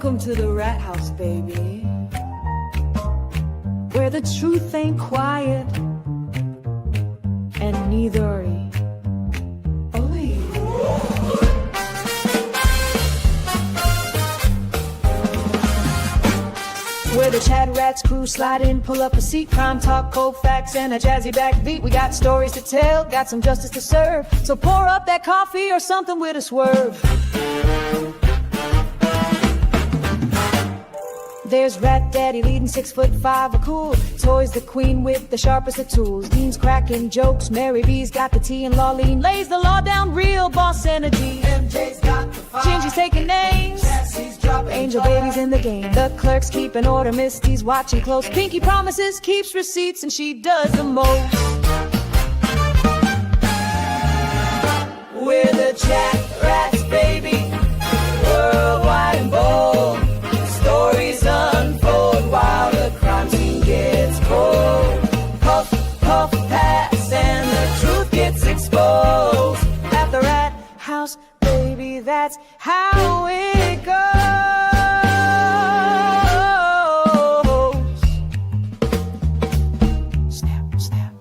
Welcome to the rat house, baby, where the truth ain't quiet, and neither are you. Where the Chat Rats crew slide in, pull up a seat, crime talk, cold facts, and a jazzy backbeat. We got stories to tell, got some justice to serve, so pour up that coffee or something with a swerve. There's Rat Daddy leading 6'5", a cool Toys the queen with the sharpest of tools. Dean's cracking jokes, Mary B's got the tea, and Lawleen lays the law down, real boss energy. MJ's got the fire, Gingy's taking names, Jesse's dropping Angel Baby's in the game. The clerk's keeping order, Misty's watching close. Pinky promises, keeps receipts, and she does the most. We're the Chat Rats, baby, worldwide and bold. Stories unfold while the crime scene gets cold. Puff, puff, pass, and the truth gets exposed. At the rat house, baby, that's how it goes. Snap, snap.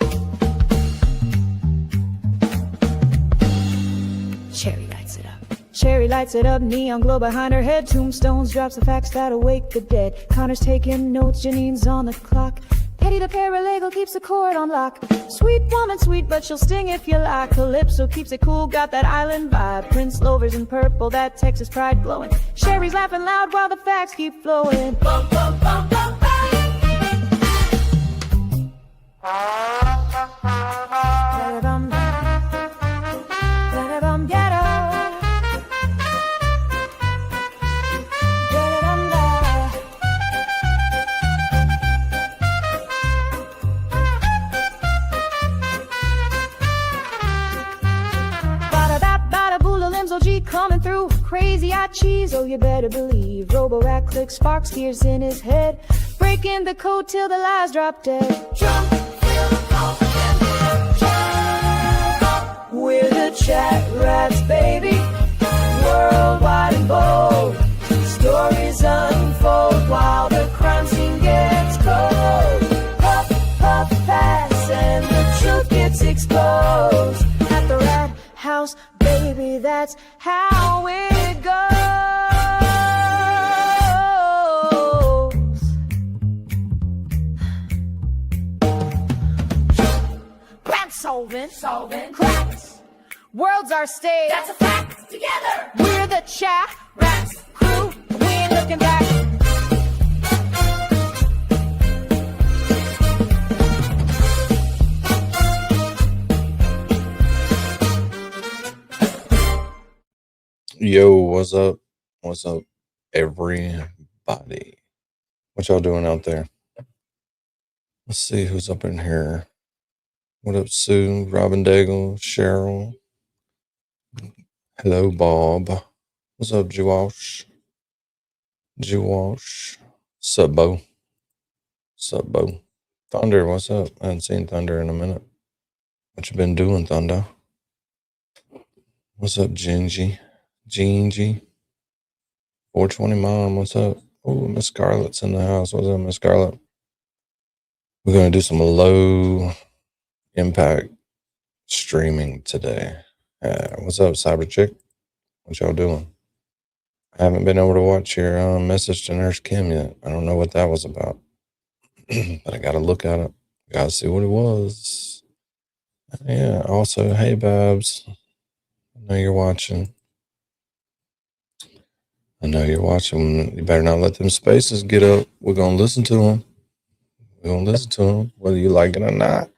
Cherry lights it up. Cherry lights it up, neon glow behind her head. Tombstones drops the facts that awake the dead. Connor's taking notes, Janine's on the clock. Petty the paralegal keeps the court on lock. Sweet woman, sweet, but she'll sting if you like. Calypso keeps it cool, got that island vibe. Prince Lover's in purple, that Texas pride glowing. Sherry's laughing loud while the facts keep flowing. Bum, bum, bum, bum, bum. Coming through, crazy-eyed cheese, oh you better believe. Robo-Rat clicks, sparks gears in his head, breaking the code till the lies drop dead. Jump, feel the confidence, jump. We're the Chat Rats, baby, worldwide and bold. Stories unfold while the crime scene gets cold. Puff, puff, pass, and the truth gets exposed. At the rat house, baby, that's how it goes. Crime solving, cracks. Worlds are stage. That's a fact. Together, we're the Chat Rats crew. We ain't looking back. Yo, what's up? What's up, everybody? What y'all doing out there? Let's see who's up in here. What up, Sue, Robin Daigle, Cheryl? Hello, Bob. What's up, Juwash? Sup, Bo? Thunder, what's up? I haven't seen Thunder in a minute. What you been doing, Thunder? What's up, Gingy? 420 Mom, what's up? Oh, Miss Scarlett's in the house. What's up, Miss Scarlett? We're going to do some low impact streaming today. What's up, Cyber Chick? What y'all doing? I haven't been able to watch your message to Nurse Kim yet. I don't know what that was about. But I got to look at it. Got to see what it was. Yeah, also, hey, Babs. I know you're watching. You better not let them spaces get up. We're going to listen to them. Whether you like it or not.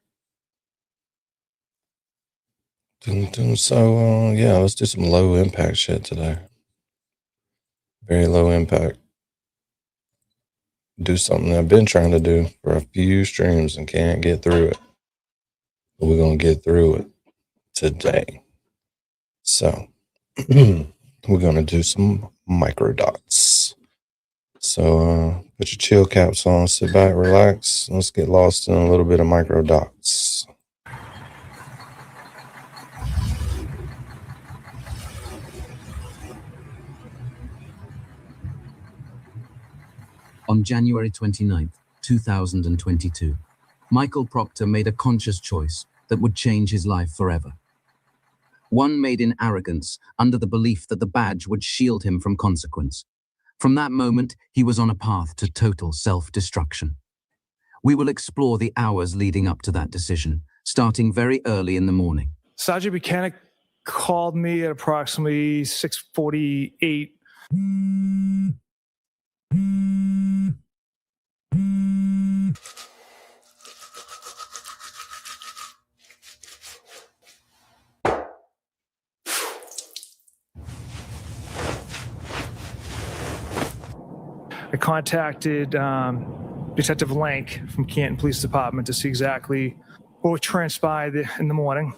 So, yeah, let's do some low impact shit today. Very low impact. Do something I've been trying to do for a few streams and can't get through it. But we're going to get through it today. So, we're going to do some micro dots. So put your chill caps on, sit back, relax. Let's get lost in a little bit of micro dots. On January 29, 2022, Michael Proctor made a conscious choice that would change his life forever. One made in arrogance, under the belief that the badge would shield him from consequence. From that moment, he was on a path to total self-destruction. We will explore the hours leading up to that decision, starting very early in the morning. Sergeant Buchanan called me at approximately 6:48. I contacted Detective Lank from Canton Police Department to see exactly what transpired in the morning.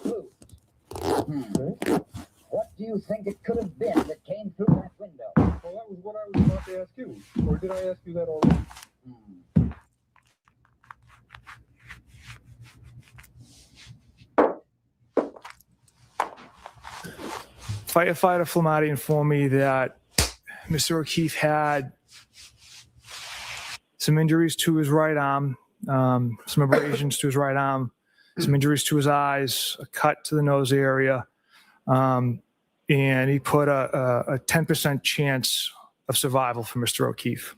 What do you think it could have been that came through that window? Well, that was what I was about to ask you. Or did I ask you that already? Firefighter Flamati informed me that Mr. O'Keefe had some injuries to his right arm, some abrasions to his right arm, some injuries to his eyes, a cut to the nose area, and he put a 10% chance of survival for Mr. O'Keefe.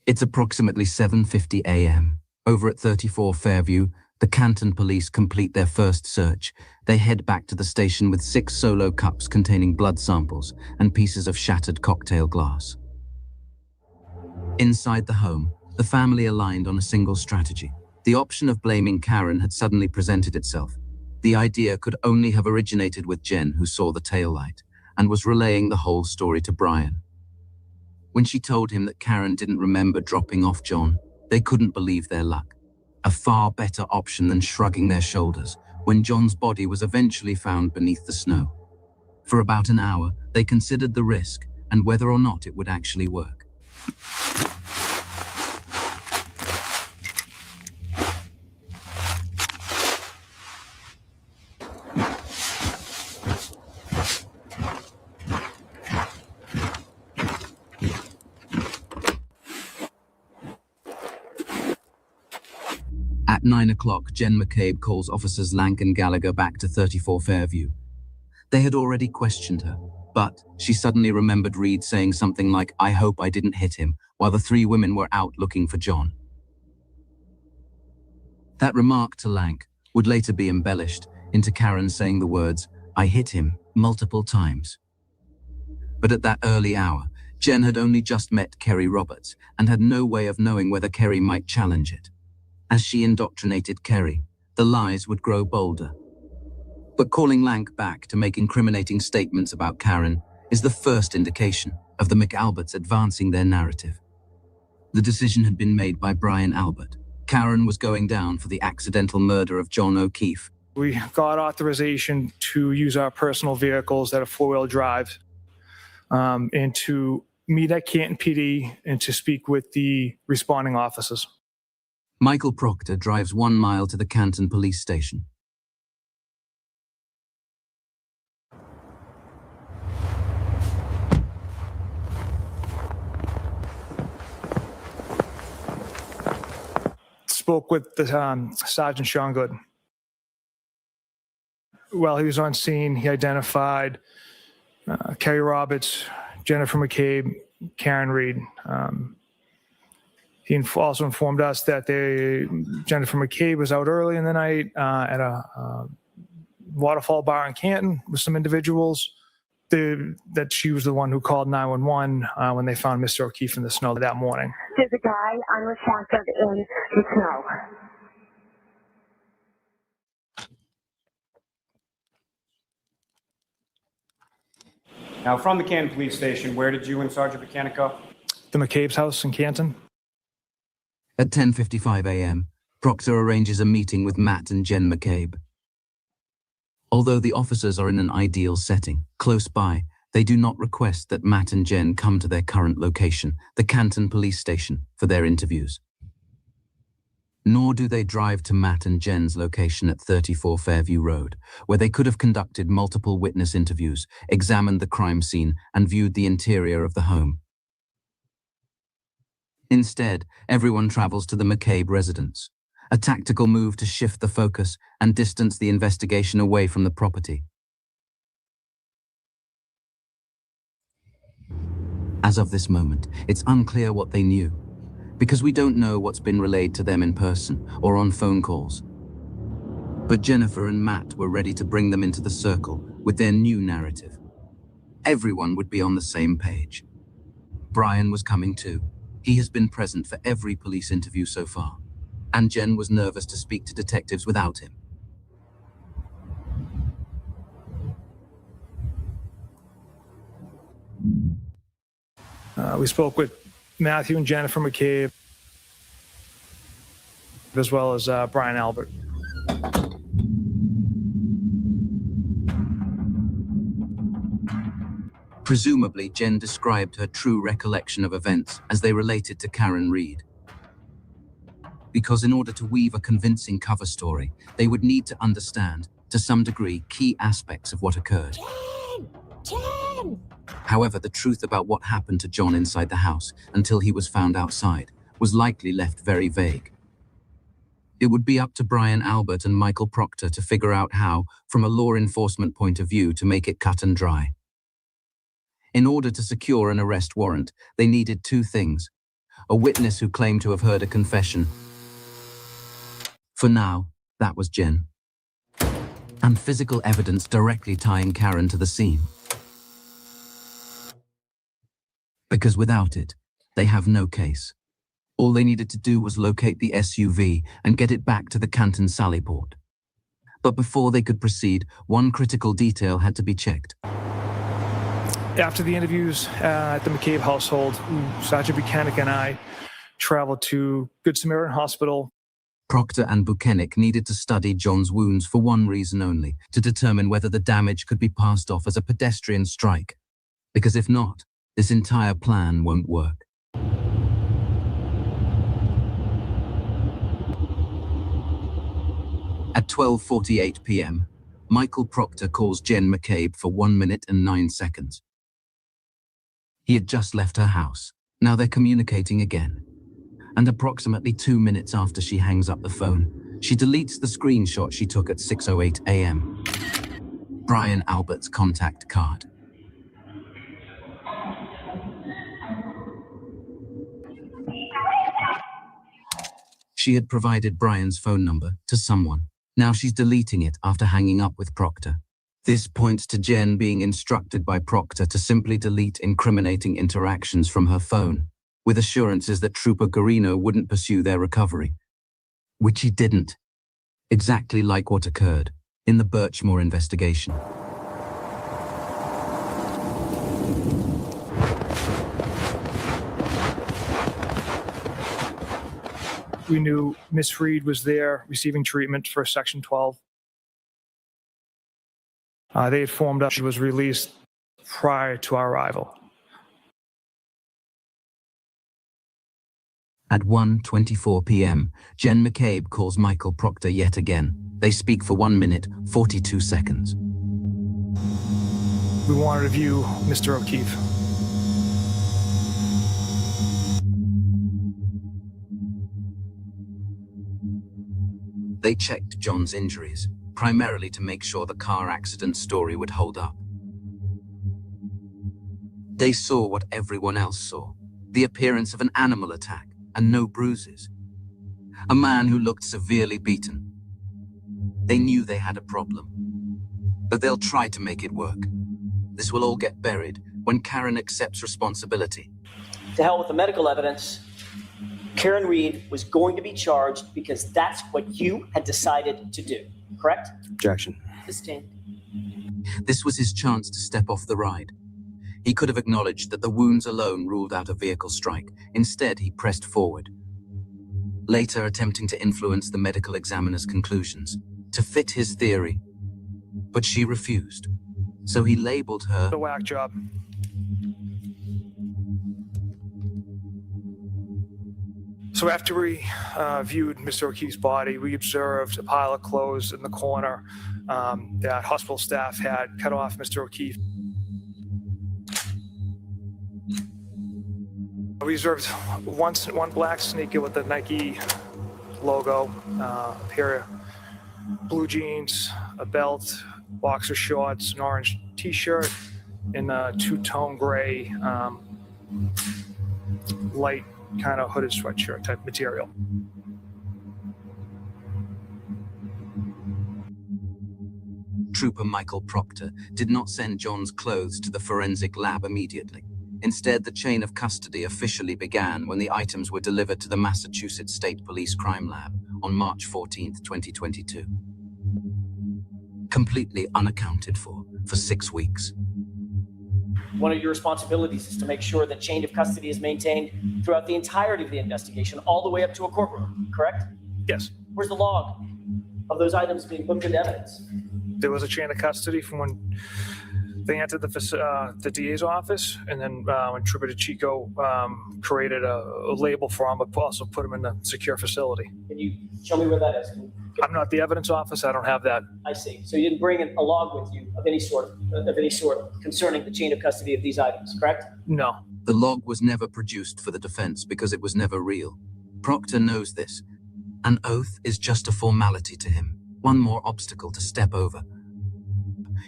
It's approximately 7:50 a.m. Over at 34 Fairview, the Canton police complete their first search. They head back to the station with 6 solo cups containing blood samples and pieces of shattered cocktail glass. Inside the home, the family aligned on a single strategy. The option of blaming Karen had suddenly presented itself. The idea could only have originated with Jen, who saw the taillight and was relaying the whole story to Brian. When she told him that Karen didn't remember dropping off John, they couldn't believe their luck. A far better option than shrugging their shoulders when John's body was eventually found beneath the snow. For about an hour, they considered the risk and whether or not it would actually work. At 9 o'clock, Jen McCabe calls officers Lank and Gallagher back to 34 Fairview. They had already questioned her, but she suddenly remembered Reed saying something like, "I hope I didn't hit him," while the 3 women were out looking for John. That remark to Lank would later be embellished into Karen saying the words, "I hit him," multiple times. But at that early hour, Jen had only just met Kerry Roberts and had no way of knowing whether Kerry might challenge it. As she indoctrinated Kerry, the lies would grow bolder. But calling Lank back to make incriminating statements about Karen is the first indication of the McAlberts advancing their narrative. The decision had been made by Brian Albert. Karen was going down for the accidental murder of John O'Keefe. We got authorization to use our personal vehicles that are 4-wheel drive and to meet at Canton PD and to speak with the responding officers. Michael Proctor drives 1 mile to the Canton police station. Spoke with the Sergeant Sean Good. While he was on scene, he identified Kerry Roberts, Jennifer McCabe, Karen Reed. He also informed us that Jennifer McCabe was out early in the night at a waterfall bar in Canton with some individuals. That she was the one who called 911 when they found Mr. O'Keefe in the snow that morning. There's a guy unresponsive in the snow. Now, from the Canton Police Station, where did you and Sergeant Buchanan go? The McCabe's house in Canton. At 10:55 a.m., Proctor arranges a meeting with Matt and Jen McCabe. Although the officers are in an ideal setting, close by, they do not request that Matt and Jen come to their current location, the Canton Police Station, for their interviews. Nor do they drive to Matt and Jen's location at 34 Fairview Road, where they could have conducted multiple witness interviews, examined the crime scene, and viewed the interior of the home. Instead, everyone travels to the McCabe residence, a tactical move to shift the focus and distance the investigation away from the property. As of this moment, it's unclear what they knew, because we don't know what's been relayed to them in person or on phone calls. But Jennifer and Matt were ready to bring them into the circle with their new narrative. Everyone would be on the same page. Brian was coming too. He has been present for every police interview so far, and Jen was nervous to speak to detectives without him. We spoke with Matthew and Jennifer McCabe, as well as Brian Albert. Presumably, Jen described her true recollection of events as they related to Karen Reed. Because in order to weave a convincing cover story, they would need to understand, to some degree, key aspects of what occurred. Jen! However, the truth about what happened to John inside the house until he was found outside was likely left very vague. It would be up to Brian Albert and Michael Proctor to figure out how, from a law enforcement point of view, to make it cut and dry. In order to secure an arrest warrant, they needed two things: a witness who claimed to have heard a confession. For now, that was Jen. And physical evidence directly tying Karen to the scene. Because without it, they have no case. All they needed to do was locate the SUV and get it back to the Canton Sallyport. But before they could proceed, one critical detail had to be checked. After the interviews at the McCabe household, Sergeant Buchanan and I traveled to Good Samaritan Hospital. Proctor and Buchanan needed to study John's wounds for one reason only, to determine whether the damage could be passed off as a pedestrian strike. Because if not, this entire plan won't work. At 12:48 p.m., Michael Proctor calls Jen McCabe for 1 minute and 9 seconds. He had just left her house. Now they're communicating again. And approximately 2 minutes after she hangs up the phone, she deletes the screenshot she took at 6:08 a.m. Brian Albert's contact card. She had provided Brian's phone number to someone. Now she's deleting it after hanging up with Proctor. This points to Jen being instructed by Proctor to simply delete incriminating interactions from her phone, with assurances that Trooper Garino wouldn't pursue their recovery. Which he didn't. Exactly like what occurred in the Birchmore investigation. We knew Miss Reed was there receiving treatment for Section 12. They had formed up. She was released prior to our arrival. At 1:24 p.m., Jen McCabe calls Michael Proctor yet again. They speak for 1 minute, 42 seconds. We wanted to view Mr. O'Keefe. They checked John's injuries, primarily to make sure the car accident story would hold up. They saw what everyone else saw, the appearance of an animal attack and no bruises. A man who looked severely beaten. They knew they had a problem, but they'll try to make it work. This will all get buried when Karen accepts responsibility. To hell with the medical evidence. Karen Reed was going to be charged because that's what you had decided to do, correct? Objection. Sustained. This was his chance to step off the ride. He could have acknowledged that the wounds alone ruled out a vehicle strike. Instead, he pressed forward, later attempting to influence the medical examiner's conclusions, to fit his theory. But she refused, so he labeled her The whack job. So after we viewed Mr. O'Keefe's body, we observed a pile of clothes in the corner that hospital staff had cut off Mr. O'Keefe. We observed one black sneaker with the Nike logo, a pair of blue jeans, a belt, boxer shorts, an orange t-shirt, and a two-tone gray light kind of hooded sweatshirt type material. Trooper Michael Proctor did not send John's clothes to the forensic lab immediately. Instead, the chain of custody officially began when the items were delivered to the Massachusetts State Police Crime Lab on March 14, 2022. Completely unaccounted for 6 weeks. One of your responsibilities is to make sure that chain of custody is maintained throughout the entirety of the investigation, all the way up to a courtroom, correct? Yes, Where's the log of those items being booked into evidence? there was a chain of custody from when they entered the DA's office, and then when Trooper DeChico created a label for him, but also put him in a secure facility. Can you show me where that is? I'm not the evidence officer. I don't have that. I see. So you didn't bring a log with you of any sort concerning the chain of custody of these items, correct? No. The log was never produced for the defense because it was never real. Proctor knows this. An oath is just a formality to him, one more obstacle to step over.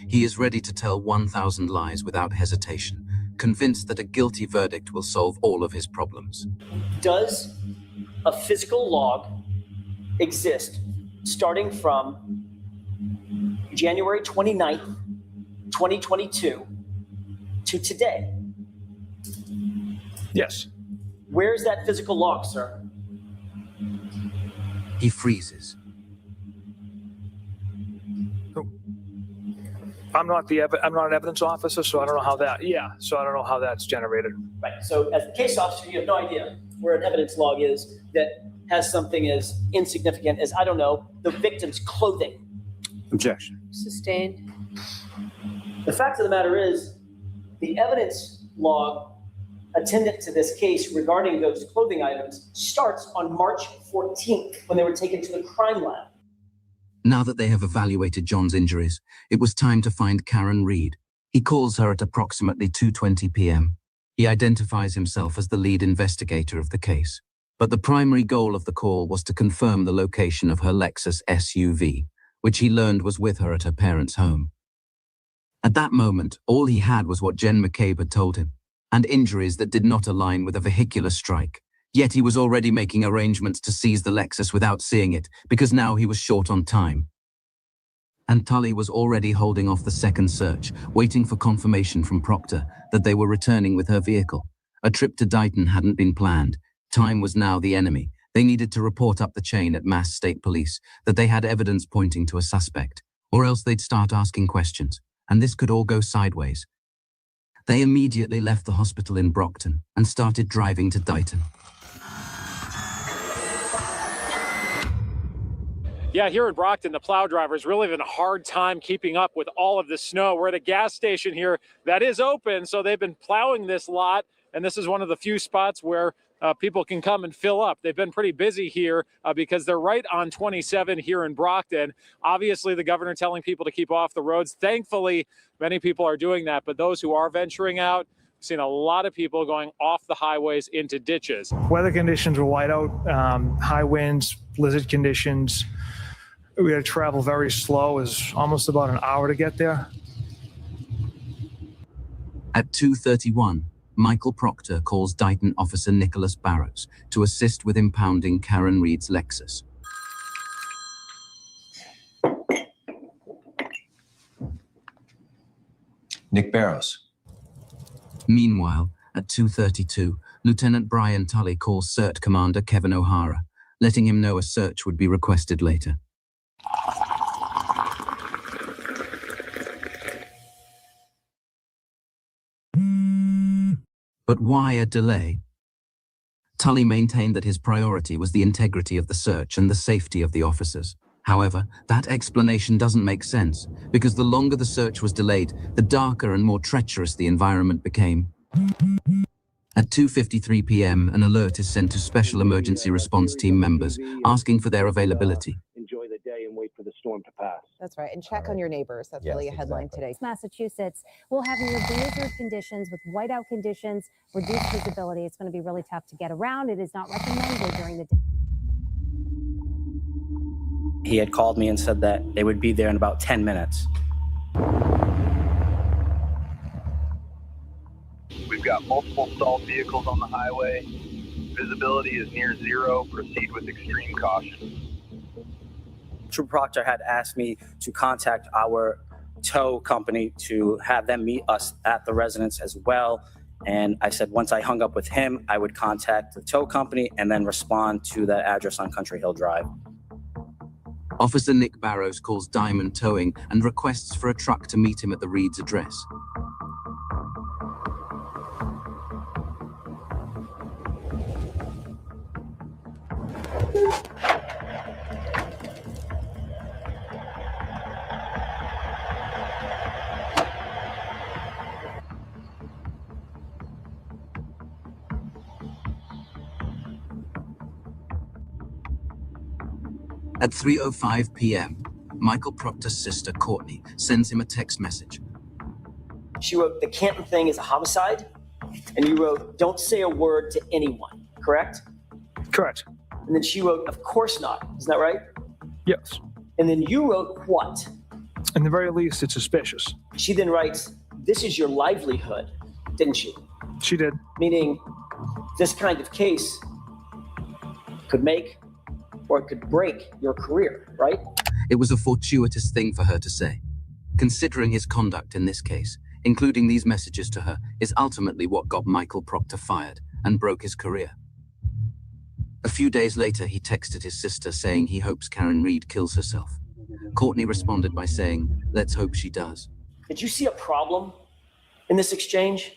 He is ready to tell 1,000 lies without hesitation, convinced that a guilty verdict will solve all of his problems. Does a physical log exist starting from January 29th, 2022 to today? Yes. Where's that physical log, sir? He freezes. I'm not an evidence officer, so I don't know how that. Yeah. So I don't know how that's generated. Right. So as the case officer, you have no idea where an evidence log is that has something as insignificant as, I don't know, the victim's clothing. Objection. Sustained. The fact of the matter is, the evidence log attendant to this case regarding those clothing items starts on March 14th when they were taken to the crime lab. Now that they have evaluated John's injuries, it was time to find Karen Reed. He calls her at approximately 2:20 p.m. He identifies himself as the lead investigator of the case. But the primary goal of the call was to confirm the location of her Lexus SUV, which he learned was with her at her parents' home. At that moment, all he had was what Jen McCabe had told him, and injuries that did not align with a vehicular strike. Yet he was already making arrangements to seize the Lexus without seeing it, because now he was short on time. And Tully was already holding off the second search, waiting for confirmation from Proctor that they were returning with her vehicle. A trip to Dighton hadn't been planned. Time was now the enemy. They needed to report up the chain at Mass State Police that they had evidence pointing to a suspect, or else they'd start asking questions, and this could all go sideways. They immediately left the hospital in Brockton and started driving to Dighton. Yeah, here in Brockton, the plow drivers really having a hard time keeping up with all of the snow. We're at a gas station here that is open, so they've been plowing this lot, and this is one of the few spots where people can come and fill up. They've been pretty busy here because they're right on 27 here in Brockton. Obviously, the governor telling people to keep off the roads. Thankfully, many people are doing that, but those who are venturing out, we've seen a lot of people going off the highways into ditches. Weather conditions were whiteout, high winds, blizzard conditions. We had to travel very slow. It was almost about an hour to get there. At 2:31, Michael Proctor calls Dighton officer Nicholas Barrows to assist with impounding Karen Reed's Lexus. Nick Barrows. Meanwhile, at 2:32, Lieutenant Brian Tully calls CERT Commander Kevin O'Hara, letting him know a search would be requested later. But why a delay? Tully maintained that his priority was the integrity of the search and the safety of the officers. However, that explanation doesn't make sense, because the longer the search was delayed, the darker and more treacherous the environment became. At 2:53 p.m., an alert is sent to Special Emergency Response Team members asking for their availability. Enjoy the day and wait for the storm to pass. That's right. And check on your neighbors. That's really a headline today. Massachusetts will have near blizzard conditions with whiteout conditions, reduced visibility. It's going to be really tough to get around. It is not recommended during the day. He had called me and said that they would be there in about 10 minutes. We've got multiple stalled vehicles on the highway. Visibility is near zero. Proceed with extreme caution. Trooper Proctor had asked me to contact our tow company to have them meet us at the residence as well. And I said once I hung up with him, I would contact the tow company and then respond to that address on Country Hill Drive. Officer Nick Barrows calls Diamond Towing and requests for a truck to meet him at the Reed's address. At 3:05 p.m., Michael Proctor's sister, Courtney, sends him a text message. She wrote, "The Canton thing is a homicide." And you wrote, "Don't say a word to anyone," correct? Correct. And then she wrote, "Of course not." Isn't that right? Yes. And then you wrote what? In the very least, it's suspicious. She then writes, "This is your livelihood," didn't she? She did. Meaning this kind of case could make or it could break your career, right? It was a fortuitous thing for her to say, considering his conduct in this case, including these messages to her, is ultimately what got Michael Proctor fired and broke his career. A few days later, he texted his sister saying he hopes Karen Reed kills herself. Courtney responded by saying, "Let's hope she does." Did you see a problem in this exchange?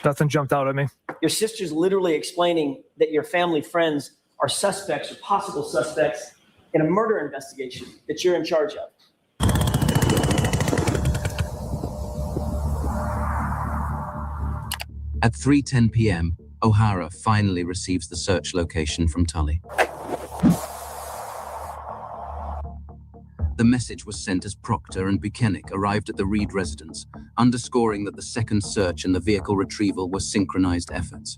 Nothing jumped out at me. Your sister's literally explaining that your family friends are suspects or possible suspects in a murder investigation that you're in charge of. At 3:10 p.m., O'Hara finally receives the search location from Tully. The message was sent as Proctor and Buchanan arrived at the Reed residence, underscoring that the second search and the vehicle retrieval were synchronized efforts.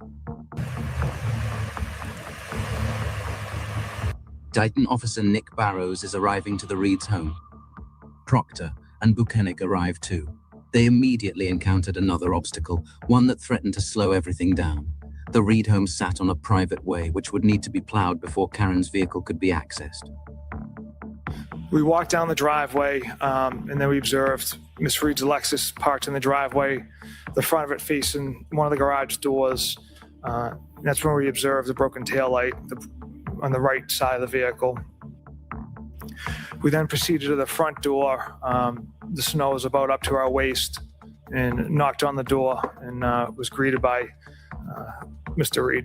Dighton officer Nick Barrows is arriving to the Reed's home. Proctor and Buchanan arrived too. They immediately encountered another obstacle, one that threatened to slow everything down. The Reed home sat on a private way which would need to be plowed before Karen's vehicle could be accessed. We walked down the driveway, and then we observed Miss Reed's Lexus parked in the driveway, the front of it facing one of the garage doors. That's when we observed the broken taillight on the right side of the vehicle. We then proceeded to the front door. The snow was about up to our waist, and knocked on the door and was greeted by Mr. Reed.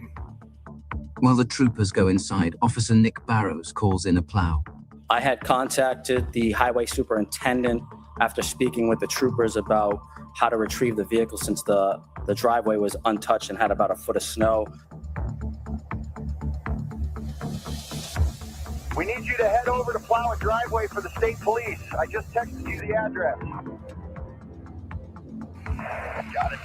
While the troopers go inside, Officer Nick Barrows calls in a plow. I had contacted the highway superintendent after speaking with the troopers about how to retrieve the vehicle since the driveway was untouched and had about a foot of snow. We need you to head over to plow a driveway for the state police. I just texted you the address. Got it.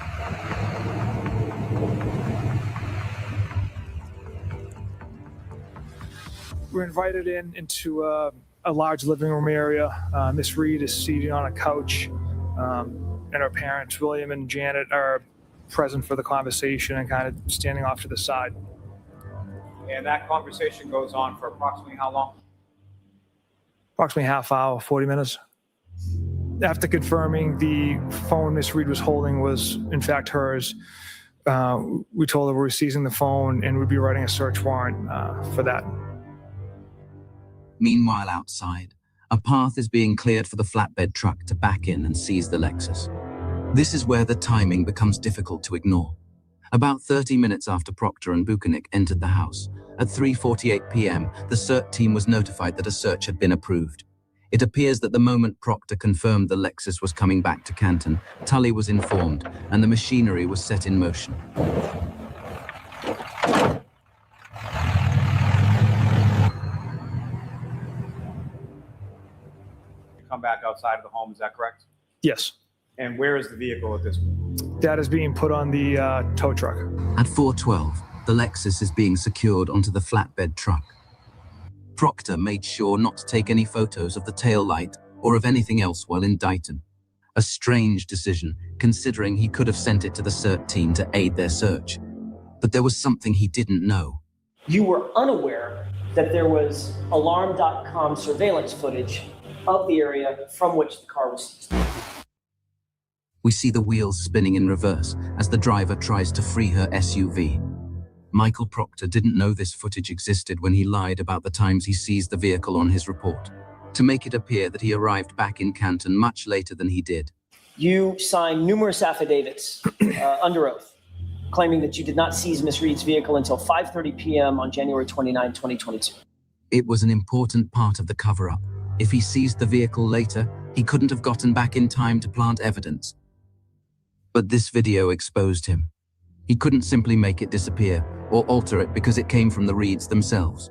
We're invited into a large living room area. Miss Reed is seated on a couch, and her parents, William and Janet, are present for the conversation and kind of standing off to the side. And that conversation goes on for approximately how long? Approximately half hour, 40 minutes. After confirming the phone Miss Reed was holding was in fact hers, we told her we were seizing the phone and we'd be writing a search warrant for that. Meanwhile, outside, a path is being cleared for the flatbed truck to back in and seize the Lexus. This is where the timing becomes difficult to ignore. About 30 minutes after Proctor and Buchanan entered the house, at 3:48 p.m., the CERT team was notified that a search had been approved. It appears that the moment Proctor confirmed the Lexus was coming back to Canton, Tully was informed, and the machinery was set in motion. Come back outside of the home, is that correct? Yes. And where is the vehicle at this point? That is being put on the tow truck. At 4:12, the Lexus is being secured onto the flatbed truck. Proctor made sure not to take any photos of the tail light or of anything else while in Dighton. A strange decision, considering he could have sent it to the CERT team to aid their search. But there was something he didn't know. You were unaware that there was alarm.com surveillance footage of the area from which the car was seized. We see the wheels spinning in reverse as the driver tries to free her SUV. Michael Proctor didn't know this footage existed when he lied about the times he seized the vehicle on his report, to make it appear that he arrived back in Canton much later than he did. You signed numerous affidavits under oath, claiming that you did not seize Miss Reed's vehicle until 5:30 p.m. on January 29, 2022. It was an important part of the cover-up. If he seized the vehicle later, he couldn't have gotten back in time to plant evidence. But this video exposed him. He couldn't simply make it disappear or alter it because it came from the Reeds themselves.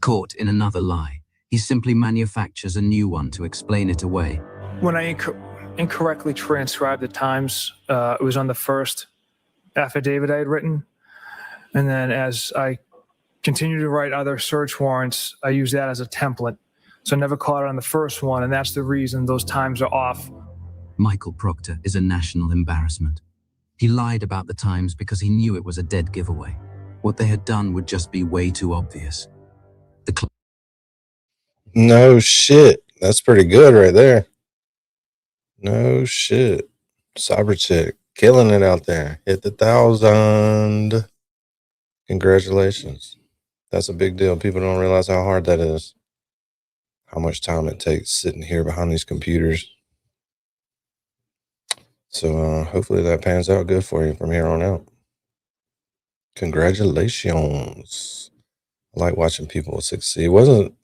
Caught in another lie, he simply manufactures a new one to explain it away. When I incorrectly transcribed the times, it was on the first affidavit I had written. And then as I continued to write other search warrants, I used that as a template. So I never caught it on the first one, and that's the reason those times are off. Michael Proctor is a national embarrassment. He lied about the times because he knew it was a dead giveaway. What they had done would just be way too obvious. No shit. That's pretty good right there. No shit. Cyber chick. Killing it out there. Hit the 1,000. Congratulations. That's a big deal. People don't realize how hard that is. How much time it takes sitting here behind these computers. So hopefully that pans out good for you from here on out. Congratulations. I like watching people succeed. Wasn't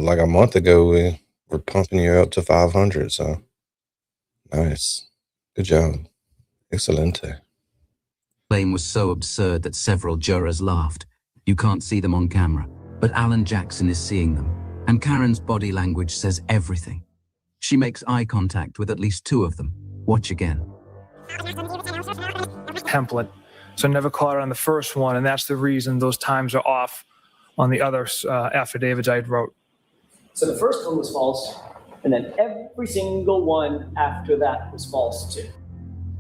like a month ago we were pumping you up to 500, so nice. Good job. Excelente. Claim was so absurd that several jurors laughed. You can't see them on camera, but Alan Jackson is seeing them, and Karen's body language says everything. She makes eye contact with at least two of them. Watch again. Template. So I never caught it on the first one, and that's the reason those times are off on the other affidavits I wrote. So the first one was false, and then every single one after that was false too.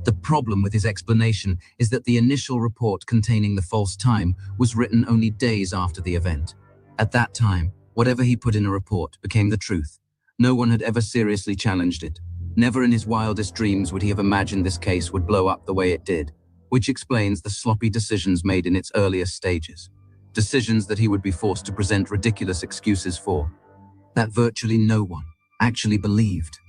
The problem with his explanation is that the initial report containing the false time was written only days after the event. At that time, whatever he put in a report became the truth. No one had ever seriously challenged it. Never in his wildest dreams would he have imagined this case would blow up the way it did, which explains the sloppy decisions made in its earliest stages. Decisions that he would be forced to present ridiculous excuses for, that virtually no one actually believed.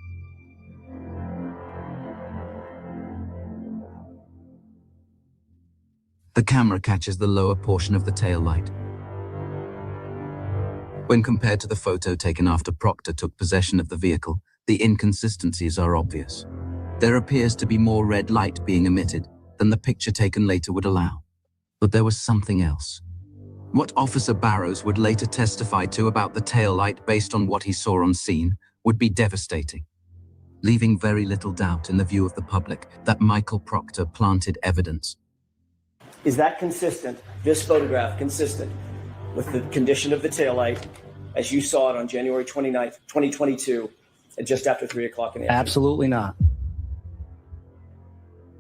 The camera catches the lower portion of the tail light. When compared to the photo taken after Proctor took possession of the vehicle, the inconsistencies are obvious. There appears to be more red light being emitted than the picture taken later would allow. But there was something else. What Officer Barrows would later testify to about the tail light based on what he saw on scene would be devastating, leaving very little doubt in the view of the public that Michael Proctor planted evidence. Is that consistent, this photograph consistent with the condition of the taillight as you saw it on January 29th, 2022, at just after 3 o'clock in the afternoon? Absolutely not.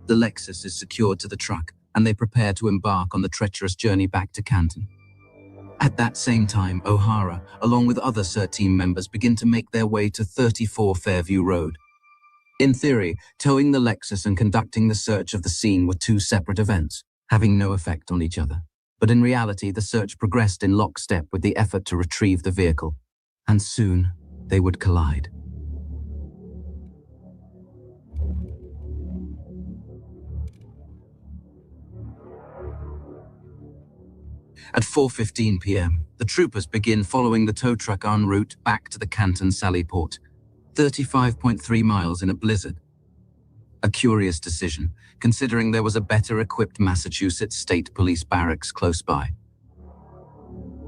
The Lexus is secured to the truck, and they prepare to embark on the treacherous journey back to Canton. At that same time, O'Hara, along with other CERT team members, begin to make their way to 34 Fairview Road. In theory, towing the Lexus and conducting the search of the scene were two separate events, having no effect on each other. But in reality, the search progressed in lockstep with the effort to retrieve the vehicle, and soon they would collide. At 4:15 p.m., the troopers begin following the tow truck en route back to the Canton Sally Port, 35.3 miles in a blizzard. A curious decision, considering there was a better-equipped Massachusetts State Police barracks close by.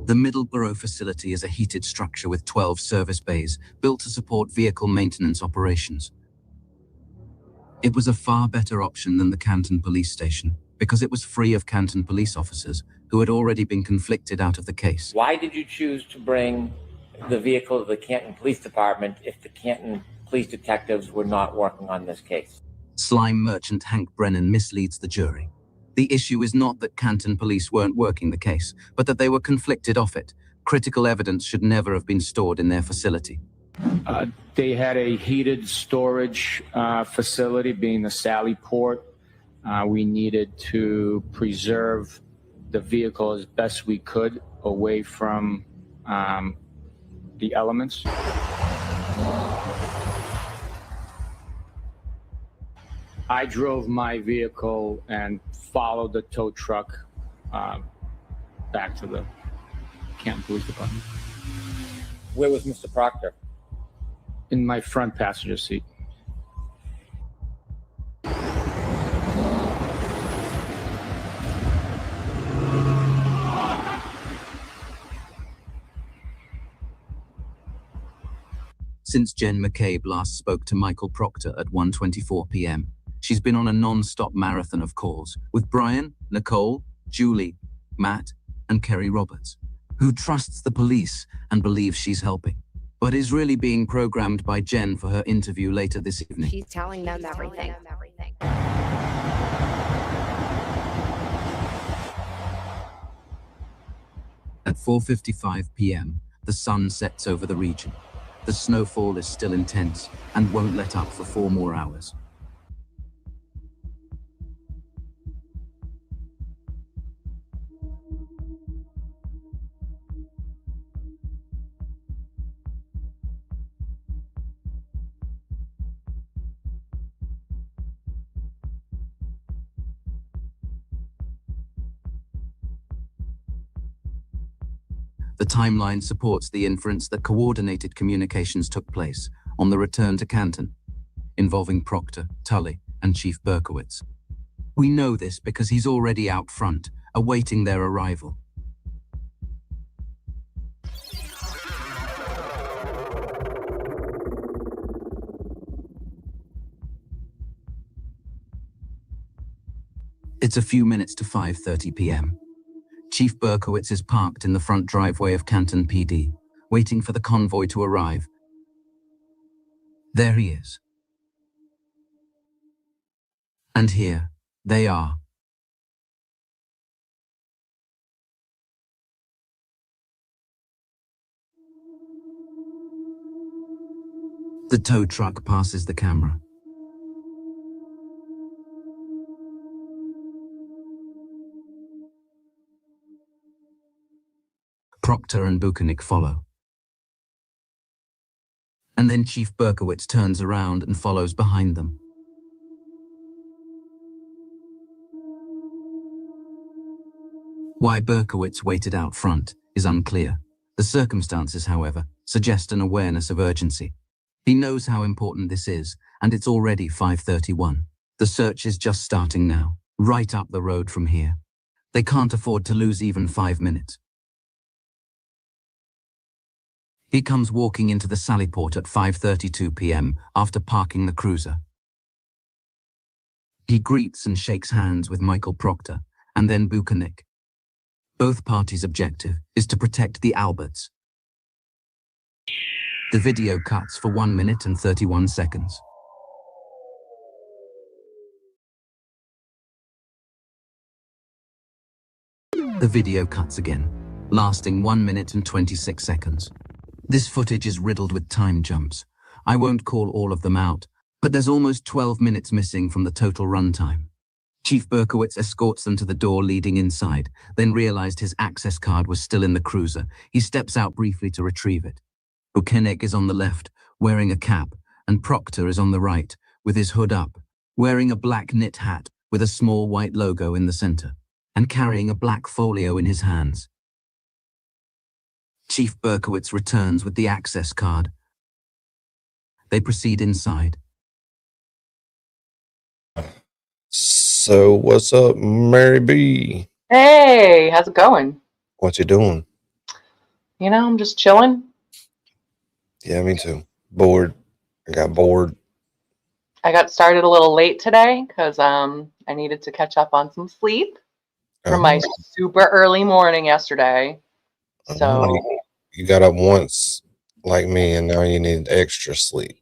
The Middleborough facility is a heated structure with 12 service bays, built to support vehicle maintenance operations. It was a far better option than the Canton Police Station, because it was free of Canton police officers, who had already been conflicted out of the case. Why did you choose to bring the vehicle to the Canton Police Department if the Canton police detectives were not working on this case? Slime merchant Hank Brennan misleads the jury. The issue is not that Canton police weren't working the case, but that they were conflicted off it. Critical evidence should never have been stored in their facility. They had a heated storage facility, being the Sally Port. We needed to preserve the vehicle as best we could away from the elements. I drove my vehicle and followed the tow truck back to the Canton Police Department. Where was Mr. Proctor? In my front passenger seat. Since Jen McCabe last spoke to Michael Proctor at 1:24 p.m., she's been on a non-stop marathon of calls with Brian, Nicole, Julie, Matt, and Kerry Roberts, who trusts the police and believes she's helping, but is really being programmed by Jen for her interview later this evening. She's telling them everything. At 4:55 p.m., the sun sets over the region. The snowfall is still intense and won't let up for 4 more hours. The timeline supports the inference that coordinated communications took place on the return to Canton, involving Proctor, Tully, and Chief Berkowitz. We know this because he's already out front, awaiting their arrival. It's a few minutes to 5:30 p.m. Chief Berkowitz is parked in the front driveway of Canton PD, waiting for the convoy to arrive. There he is. And here they are. The tow truck passes the camera. Proctor and Buchanan follow. And then Chief Berkowitz turns around and follows behind them. Why Berkowitz waited out front is unclear. The circumstances, however, suggest an awareness of urgency. He knows how important this is, and it's already 5:31. The search is just starting now, right up the road from here. They can't afford to lose even 5 minutes. He comes walking into the Sallyport at 5:32 p.m. after parking the cruiser. He greets and shakes hands with Michael Proctor and then Buchanan. Both parties' objective is to protect the Alberts. The video cuts for 1 minute and 31 seconds. The video cuts again, lasting 1 minute and 26 seconds. This footage is riddled with time jumps. I won't call all of them out, but there's almost 12 minutes missing from the total runtime. Chief Berkowitz escorts them to the door leading inside, then realized his access card was still in the cruiser. He steps out briefly to retrieve it. Buchanan is on the left, wearing a cap, and Proctor is on the right, with his hood up, wearing a black knit hat with a small white logo in the center, and carrying a black folio in his hands. Chief Berkowitz returns with the access card. They proceed inside. So what's up, Mary B? Hey, how's it going? What you doing? You know, I'm just chilling. Yeah, me too. Bored. I got bored. I got started a little late today because I needed to catch up on some sleep from my super early morning yesterday. So You got up once like me, and now you need extra sleep.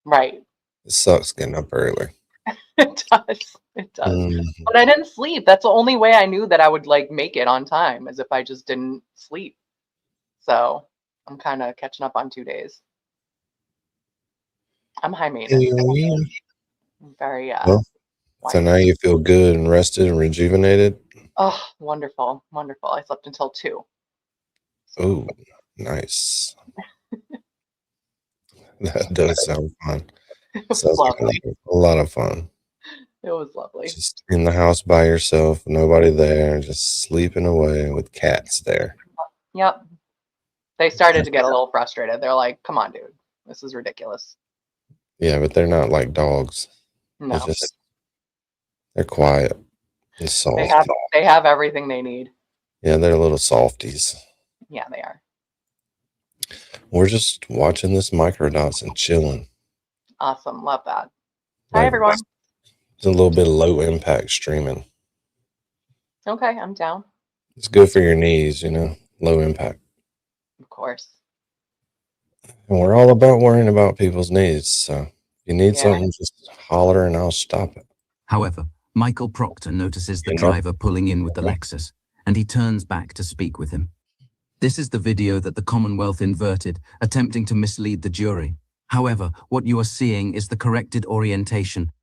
right. It sucks getting up early. It does. It does. But I didn't sleep. That's the only way I knew that I would like make it on time, as if I just didn't sleep. So I'm kind of catching up on 2 days. I'm high maintenance. Yeah. I'm very Well, so now you feel good and rested and rejuvenated? oh, wonderful. Wonderful. I slept until 2. Oh, nice. That does sound fun. Sounds like a lot of fun. It was lovely. Just in the house by yourself, nobody there, just sleeping away with cats there. Yep. They started to get a little frustrated. They're like, come on, dude. This is ridiculous. Yeah, but they're not like dogs. No. They're quiet and soft. They have everything they need. Yeah, they're little softies. Yeah, they are. We're just watching this microdots and chilling. Awesome. Love that. Hi, everyone. It's a little bit of low impact streaming. Okay, I'm down. It's good for your knees, you know, low impact. Of course. And we're all about worrying about people's needs. So if you need something, just holler and I'll stop it. However, Michael Proctor notices the driver pulling in with the Lexus, and he turns back to speak with him. This is the video that the Commonwealth inverted, attempting to mislead the jury. However, what you are seeing is the corrected orientation.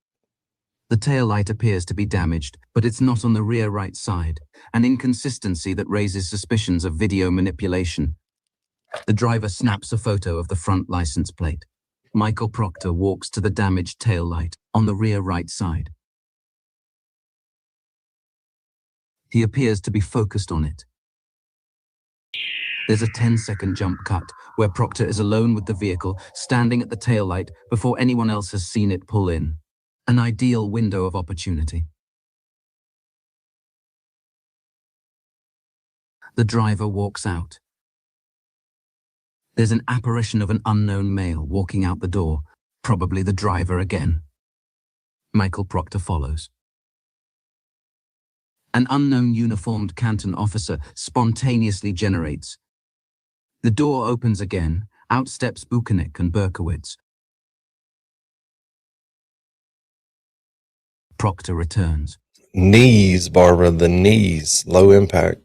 The taillight appears to be damaged, but it's not on the rear right side, an inconsistency that raises suspicions of video manipulation. The driver snaps a photo of the front license plate. Michael Proctor walks to the damaged taillight on the rear right side. He appears to be focused on it. There's a 10-second jump cut where Proctor is alone with the vehicle, standing at the taillight before anyone else has seen it pull in. An ideal window of opportunity. The driver walks out. There's an apparition of an unknown male walking out the door, probably the driver again. Michael Proctor follows. An unknown uniformed Canton officer spontaneously generates. The door opens again. Out steps Buchanek and Berkowitz. Proctor returns. Knees, Barbara, the knees. Low impact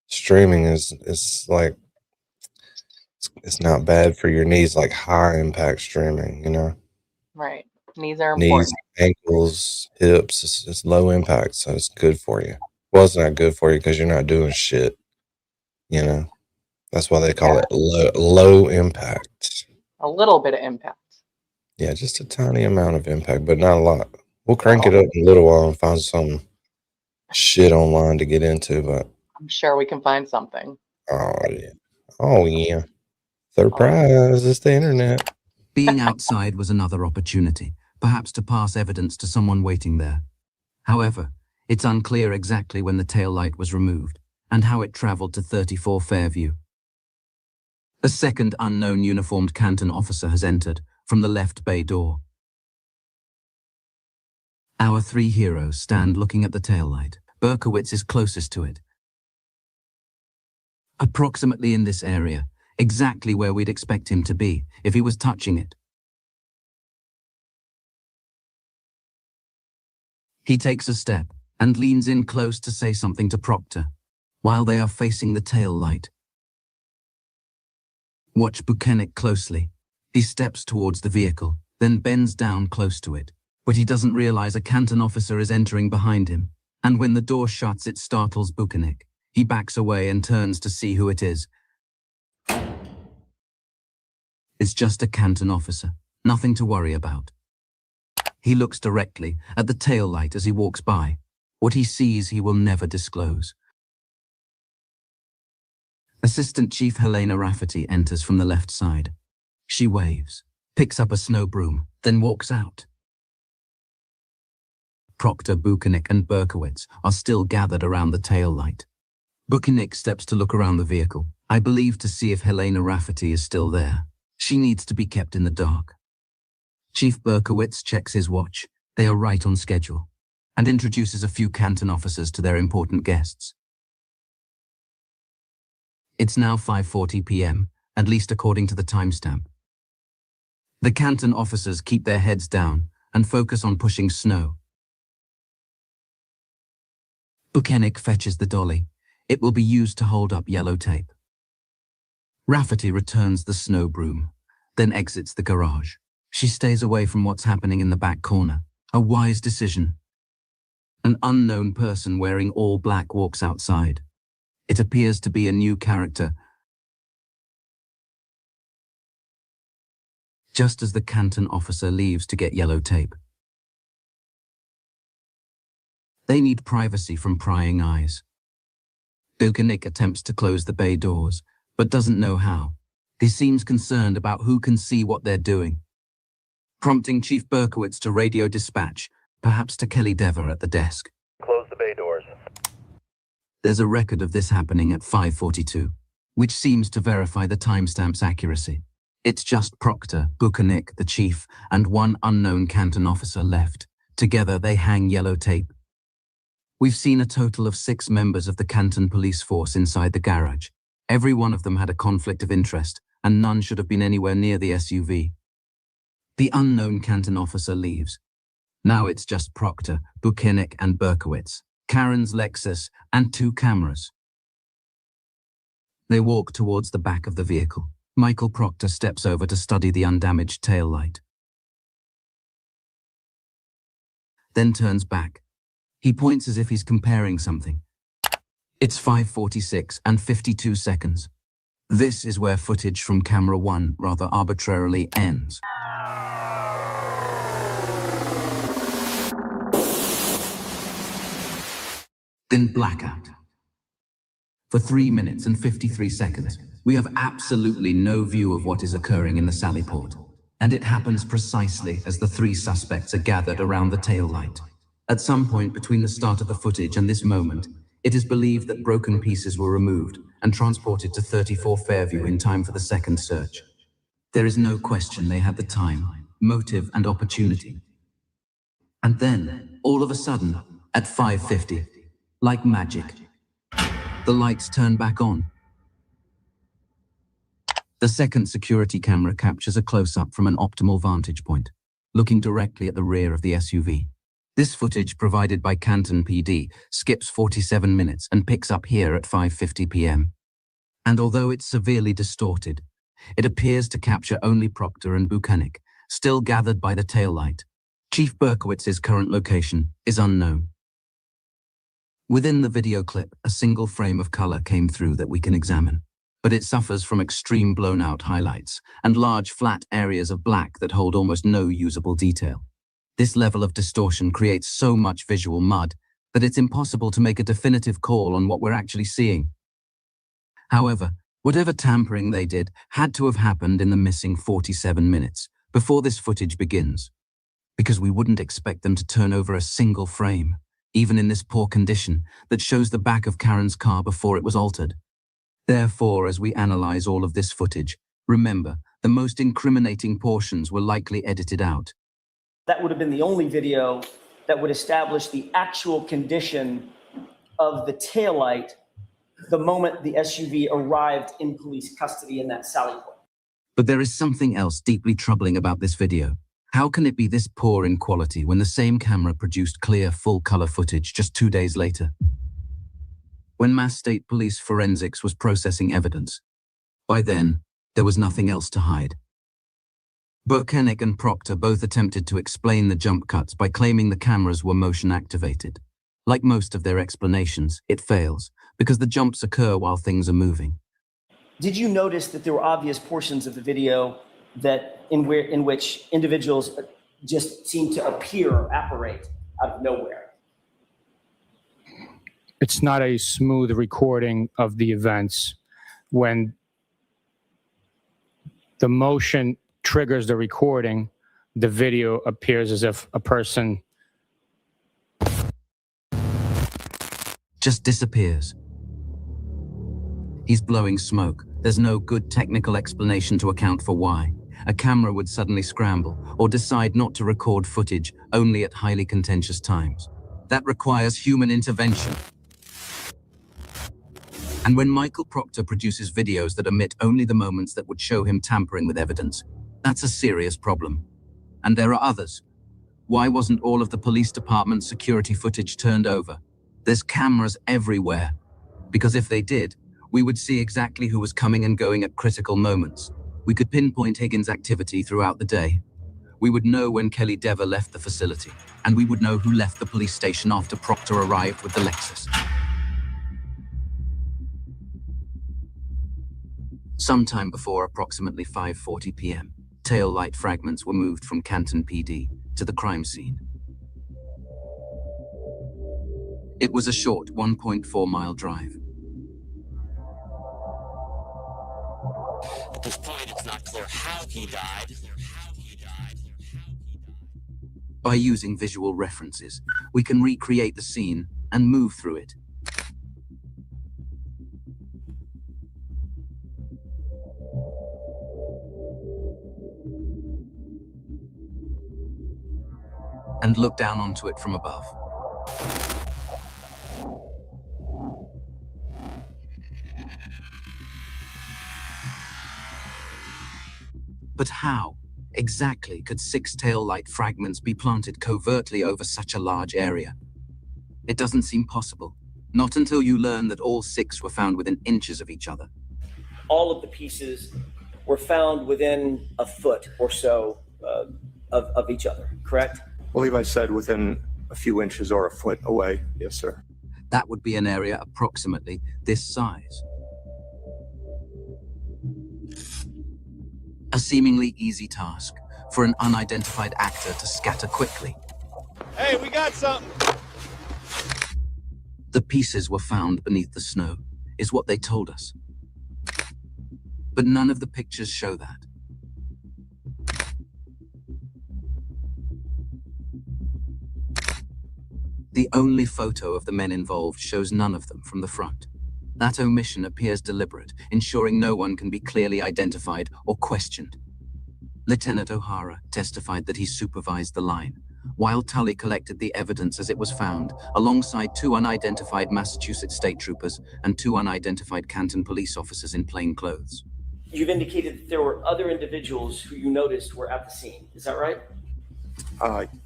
streaming is like, it's not bad for your knees like high impact streaming, you know? Right. Knees are important. Knees, ankles, hips, it's low impact, so it's good for you. Well, it's not good for you because you're not doing shit, you know? That's why they call it low impact. A little bit of impact. Yeah, just a tiny amount of impact, but not a lot. We'll crank it up in a little while and find some shit online to get into, but I'm sure we can find something. Oh yeah. Surprise, it's the internet. Being outside was another opportunity, perhaps to pass evidence to someone waiting there. However, it's unclear exactly when the taillight was removed and how it traveled to 34 Fairview. A second unknown uniformed Canton officer has entered from the left bay door. Our 3 heroes stand looking at the taillight. Berkowitz is closest to it. Approximately in this area, exactly where we'd expect him to be if he was touching it. He takes a step and leans in close to say something to Proctor, while they are facing the tail light. Watch Buchanek closely. He steps towards the vehicle, then bends down close to it, but he doesn't realize a Canton officer is entering behind him, and when the door shuts it startles Buchanek. He backs away and turns to see who it is. It's just a Canton officer, nothing to worry about. He looks directly at the tail light as he walks by. What he sees he will never disclose. Assistant Chief Helena Rafferty enters from the left side. She waves, picks up a snow broom, then walks out. Proctor, Buchanek, and Berkowitz are still gathered around the tail light. Buchanek steps to look around the vehicle, I believe to see if Helena Rafferty is still there. She needs to be kept in the dark. Chief Berkowitz checks his watch. They are right on schedule, and introduces a few Canton officers to their important guests. It's now 5:40 p.m., at least according to the timestamp. The Canton officers keep their heads down and focus on pushing snow. Buchanek fetches the dolly. It will be used to hold up yellow tape. Rafferty returns the snow broom, then exits the garage. She stays away from what's happening in the back corner. A wise decision. An unknown person wearing all black walks outside. It appears to be a new character. Just as the Canton officer leaves to get yellow tape. They need privacy from prying eyes. Buchanek attempts to close the bay doors, but doesn't know how. He seems concerned about who can see what they're doing, prompting Chief Berkowitz to radio dispatch, perhaps to Kelly Dever at the desk. Close the bay doors. There's a record of this happening at 5:42, which seems to verify the timestamp's accuracy. It's just Proctor, Buchanek, the chief, and one unknown Canton officer left. Together they hang yellow tape. We've seen a total of 6 members of the Canton police force inside the garage. Every one of them had a conflict of interest, and none should have been anywhere near the SUV. The unknown Canton officer leaves. Now it's just Proctor, Buchanek, and Berkowitz, Karen's Lexus, and 2 cameras. They walk towards the back of the vehicle. Michael Proctor steps over to study the undamaged tail light. Then turns back. He points as if he's comparing something. It's 5:46 and 52 seconds. This is where footage from camera 1 rather arbitrarily ends. Then blackout. For 3 minutes and 53 seconds, we have absolutely no view of what is occurring in the sally port. And it happens precisely as the 3 suspects are gathered around the tail light. At some point between the start of the footage and this moment, it is believed that broken pieces were removed and transported to 34 Fairview in time for the second search. There is no question they had the time, motive, and opportunity. And then, all of a sudden, at 5:50, like magic, the lights turn back on. The second security camera captures a close-up from an optimal vantage point, looking directly at the rear of the SUV. This footage, provided by Canton PD, skips 47 minutes and picks up here at 5:50 p.m. And although it's severely distorted, it appears to capture only Proctor and Buchanek, still gathered by the taillight. Chief Berkowitz's current location is unknown. Within the video clip, a single frame of color came through that we can examine, but it suffers from extreme blown-out highlights and large flat areas of black that hold almost no usable detail. This level of distortion creates so much visual mud that it's impossible to make a definitive call on what we're actually seeing. However, whatever tampering they did had to have happened in the missing 47 minutes before this footage begins, because we wouldn't expect them to turn over a single frame, even in this poor condition that shows the back of Karen's car before it was altered. Therefore, as we analyze all of this footage, remember, the most incriminating portions were likely edited out. That would have been the only video that would establish the actual condition of the taillight the moment the SUV arrived in police custody in that sally port. But there is something else deeply troubling about this video. How can it be this poor in quality when the same camera produced clear, full-color footage just 2 days later? When Mass State Police Forensics was processing evidence, by then, there was nothing else to hide. Buchanek and Proctor both attempted to explain the jump cuts by claiming the cameras were motion-activated. Like most of their explanations, it fails, because the jumps occur while things are moving. Did you notice that there were obvious portions of the video that in which individuals just seemed to appear or apparate out of nowhere? It's not a smooth recording of the events. when the motion triggers the recording, the video appears as if a person just disappears. He's blowing smoke. There's no good technical explanation to account for why. A camera would suddenly scramble or decide not to record footage only at highly contentious times. That requires human intervention. And when Michael Proctor produces videos that omit only the moments that would show him tampering with evidence, that's a serious problem. And there are others. Why wasn't all of the police department's security footage turned over? There's cameras everywhere. Because if they did, we would see exactly who was coming and going at critical moments. We could pinpoint Higgins' activity throughout the day. We would know when Kelly Dever left the facility, and we would know who left the police station after Proctor arrived with the Lexus. Sometime before approximately 5:40 p.m., tail light fragments were moved from Canton PD to the crime scene. It was a short 1.4-mile drive. At this point, it's not clear how he died. By using visual references, we can recreate the scene and move through it. And look down onto it from above. But how, exactly, could 6 tail light fragments be planted covertly over such a large area? It doesn't seem possible, not until you learn that all 6 were found within inches of each other. All of the pieces were found within a foot or so of each other, correct? I believe I said within a few inches or a foot away. Yes, sir. That would be an area approximately this size. A seemingly easy task for an unidentified actor to scatter quickly. Hey, we got something! The pieces were found beneath the snow, is what they told us. But none of the pictures show that. The only photo of the men involved shows none of them from the front. That omission appears deliberate, ensuring no one can be clearly identified or questioned. Lieutenant O'Hara testified that he supervised the line, while Tully collected the evidence as it was found, alongside 2 unidentified Massachusetts state troopers and 2 unidentified Canton police officers in plain clothes. You've indicated that there were other individuals who you noticed were at the scene. Is that right?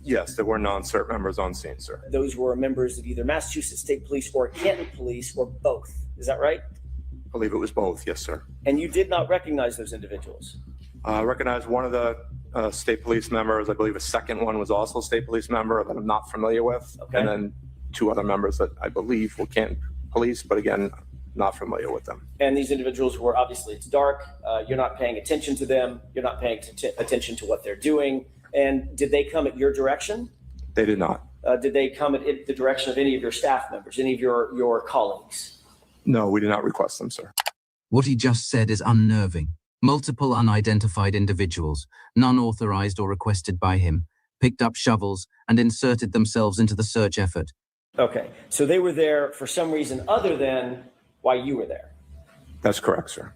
Yes, there were non-cert members on scene, sir. Those were members of either Massachusetts State Police or Canton Police or both. Is that right? I believe it was both, yes, sir. And you did not recognize those individuals? I recognized one of the state police members. I believe a second one was also a state police member that I'm not familiar with. Okay. And then 2 other members that I believe were Canton Police, but again, not familiar with them. And these individuals were, obviously, it's dark. You're not paying attention to them. You're not paying attention to what they're doing. And did they come at your direction? They did not. Did they come at the direction of any of your staff members, any of your colleagues? No, we did not request them, sir. What he just said is unnerving. Multiple unidentified individuals, none authorized or requested by him, picked up shovels and inserted themselves into the search effort. Okay, so they were there for some reason other than why you were there. That's correct, sir.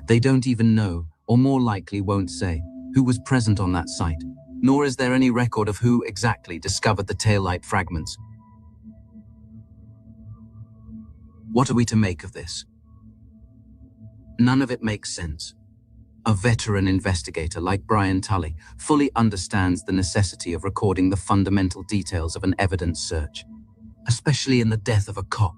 They don't even know, or more likely won't say, who was present on that site, nor is there any record of who exactly discovered the taillight fragments. What are we to make of this? None of it makes sense. A veteran investigator like Brian Tully fully understands the necessity of recording the fundamental details of an evidence search, especially in the death of a cop.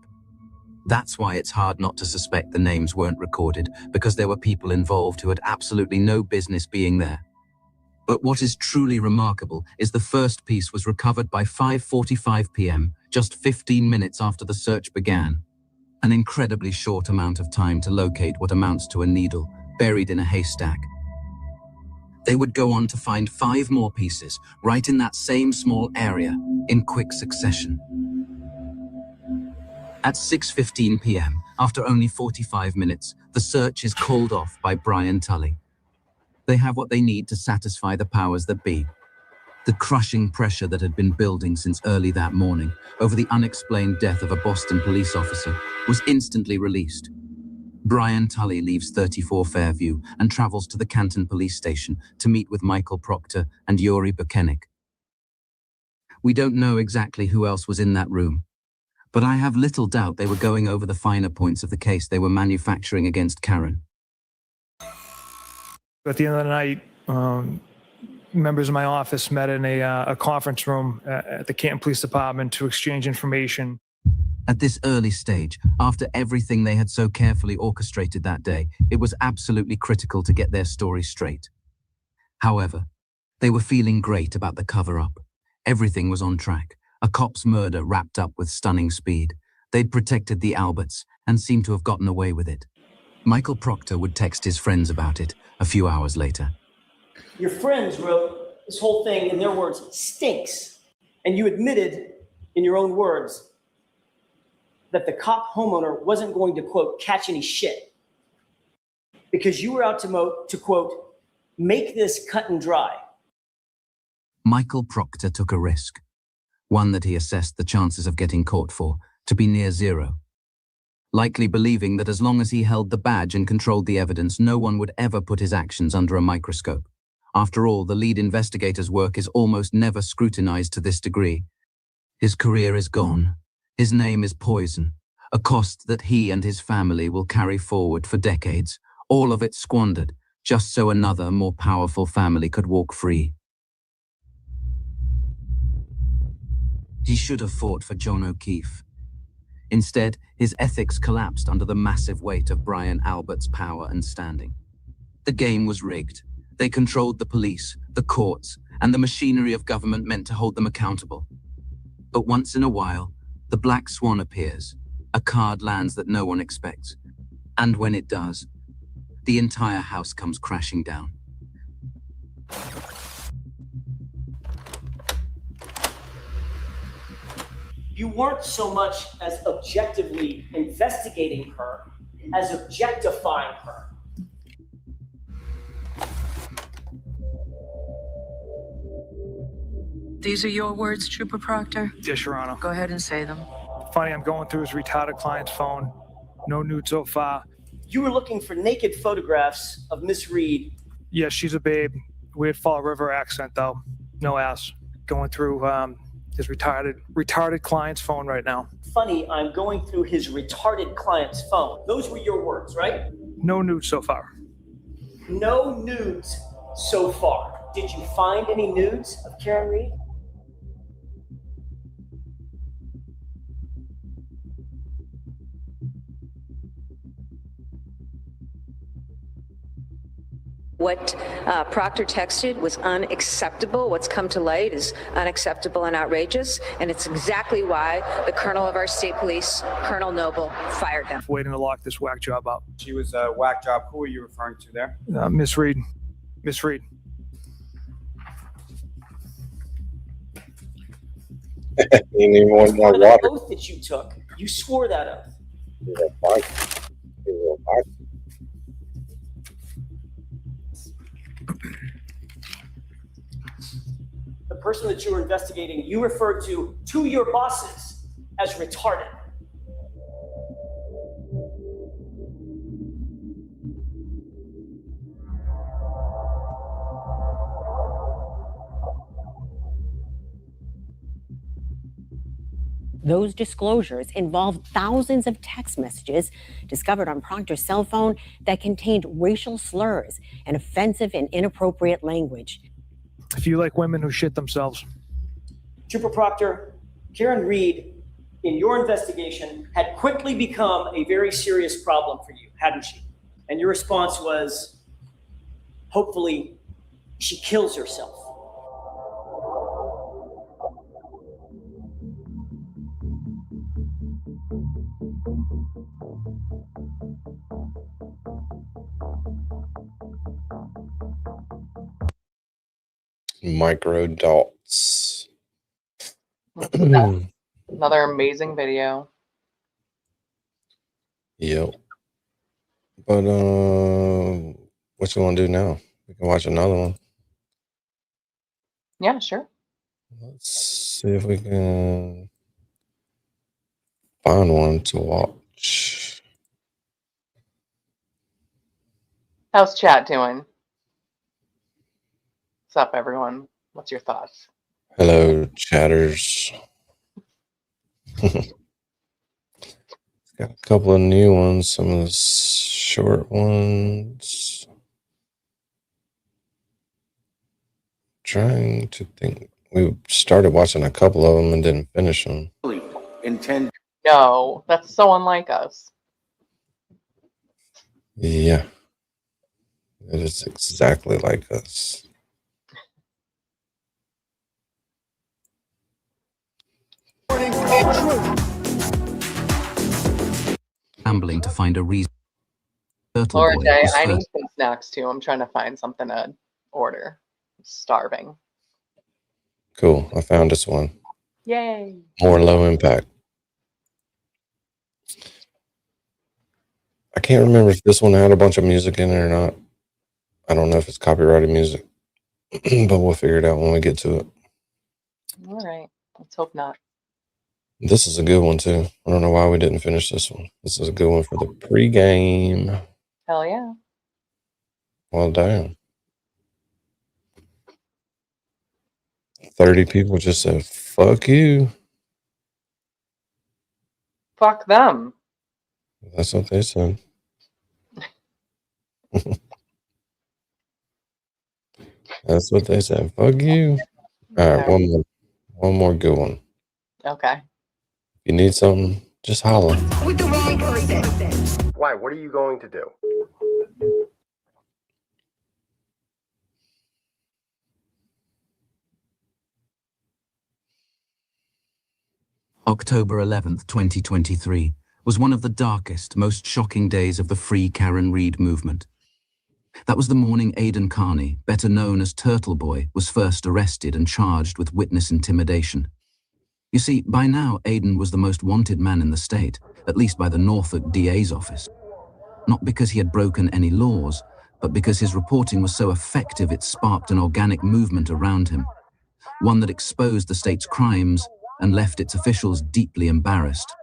That's why it's hard not to suspect the names weren't recorded, because there were people involved who had absolutely no business being there. But what is truly remarkable is the first piece was recovered by 5:45 p.m., just 15 minutes after the search began. An incredibly short amount of time to locate what amounts to a needle buried in a haystack. They would go on to find 5 more pieces right in that same small area in quick succession. At 6:15 p.m., After only 45 minutes, the search is called off by Brian Tully. They have what they need to satisfy the powers that be. The crushing pressure that had been building since early that morning over the unexplained death of a Boston police officer was instantly released. Brian Tully leaves 34 Fairview and travels to the Canton police station to meet with Michael Proctor and Yuri Buchanek. We don't know exactly who else was in that room, but I have little doubt they were going over the finer points of the case they were manufacturing against Karen. At the end of the night, members of my office met in a conference room at the Canton Police Department to exchange information. At this early stage, after everything they had so carefully orchestrated that day, it was absolutely critical to get their story straight. However, they were feeling great about the cover-up. Everything was on track. A cop's murder wrapped up with stunning speed. They'd protected the Alberts and seemed to have gotten away with it. Michael Proctor would text his friends about it a few hours later. Your friends wrote this whole thing, in their words, stinks. And you admitted, in your own words, that the cop homeowner wasn't going to, quote, catch any shit. Because you were out to quote, make this cut and dry. Michael Proctor took a risk, one that he assessed the chances of getting caught for to be near zero, likely believing that as long as he held the badge and controlled the evidence, no one would ever put his actions under a microscope. After all, the lead investigator's work is almost never scrutinized to this degree. His career is gone. His name is poison, a cost that he and his family will carry forward for decades, all of it squandered, just so another, more powerful family could walk free. He should have fought for John O'Keefe. Instead, his ethics collapsed under the massive weight of Brian Albert's power and standing. The game was rigged. They controlled the police, the courts, and the machinery of government meant to hold them accountable. But once in a while, the black swan appears, a card lands that no one expects. And when it does, the entire house comes crashing down. You weren't so much as objectively investigating her as objectifying her. These are your words, Trooper Proctor? Yes, Your Honor. Go ahead and say them. Funny, I'm going through his retarded client's phone. No nude so far. You were looking for naked photographs of Miss Reed. Yes, she's a babe. Weird Fall River accent, though. No ass. Going through his retarded client's phone right now. Funny, I'm going through his retarded client's phone. Those were your words, right? No nude so far. No nudes so far. Did you find any nudes of Karen Reed? What Proctor texted was unacceptable. What's come to light is unacceptable and outrageous, and it's exactly why the colonel of our state police, Colonel Noble, fired them. Waiting to lock this whack job up. She was a whack job. Who are you referring to there? Miss Reed. Miss Reed. You need more That water. oath that you took, you swore that oath. The person that you were investigating, you referred to your bosses as retarded. Those disclosures involved thousands of text messages discovered on Proctor's cell phone that contained racial slurs and offensive and inappropriate language. If you like women who shit themselves. Trooper Proctor, Karen Reed, in your investigation, had quickly become a very serious problem for you, hadn't she? And your response was, hopefully, she kills herself. Micro dots. Another amazing video. Yep. But what you want to do now? We can watch another one. Yeah, sure. Let's see if we can find one to watch. How's chat doing? What's up, everyone? What's your thoughts? Hello, chatters. Got a couple of new ones, some of the short ones. Trying to think. We started watching a couple of them and didn't finish them. No, that's so unlike us. Yeah. It is exactly like us. Scrambling to find a reason. Laura TURTLEBOY J, was I need first. some snacks too. I'm trying to find something to order. I'm starving. Cool. I found this one. Yay. More low impact. I can't remember if this one had a bunch of music in it or not. I don't know if it's copyrighted music, but we'll figure it out when we get to it. All right. Let's hope not. This is a good one too. I don't know why we didn't finish this one. This is a good one for the pregame. Hell yeah. Well, damn. 30 people just said, fuck you. Fuck them. That's what they said. That's what they said. Fuck you. All right, one more good one. Okay. If you need something, just holler. With the wrong person. Why? What are you going to do? October 11th, 2023, was one of the darkest, most shocking days of the Free Karen Read movement. That was the morning Aidan Carney, better known as TURTLEBOY, was first arrested and charged with witness intimidation. You see, by now, Aidan was the most wanted man in the state, at least by the Norfolk DA's office. Not because he had broken any laws, but because his reporting was so effective it sparked an organic movement around him, one that exposed the state's crimes and left its officials deeply embarrassed.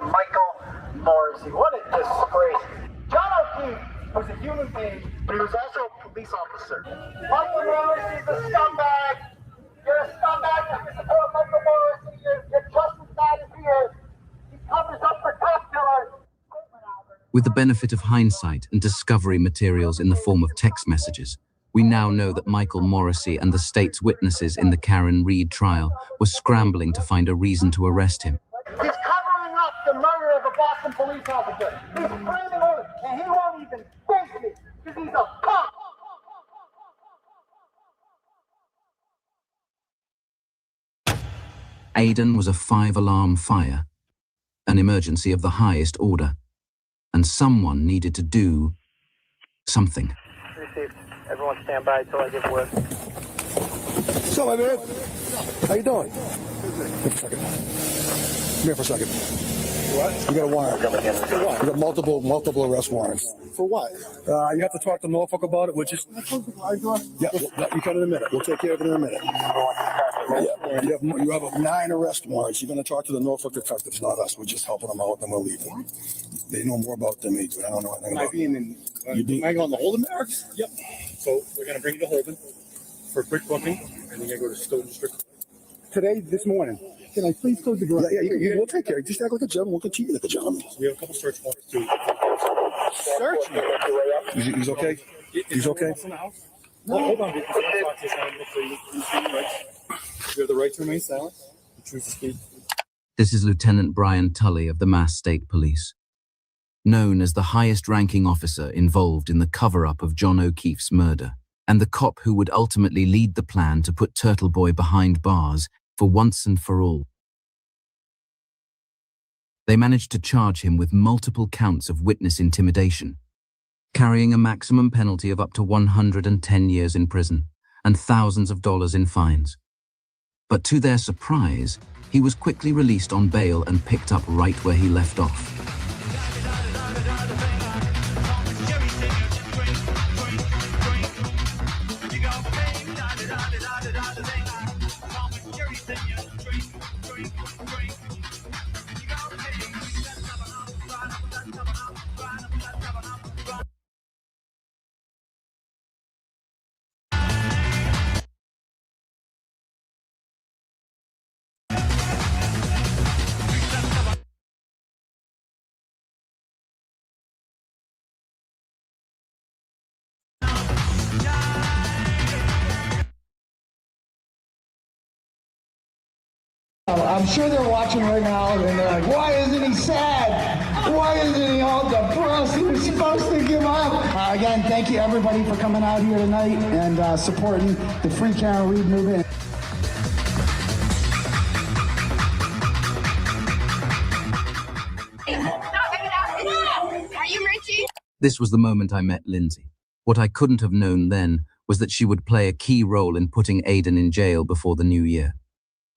Michael Morrissey, what a disgrace. John O'Keefe was a human being, but he was also a police officer. Michael Morrissey is a scumbag. You're a scumbag if you support Michael Morrissey. You're just as bad as he is. He covers up for cop killers. With the benefit of hindsight and discovery materials in the form of text messages, we now know that Michael Morrissey and the state's witnesses in the Karen Read trial were scrambling to find a reason to arrest him. He's covering up the murder of a Boston police officer. He's screaming over, and he won't even thank me because he's a cop. Aidan was a 5-alarm fire, an emergency of the highest order, and someone needed to do something. Received. Everyone stand by until I give word. So, my man, how you doing? Come here for a second. What? You got a warrant. For what? You got multiple arrest warrants. For what? You have to talk to Norfolk about it. We'll just. Yeah, you come in a minute. We'll take care of it in a minute. Yeah, you have 9 arrest warrants. You're going to talk to the Norfolk detectives, not us. We're just helping them out, and we'll leave them. They know more about them, but I don't know anything about them. Am I going to Holden Barracks? Yep. So we're going to bring you to Holden for a quick booking, and then you're going to go to Stoughton District. Today, this morning. Can I please close the garage? Yeah, we'll take care. Just act like a gentleman. We'll continue like a gentleman. We have a couple search warrants too. Search? He's okay? He's okay? No, hold on. We have the right to remain silent. The truth to speak. This is Lieutenant Brian Tully of the Mass State Police. Known as the highest-ranking officer involved in the cover-up of John O'Keefe's murder, and the cop who would ultimately lead the plan to put TURTLEBOY behind bars for once and for all. They managed to charge him with multiple counts of witness intimidation, carrying a maximum penalty of up to 110 years in prison and thousands of dollars in fines. But to their surprise, he was quickly released on bail and picked up right where he left off. I'm sure they're watching right now and they're like, why isn't he sad? Why isn't he all depressed? He was supposed to give up. Again, thank you everybody for coming out here tonight and supporting the Free Karen Read movement. Are you Richie? This was the moment I met Lindsay. What I couldn't have known then was that she would play a key role in putting Aiden in jail before the new year.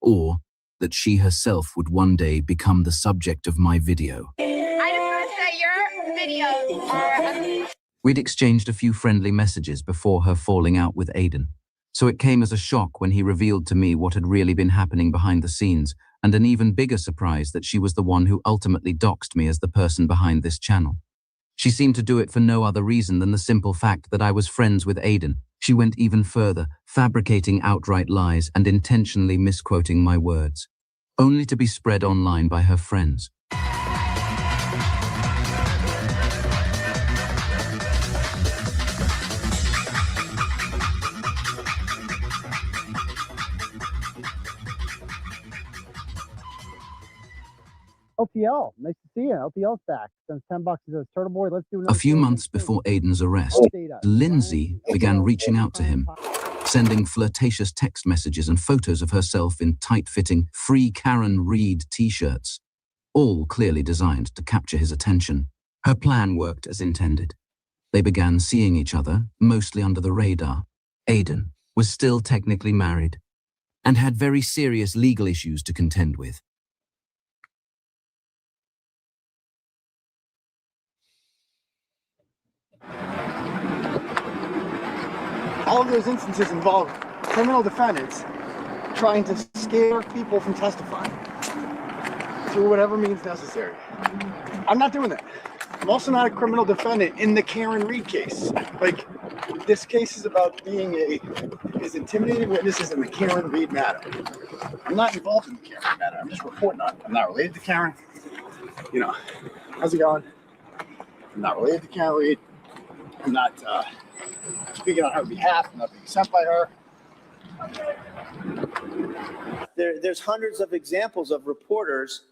Or that she herself would one day become the subject of my video. I just want to say your videos are... We'd exchanged a few friendly messages before her falling out with Aiden, so it came as a shock when he revealed to me what had really been happening behind the scenes, and an even bigger surprise that she was the one who ultimately doxed me as the person behind this channel. She seemed to do it for no other reason than the simple fact that I was friends with Aiden. She went even further, fabricating outright lies and intentionally misquoting my words, only to be spread online by her friends. LTL, nice to see you. LTL's back. Sends $10 to TURTLEBOY. Let's do A few months before Aiden's arrest, Lindsay began reaching out to him, sending flirtatious text messages and photos of herself in tight-fitting Free Karen Read t-shirts, all clearly designed to capture his attention. Her plan worked as intended. They began seeing each other, mostly under the radar. Aiden was still technically married and had very serious legal issues to contend with. All of those instances involve criminal defendants trying to scare people from testifying through whatever means necessary. I'm not doing that. I'm also not a criminal defendant in the Karen Read case. Like, this case is about being is intimidating witnesses in the Karen Read matter. I'm not involved in the Karen Read matter. I'm just reporting on it. I'm not related to Karen. You know, how's it going? I'm not related to Karen Read. I'm not speaking on her behalf. I'm not being sent by her. There's hundreds of examples of reporters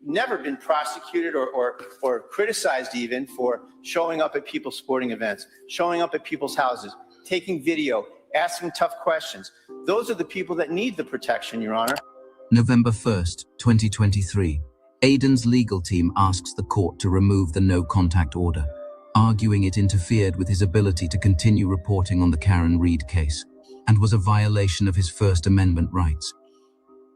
never been prosecuted or criticized even for showing up at people's sporting events, showing up at people's houses, taking video, asking tough questions. Those are the people that need the protection, Your Honor. November 1st, 2023. Aiden's legal team asks the court to remove the no-contact order, arguing it interfered with his ability to continue reporting on the Karen Read case and was a violation of his First Amendment rights.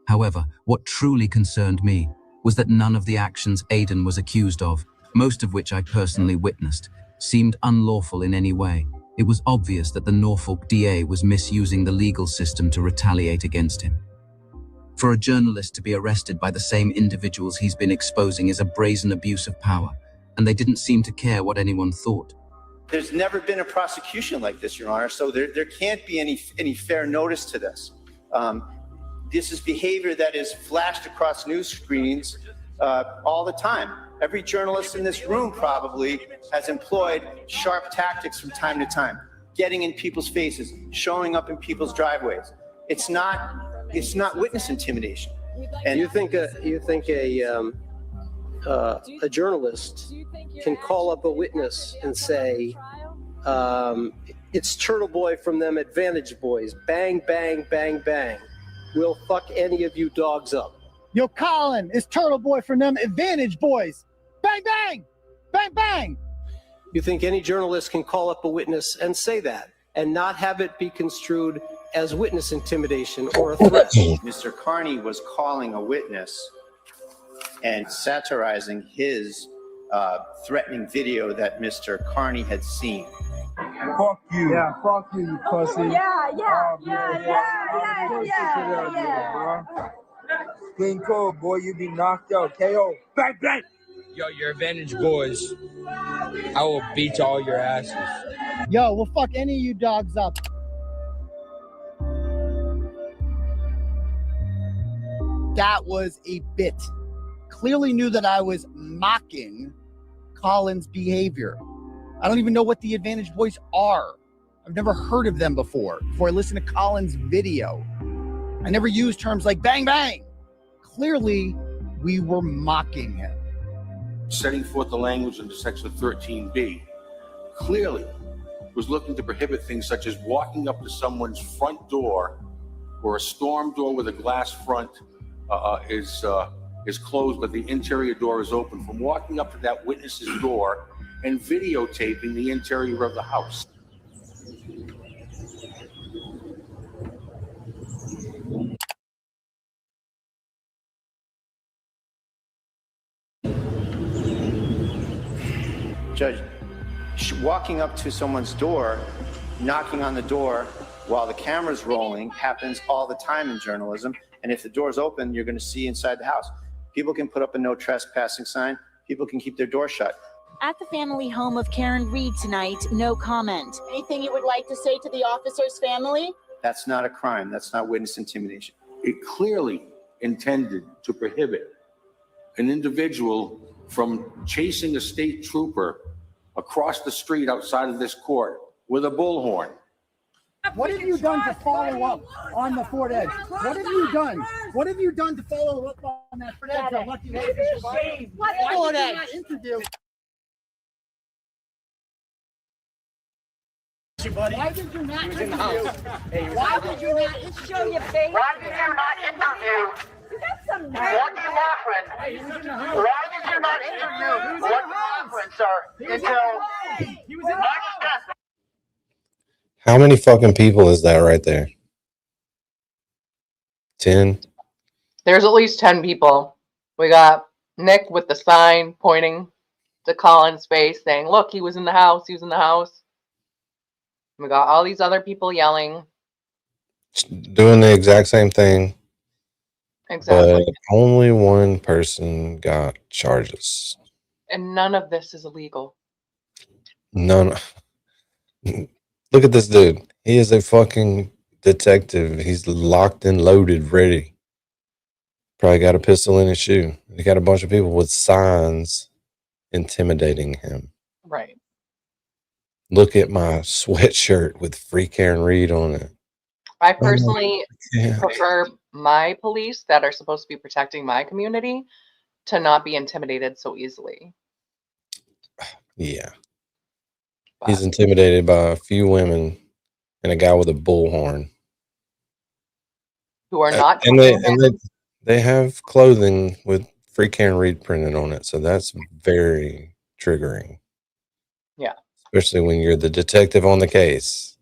However, what truly concerned me was that none of the actions Aiden was accused of, most of which I personally witnessed, seemed unlawful in any way. It was obvious that the Norfolk DA was misusing the legal system to retaliate against him. For a journalist to be arrested by the same individuals he's been exposing is a brazen abuse of power, and they didn't seem to care what anyone thought. There's never been a prosecution like this, Your Honor, so there can't be any fair notice to this. This is behavior that is flashed across news screens all the time. Every journalist in this room probably has employed sharp tactics from time to time, getting in people's faces, showing up in people's driveways. It's not witness intimidation. And you think a journalist can call up a witness and say, it's TURTLEBOY from them Advantage Boys. Bang, bang, bang, bang. We'll fuck any of you dogs up. Yo, Colin, it's TURTLEBOY from them Advantage Boys. Bang, bang, bang, bang. You think any journalist can call up a witness and say that and not have it be construed as witness intimidation or a threat? Mr. Carney was calling a witness and satirizing his threatening video that Mr. Carney had seen. Fuck you. Yeah, fuck you, you pussy. Yeah. Clean cold, boy, you be knocked out. KO. Bang, bang. Yo, your Advantage Boys. I will beat all your asses. Yo, we'll fuck any of you dogs up. That was a bit. Clearly knew that I was mocking Colin's behavior. I don't even know what the Advantage Boys are. I've never heard of them before I listened to Colin's video. I never used terms like bang, bang. clearly we were mocking him. Setting forth the language under Section 13B clearly was looking to prohibit things such as walking up to someone's front door or a storm door with a glass front is closed, but the interior door is open, from walking up to that witness's door and videotaping the interior of the house. Judge, walking up to someone's door, knocking on the door while the camera's rolling happens all the time in journalism. And if the door's open, you're going to see inside the house. People can put up a no trespassing sign. People can keep their door shut. At the family home of Karen Reed tonight, no comment. Anything you would like to say to the officer's family? That's not a crime. That's not witness intimidation. It clearly intended to prohibit an individual from chasing a state trooper across the street outside of this court with a bullhorn. What have you done to follow up on the Fort Edge? What have you done? What have you done to follow up on that Fort Edge? Why did you not interview? Why did you not interview? Why did you not show your face? Why did you not interview? You got some Lucky Loughran. Why did you not interview Lucky Loughran, sir, until he was in the house? How many fucking people is that right there? 10? There's at least 10 people. We got Nick with the sign pointing to Colin's face saying, look, he was in the house. He was in the house. We got all these other people yelling. Doing the exact same thing. Exactly. But only one person got charges. And none of this is illegal. None. Look at this dude. He is a fucking detective. He's locked and loaded, ready. Probably got a pistol in his shoe. He got a bunch of people with signs intimidating him. Right. Look at my sweatshirt with Free Karen Reed on it. I personally prefer my police that are supposed to be protecting my community to not be intimidated so easily. Yeah. He's intimidated by a few women and a guy with a bullhorn. Who are not. And they have clothing with Free Karen Reed printed on it. So that's very triggering. Yeah. Especially when you're the detective on the case.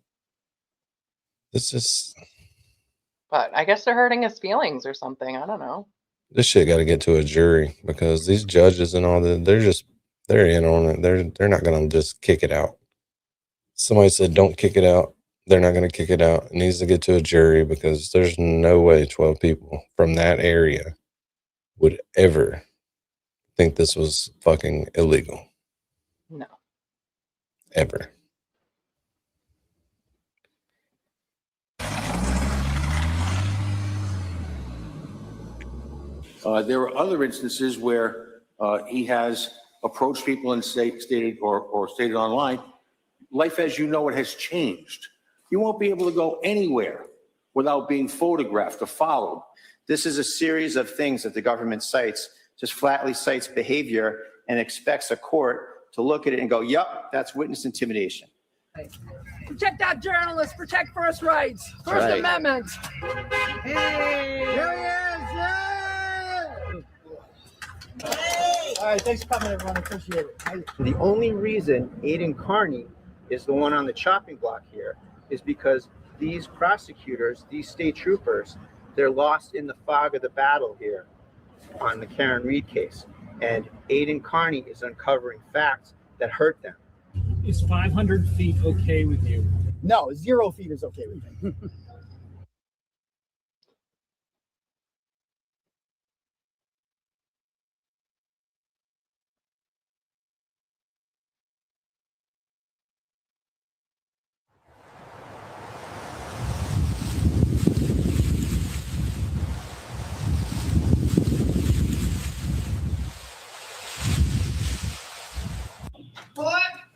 This is. But I guess they're hurting his feelings or something. I don't know. This shit got to get to a jury because these judges and all that, they're in on it. They're not going to just kick it out. Somebody said, don't kick it out. They're not going to kick it out. It needs to get to a jury because there's no way 12 people from that area would ever think this was fucking illegal. No. Ever. There are other instances where he has approached people and stated online, life as you know it has changed. You won't be able to go anywhere without being photographed or followed. This is a series of things that the government cites, just flatly cites behavior and expects a court to look at it and go, yep, that's witness intimidation. Protect our journalists, protect first rights, First Right. Amendment. Hey! There he is! Yeah! All right, thanks for coming, everyone. I appreciate it. The only reason Aiden Carney is the one on the chopping block here is because these prosecutors, these state troopers, they're lost in the fog of the battle here on the Karen Reed case. And Aiden Carney is uncovering facts that hurt them. Is 500 feet okay with you? No, 0 feet is okay with me.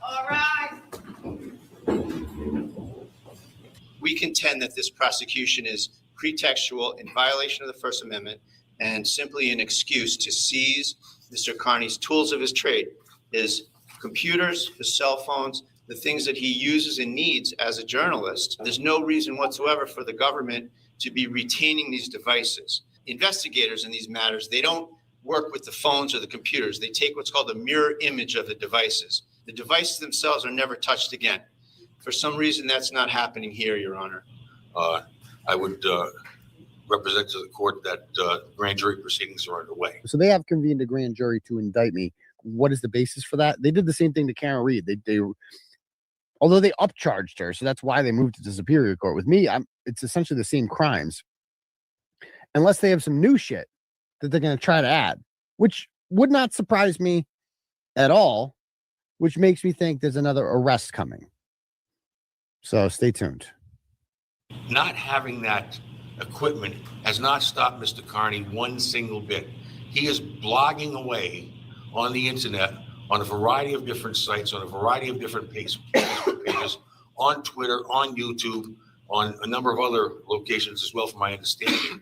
All right. We contend that this prosecution is pretextual, in violation of the First Amendment, and simply an excuse to seize Mr. Carney's tools of his trade, his computers, his cell phones, the things that he uses and needs as a journalist. There's no reason whatsoever for the government to be retaining these devices. Investigators in these matters, they don't work with the phones or the computers. They take what's called a mirror image of the devices. The devices themselves are never touched again. For some reason, that's not happening here, Your Honor. I would represent to the court that grand jury proceedings are underway. So they have convened a grand jury to indict me. What is the basis for that? They did the same thing to Karen Reed. They although they upcharged her, so that's why they moved it to Superior Court. With me, it's essentially the same crimes, unless they have some new shit that they're going to try to add, which would not surprise me at all, which makes me think there's another arrest coming. So stay tuned. Not having that equipment has not stopped Mr. Carney one single bit. He is blogging away on the internet, on a variety of different sites, on a variety of different Facebook pages, on Twitter, on YouTube, on a number of other locations as well, from my understanding.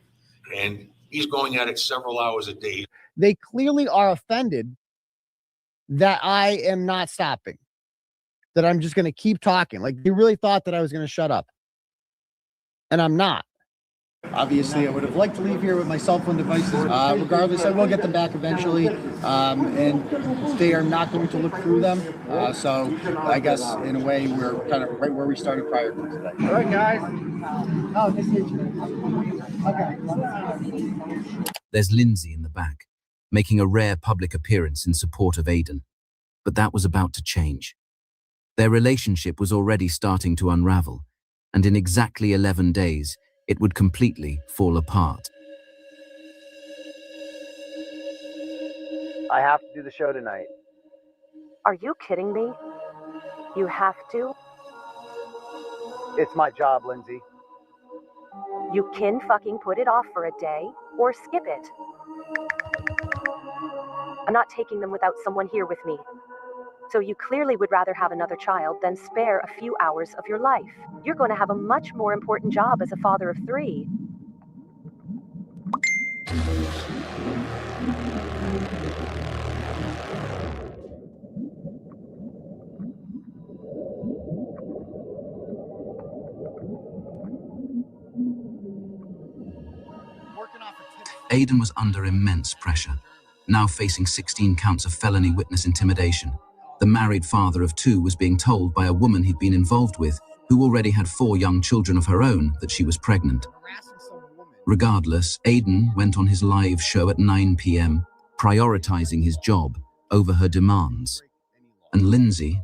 And he's going at it several hours a day. They clearly are offended that I am not stopping, that I'm just going to keep talking. Like, they really thought that I was going to shut up. And I'm not. Obviously, I would have liked to leave here with my cell phone devices. Regardless, I will get them back eventually. And they are not going to look through them. So I guess, in a way, we're kind of right where we started prior to today. All right, guys. Oh, nice to meet you. Okay. There's Lindsay in the back, making a rare public appearance in support of Aidan. But that was about to change. Their relationship was already starting to unravel, and in exactly 11 days, it would completely fall apart. I have to do the show tonight. Are you kidding me? You have to? It's my job, Lindsay. You can fucking put it off for a day or skip it. I'm not taking them without someone here with me. So you clearly would rather have another child than spare a few hours of your life. You're going to have a much more important job as a father of 3. Aidan was under immense pressure, now facing 16 counts of felony witness intimidation. The married father of 2 was being told by a woman he'd been involved with, who already had 4 young children of her own, that she was pregnant. Regardless, Aidan went on his live show at 9 p.m., prioritizing his job over her demands. And Lindsay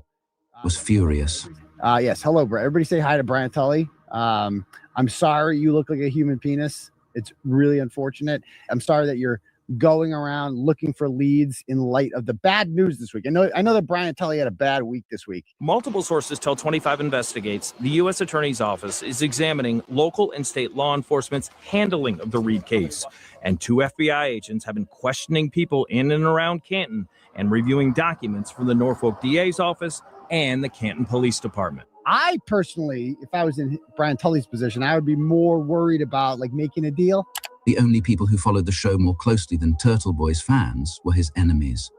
was furious. Yes, hello, bro. Everybody say hi to Brian Tully. I'm sorry you look like a human penis. It's really unfortunate. I'm sorry that you're going around looking for leads in light of the bad news this week. I know that Brian Tully had a bad week this week. Multiple sources tell 25 Investigates the U.S. Attorney's Office is examining local and state law enforcement's handling of the Reed case. And 2 FBI agents have been questioning people in and around Canton and reviewing documents from the Norfolk DA's office and the Canton Police Department. I personally, if I was in Brian Tully's position, I would be more worried about making a deal. The only people who followed the show more closely than TURTLEBOY's fans were his enemies.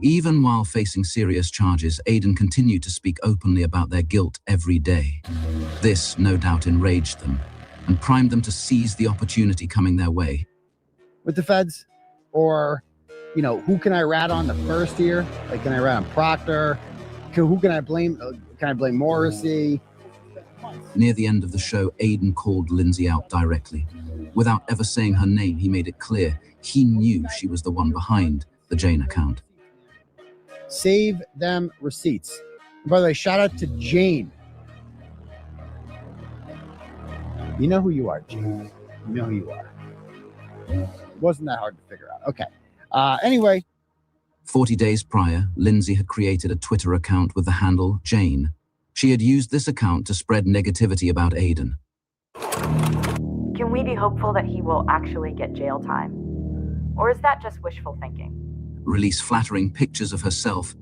Even while facing serious charges, Aidan continued to speak openly about their guilt every day. This, no doubt, enraged them and primed them to seize the opportunity coming their way. With the feds, or, who can I rat on the first here? Can I rat on Proctor? Who can I blame? Can I blame Morrissey? Near the end of the show, Aidan called Lindsay out directly. Without ever saying her name, he made it clear he knew she was the one behind the Jane account. Save them receipts. And by the way, shout out to Jane. You know who you are, Jane. You know who you are. Wasn't that hard to figure out. Okay. Anyway. 40 days prior, Lindsay had created a Twitter account with the handle Jane. She had used this account to spread negativity about Aidan. Can we be hopeful that he will actually get jail time? Or is that just wishful thinking? Release flattering pictures of herself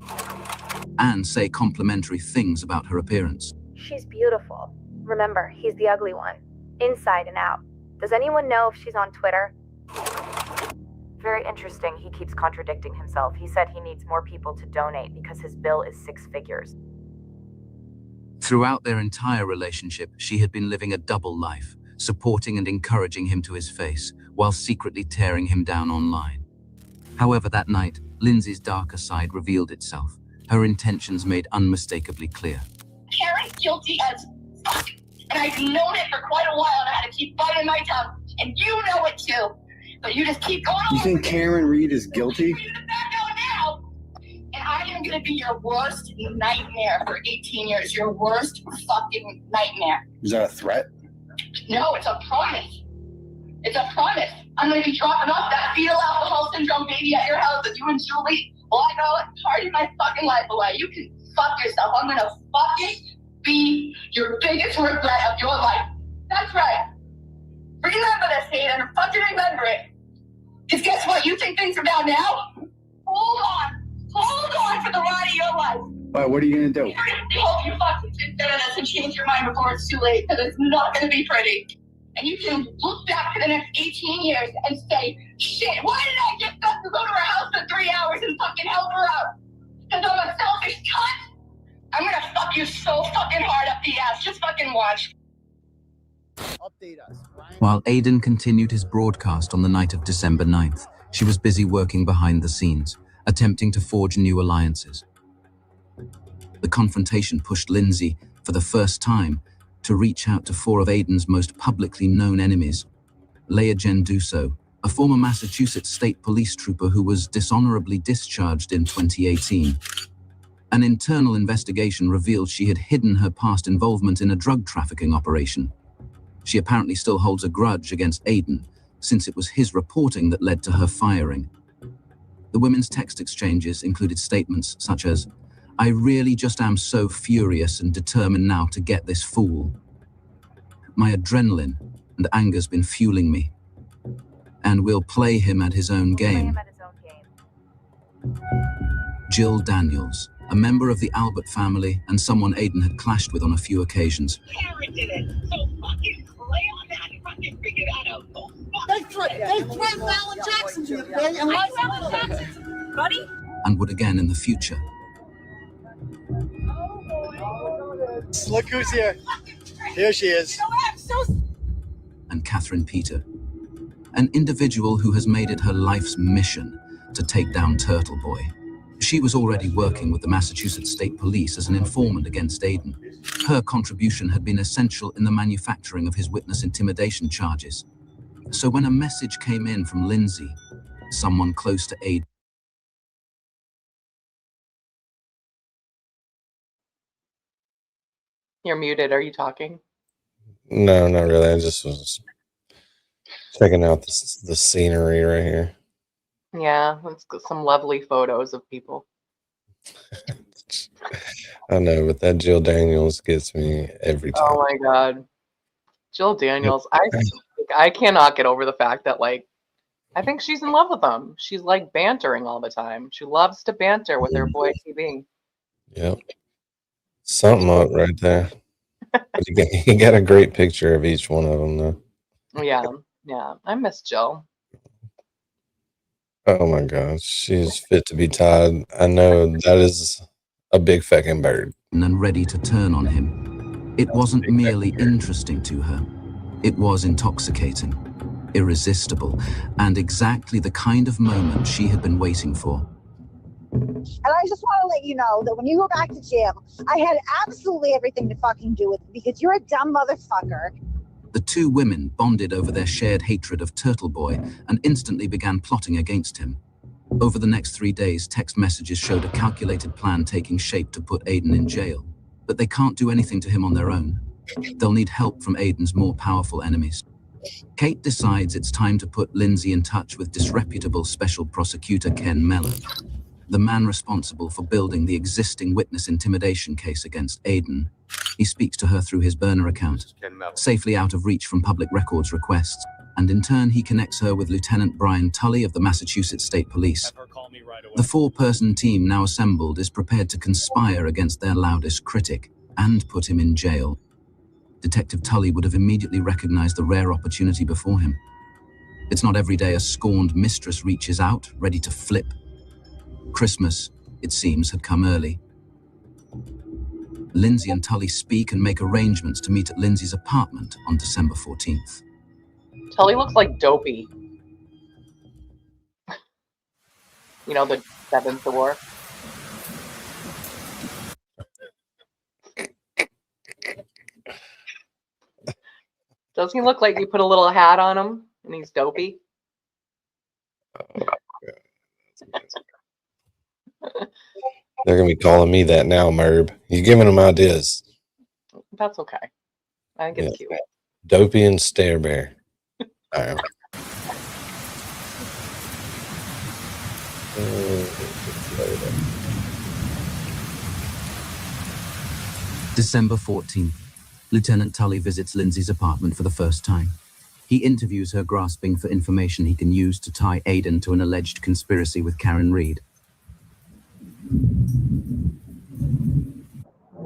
and say complimentary things about her appearance. She's beautiful. Remember, he's the ugly one. Inside and out. Does anyone know if she's on Twitter? Very interesting. He keeps contradicting himself. He said he needs more people to donate because his bill is 6 figures. Throughout their entire relationship, she had been living a double life, supporting and encouraging him to his face, while secretly tearing him down online. However, that night, Lindsay's darker side revealed itself, her intentions made unmistakably clear. Karen's guilty as fuck, and I've known it for quite a while, and I had to keep biting my tongue, and you know it too. But you just keep going on. You think Karen Reed is guilty? And I am going to be your worst nightmare for 18 years. Your worst fucking nightmare. Is that a threat? No, it's a promise. It's a promise. I'm going to be dropping off that fetal alcohol syndrome baby at your house with you and Julie. Well, I go and party my fucking life away. You can fuck yourself. I'm going to fucking be your biggest regret of your life. That's right. Remember this, Hayden. Fucking remember it. Because guess what? You think things are bad now? Hold on. Hold on for the ride of your life. All right, what are you going to do? I hope you fucking consider this and change your mind before it's too late, because it's not going to be pretty. And you can look back to the next 18 years and say, shit, why did I get stuck to go to her house for 3 hours and fucking help her out? Because I'm a selfish cunt? I'm going to fuck you so fucking hard up the ass. Just fucking watch. Update us. While Aidan continued his broadcast on the night of December 9th, she was busy working behind the scenes, attempting to forge new alliances. The confrontation pushed Lindsay, for the first time, to reach out to 4 of Aidan's most publicly known enemies. Leah Genduso, a former Massachusetts state police trooper who was dishonorably discharged in 2018. An internal investigation revealed she had hidden her past involvement in a drug trafficking operation. She apparently still holds a grudge against Aidan, since it was his reporting that led to her firing. The women's text exchanges included statements such as, "I really just am so furious and determined now to get this fool. My adrenaline and anger's been fueling me. And we'll play him at his own game." Jill Daniels, a member of the Albert family and someone Aidan had clashed with on a few occasions. Karen did it. So fucking play on that and fucking figure that out. They threatened Alan Jackson the other day, and Alan Jackson, buddy. And would again in the future. Look who's here. Here she is. And Catherine Peter, an individual who has made it her life's mission to take down TURTLEBOY. She was already working with the Massachusetts State Police as an informant against Aidan. Her contribution had been essential in the manufacturing of his witness intimidation charges. So when a message came in from Lindsay, someone close to Aidan, You're muted. Are you talking? No, not really. I just was checking out the scenery right here. Yeah, let's get some lovely photos of people. I know, but that Jill Daniels gets me every time. Oh my God. Jill Daniels. I cannot get over the fact that, like, I think she's in love with him. She's like bantering all the time. She loves to banter with her boy TV. Yep. Something up right there. You got a great picture of each one of them, though. Yeah, yeah. I miss Jill. Oh my gosh, she's fit to be tied. I know that is a big fucking bird. and ready to turn on him. It wasn't merely interesting to her. It was intoxicating, irresistible, and exactly the kind of moment she had been waiting for. And I just want to let you know that when you go back to jail, I had absolutely everything to fucking do with it because you're a dumb motherfucker. The two women bonded over their shared hatred of TURTLEBOY and instantly began plotting against him. Over the next 3 days, text messages showed a calculated plan taking shape to put Aidan in jail. But they can't do anything to him on their own. They'll need help from Aidan's more powerful enemies. Kate decides it's time to put Lindsay in touch with disreputable special prosecutor Ken Mellor, the man responsible for building the existing witness intimidation case against Aidan. He speaks to her through his burner account, safely out of reach from public records requests, and in turn he connects her with Lieutenant Brian Tully of the Massachusetts State Police. The four-person team now assembled is prepared to conspire against their loudest critic and put him in jail. Detective Tully would have immediately recognized the rare opportunity before him. It's not every day a scorned mistress reaches out, ready to flip. Christmas, it seems, had come early. Lindsay and Tully speak and make arrangements to meet at Lindsay's apartment on December 14th. Tully looks like Dopey. You know, the seventh door. Doesn't he look like you put a little hat on him and he's Dopey? They're gonna be calling me that now, Merb. You're giving them ideas. That's okay. I think it's cute. Dopey and Stare Bear. All right. December 14th. Lieutenant Tully visits Lindsay's apartment for the first time. He interviews her, grasping for information he can use to tie Aiden to an alleged conspiracy with Karen Reed.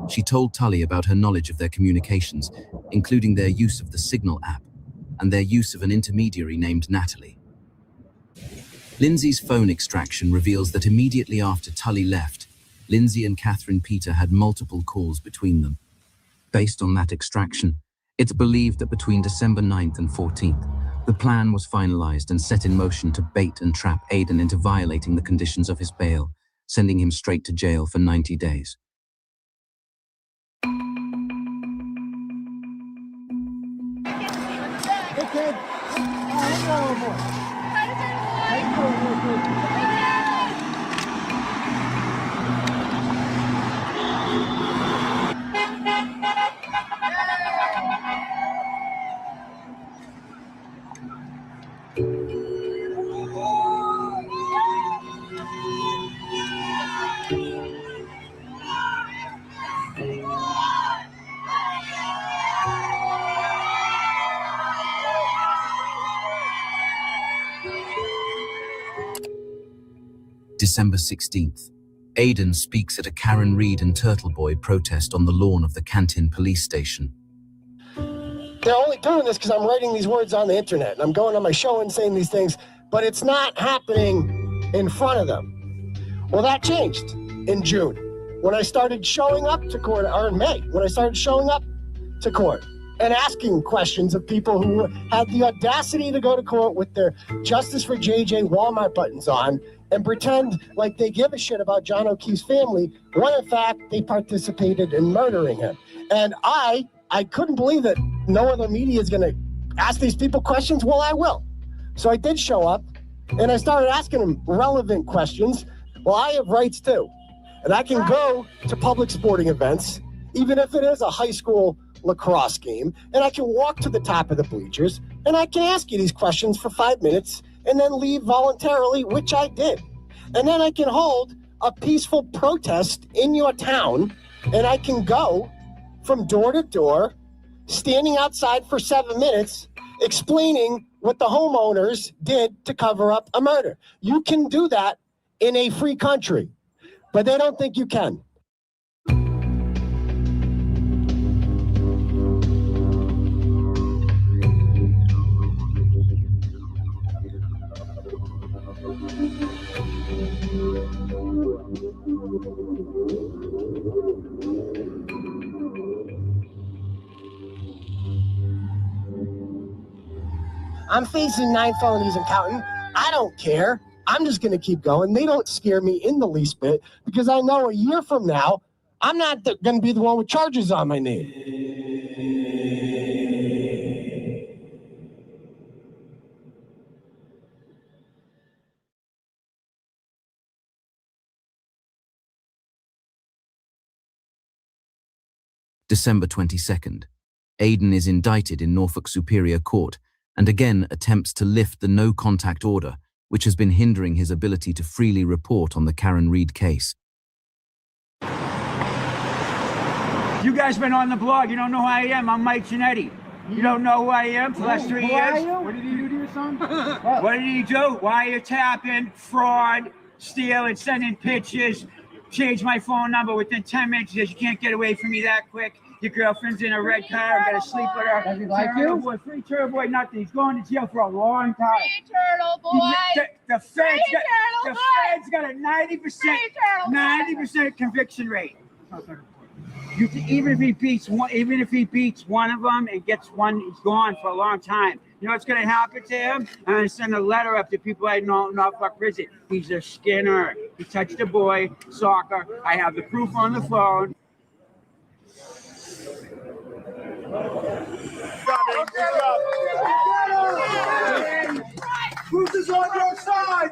She told Tully about her knowledge of their communications, including their use of the Signal app and their use of an intermediary named Natalie. Lindsay's phone extraction reveals that immediately after Tully left, Lindsay and Catherine Peter had multiple calls between them. Based on that extraction, it's believed that between December 9th and 14th, the plan was finalized and set in motion to bait and trap Aiden into violating the conditions of his bail, sending him straight to jail for 90 days. Hey, kid. Let me go a little more. Let me go a little more. December 16th. Aiden speaks at a Karen Reed and TURTLEBOY protest on the lawn of the Canton police station. They're only doing this because I'm writing these words on the internet, and I'm going on my show and saying these things, but it's not happening in front of them. Well, that changed in June when I started showing up to court, or in May, when I started showing up to court and asking questions of people who had the audacity to go to court with their Justice for JJ Walmart buttons on and pretend like they give a shit about John O'Keefe's family, when in fact they participated in murdering him. And I couldn't believe that no other media is going to ask these people questions. Well, I will. So I did show up, and I started asking them relevant questions. Well, I have rights too, and I can go to public sporting events, even if it is a high school lacrosse game, and I can walk to the top of the bleachers, and I can ask you these questions for 5 minutes and then leave voluntarily, which I did. And then I can hold a peaceful protest in your town, and I can go from door to door, standing outside for 7 minutes, explaining what the homeowners did to cover up a murder. You can do that in a free country, but they don't think you can. I'm facing 9 felonies and counting. I don't care. I'm just going to keep going. They don't scare me in the least bit because I know a year from now, I'm not going to be the one with charges on my name. December 22nd. Aiden is indicted in Norfolk Superior Court and again attempts to lift the no-contact order, which has been hindering his ability to freely report on the Karen Reed case. You guys been on the blog. You don't know who I am. I'm Mike Giannetti. You don't know who I am for the last 3 years? What did you do to your son? What did he do? Wiretapping, fraud, stealing, sending pictures, change my phone number within 10 minutes. He says, you can't get away from me that quick. Your girlfriend's in a red car. I'm gonna sleep with her. Does he like Turtle you? Boy, free Turtle Boy, nothing. He's going to jail for a long time. Free Turtle Boy. The feds got a 90% conviction rate. Even if he beats one of them and gets one, he's gone for a long time. You know what's going to happen to him? I'm going to send a letter up to people I know in Norfolk Prison. He's a skinner. He touched a boy, soccer. I have the proof on the phone. Who's is on your side?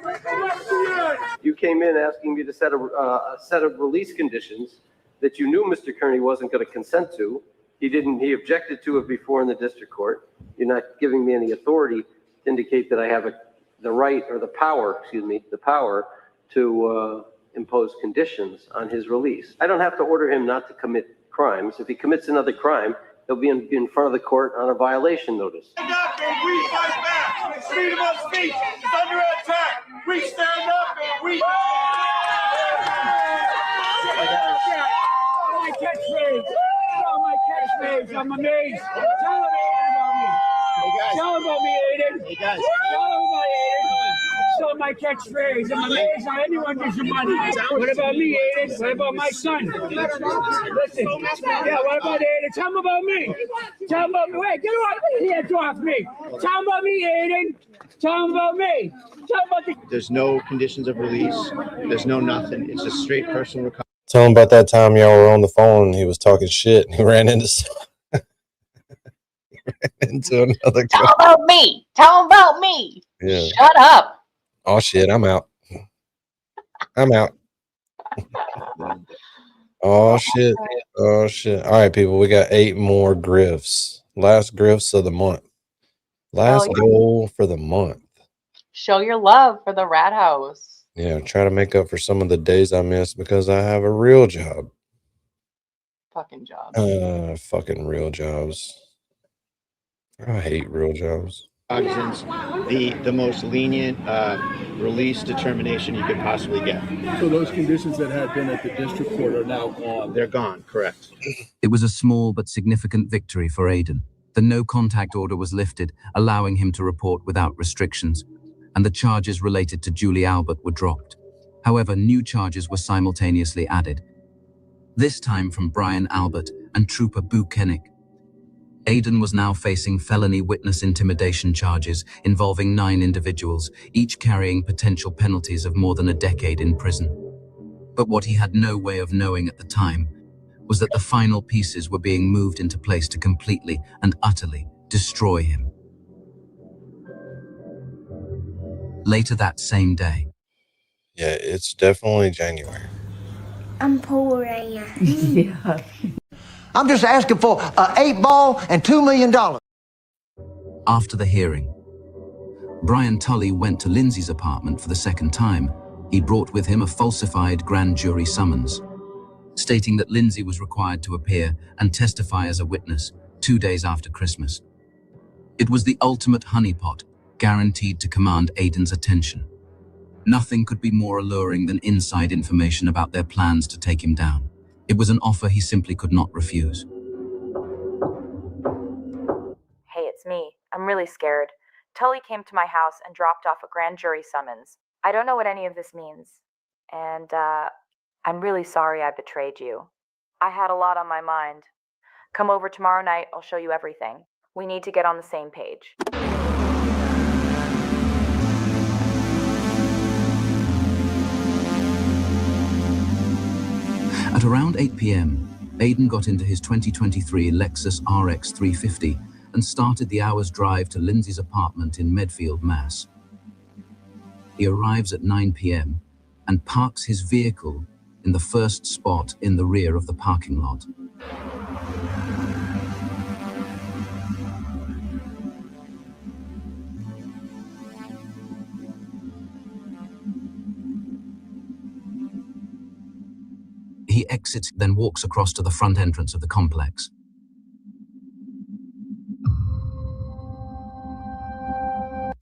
You came in asking me to set a set of release conditions that you knew Mr. Kearney wasn't going to consent to. He objected to it before in the district court. You're not giving me any authority to indicate that I have the right or the power to impose conditions on his release. I don't have to order him not to commit crimes. If he commits another crime, he'll be in front of the court on a violation notice. Stand up and we fight back. Freedom of speech is under attack. We stand up and we. My catchphrase. My catchphrase. I'm amazed. Tell him about me, Aiden. Hey guys. Tell him about Aiden. Still my catchphrase. I'm amazed how anyone gives you money. What about me, Aiden? What about my son? Listen. Yeah, what about Aiden? Tell him about me. Tell him about me. Wait, get your hands off me. Tell him about me, Aiden. Tell him about me. Tell him about the. There's no conditions of release. There's no nothing. It's just straight personal recovery. Tell him about that time y'all were on the phone and he was talking shit and he ran into another guy. Tell him about me. Tell him about me. Yeah. Shut up. Oh shit, I'm out. I'm out. Oh shit. Oh shit. All right, people, we got 8 more grifts. Last grifts of the month. Last goal for the month. Show your love for the rat house. Yeah, try to make up for some of the days I missed because I have a real job. Fucking job. Fucking real jobs. I hate real jobs. The most lenient release determination you could possibly get. So those conditions that had been at the district court are now gone. They're gone, correct. It was a small but significant victory for Aiden. The no contact order was lifted, allowing him to report without restrictions, and the charges related to Julie Albert were dropped. However, new charges were simultaneously added, this time from Brian Albert and Trooper Boo Kennick. Aiden was now facing felony witness intimidation charges involving 9 individuals, each carrying potential penalties of more than a decade in prison. But what he had no way of knowing at the time was that the final pieces were being moved into place to completely and utterly destroy him. Later that same day. Yeah, it's definitely January. I'm poor, yeah. I'm just asking for an 8-ball and $2 million. After the hearing, Brian Tully went to Lindsay's apartment for the second time. He brought with him a falsified grand jury summons, stating that Lindsay was required to appear and testify as a witness 2 days after Christmas. It was the ultimate honeypot, guaranteed to command Aiden's attention. Nothing could be more alluring than inside information about their plans to take him down. It was an offer he simply could not refuse. Hey, it's me. I'm really scared. Tully came to my house and dropped off a grand jury summons. I don't know what any of this means. And, I'm really sorry I betrayed you. I had a lot on my mind. Come over tomorrow night, I'll show you everything. We need to get on the same page. At around 8 p.m., Aiden got into his 2023 Lexus RX 350 and started the hour's drive to Lindsay's apartment in Medfield, Mass. He arrives at 9 p.m. and parks his vehicle in the first spot in the rear of the parking lot. He exits, then walks across to the front entrance of the complex.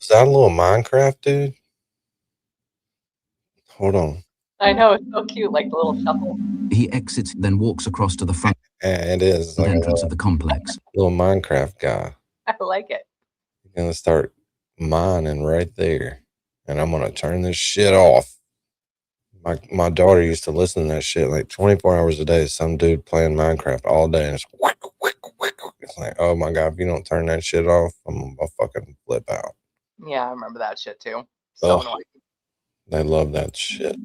Is that a little Minecraft, dude? Hold on. I know, it's so cute, like the little shuffle. He exits, then walks across to the front. Yeah, it is. Like entrance of the complex. Little Minecraft guy. I like it. He's gonna start mining right there. And I'm gonna turn this shit off. My daughter used to listen to that shit like 24 hours a day. Some dude playing Minecraft all day, and it's like, oh my god, if you don't turn that shit off, I'm gonna fucking flip out. Yeah, I remember that shit too. So Ugh. annoying. They love that shit.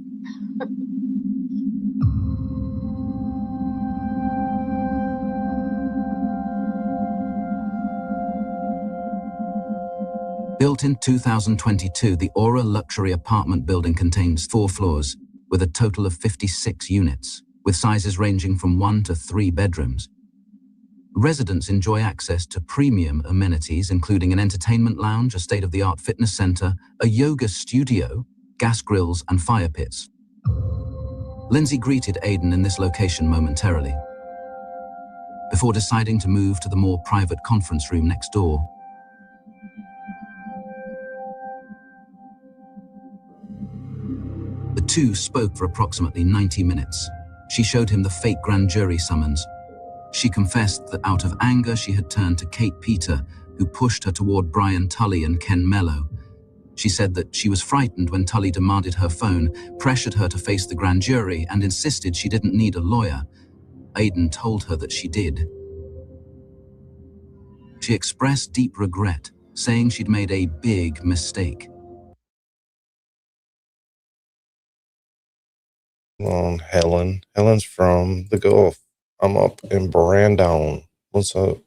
Built in 2022, the Aura luxury apartment building contains 4 floors, with a total of 56 units, with sizes ranging from 1 to 3 bedrooms. Residents enjoy access to premium amenities, including an entertainment lounge, a state-of-the-art fitness center, a yoga studio, gas grills, and fire pits. Lindsay greeted Aidan in this location momentarily, before deciding to move to the more private conference room next door. The two spoke for approximately 90 minutes. She showed him the fake grand jury summons. She confessed that out of anger she had turned to Kate Peter, who pushed her toward Brian Tully and Ken Mello. She said that she was frightened when Tully demanded her phone, pressured her to face the grand jury, and insisted she didn't need a lawyer. Aidan told her that she did. She expressed deep regret, saying she'd made a big mistake. On Helen. Helen's from the Gulf. I'm up in Brandon. What's up?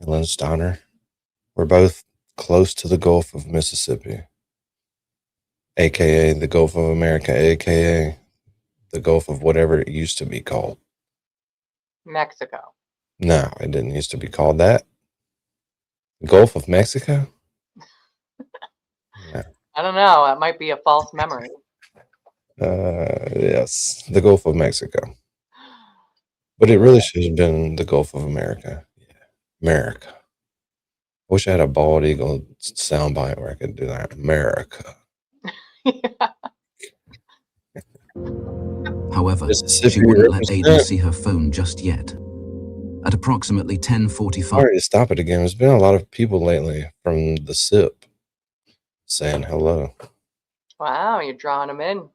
Helen Steiner. We're both close to the Gulf of Mississippi, aka the Gulf of America, aka the Gulf of whatever it used to be called. Mexico. No, it didn't used to be called that. Gulf of Mexico? No. I don't know. That might be a false memory. Yes, the Gulf of Mexico. But it really should have been the Gulf of America. Yeah, America. I wish I had a bald eagle soundbite where I could do that. America. However, she wouldn't let Aidan see her phone just yet. At approximately 10:45... Sorry to stop it again. There's been a lot of people lately from the SIP saying hello. Wow, you're drawing them in.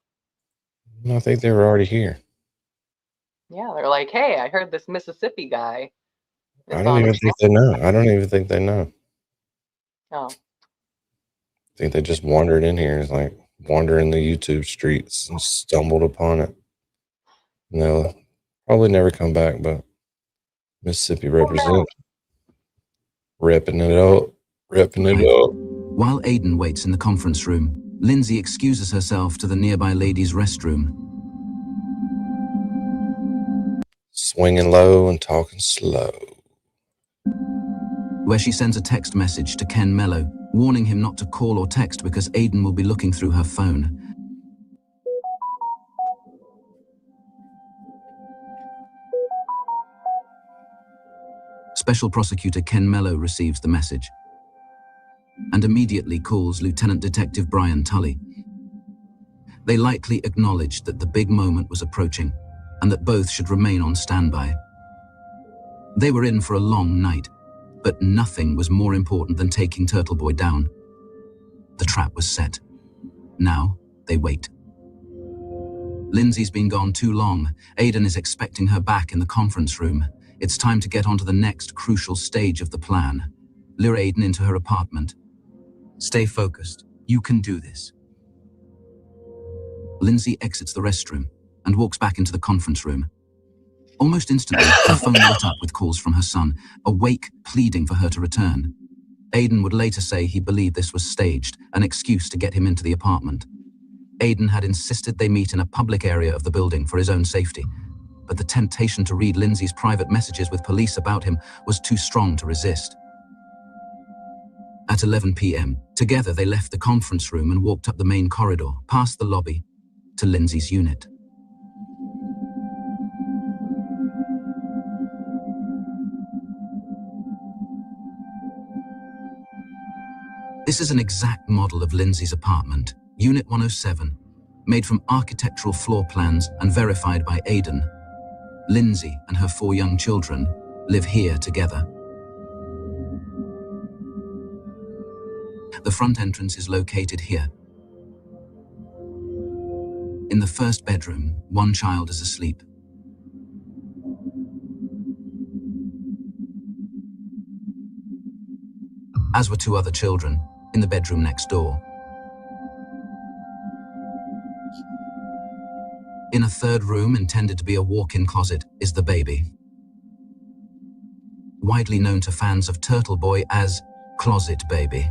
I think they were already here. Yeah, they're like, hey, I heard this Mississippi guy. I don't even think they know. I don't even think they know. Oh. I think they just wandered in here, like wandering the YouTube streets and stumbled upon it. And they'll probably never come back, but Mississippi represent. Repping it up. Repping it up. While Aidan waits in the conference room, Lindsay excuses herself to the nearby ladies' restroom. Swinging low and talking slow. Where she sends a text message to Ken Mello, warning him not to call or text because Aidan will be looking through her phone. Special Prosecutor Ken Mello receives the message and immediately calls Lieutenant Detective Brian Tully. They lightly acknowledged that the big moment was approaching and that both should remain on standby. They were in for a long night, but nothing was more important than taking TURTLEBOY down. The trap was set. Now they wait. Lindsay's been gone too long. Aidan is expecting her back in the conference room. It's time to get onto the next crucial stage of the plan. Lure Aidan into her apartment. Stay focused. You can do this. Lindsay exits the restroom and walks back into the conference room. Almost instantly, her phone lit up with calls from her son, awake, pleading for her to return. Aidan would later say he believed this was staged, an excuse to get him into the apartment. Aidan had insisted they meet in a public area of the building for his own safety, but the temptation to read Lindsay's private messages with police about him was too strong to resist. At 11 p.m., together they left the conference room and walked up the main corridor, past the lobby, to Lindsay's unit. This is an exact model of Lindsay's apartment, Unit 107, made from architectural floor plans and verified by Aidan. Lindsay and her 4 young children live here together. The front entrance is located here. In the first bedroom, 1 child is asleep. As were 2 other children in the bedroom next door. In a third room intended to be a walk-in closet is the baby. Widely known to fans of TURTLEBOY as Closet Baby.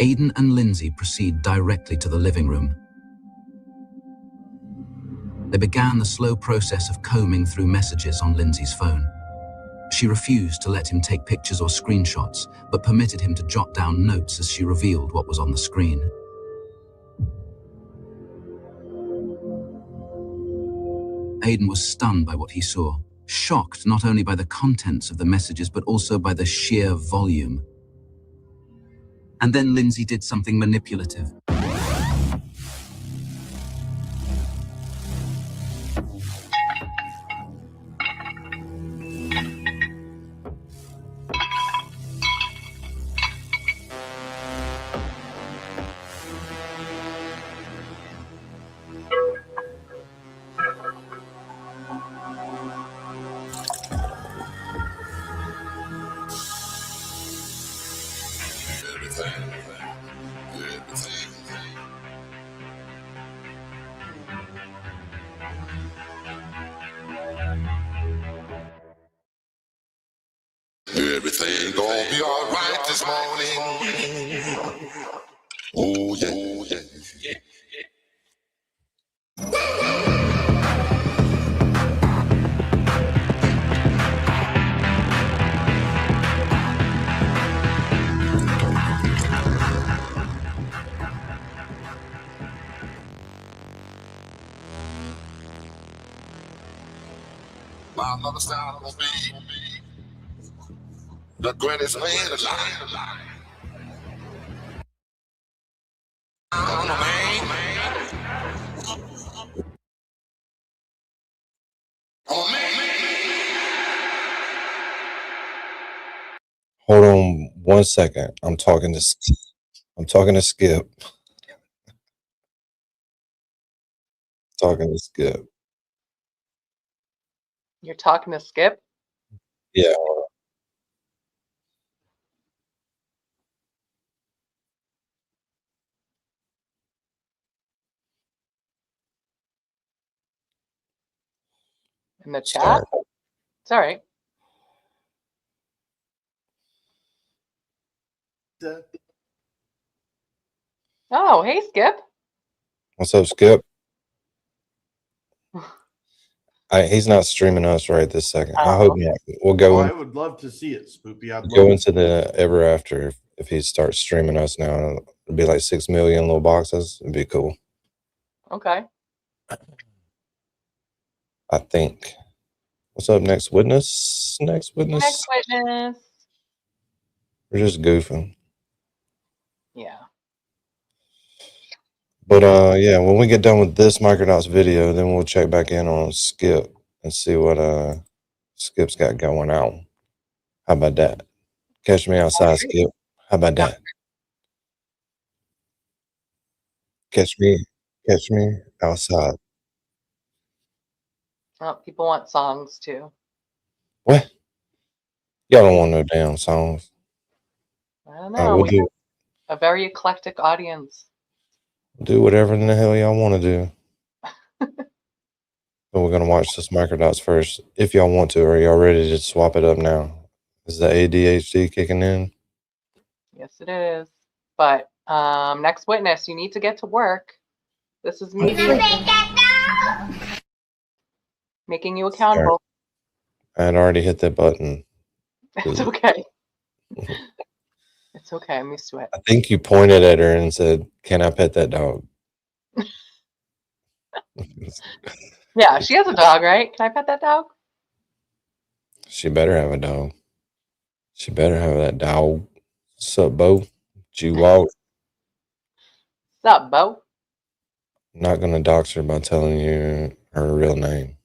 Aiden and Lindsay proceed directly to the living room. They began the slow process of combing through messages on Lindsay's phone. She refused to let him take pictures or screenshots, but permitted him to jot down notes as she revealed what was on the screen. Aiden was stunned by what he saw, shocked not only by the contents of the messages, but also by the sheer volume. And then Lindsay did something manipulative. Everything gonna be alright this morning. Oh yeah, oh yeah. My mother sound gonna be the greatest man alive. I'm a man. Hold on 1 second. I'm talking to Skip. Talking to Skip. You're talking to Skip? Yeah. In the chat? Sorry. It's all right. Oh, hey, Skip. What's up, Skip? He's not streaming us right this second. I hope not. We'll go. I would love to see it, Spoopy. I'd Go love into the ever after if he starts streaming us now. It'd be like 6 million little boxes. It'd be cool. Okay. I think. What's up, next witness? Next witness. Next witness. We're just goofing. Yeah. But yeah, when we get done with this Microdot's video, then we'll check back in on Skip and see what Skip's got going on. How about that? Catch me outside, Skip. How about that? Catch me outside. Oh, people want songs too. What? Y'all don't want no damn songs. I don't know. We'll We have a very eclectic audience. do whatever in the hell y'all want to do. But we're gonna watch this Microdots first. If y'all want to, are y'all ready to swap it up now? Is the ADHD kicking in? Yes, it is. But next witness, you need to get to work. This is me making you accountable. I had already hit that button. It's okay. It's okay. I'm used to it. I think you pointed at her and said, "Can I pet that dog?" Yeah, she has a dog, right? Can I pet that dog? She better have a dog. She better have that dog. What's up, Bo? G-Walk. What's up, Bo? I'm not going to dox her by telling you her real name.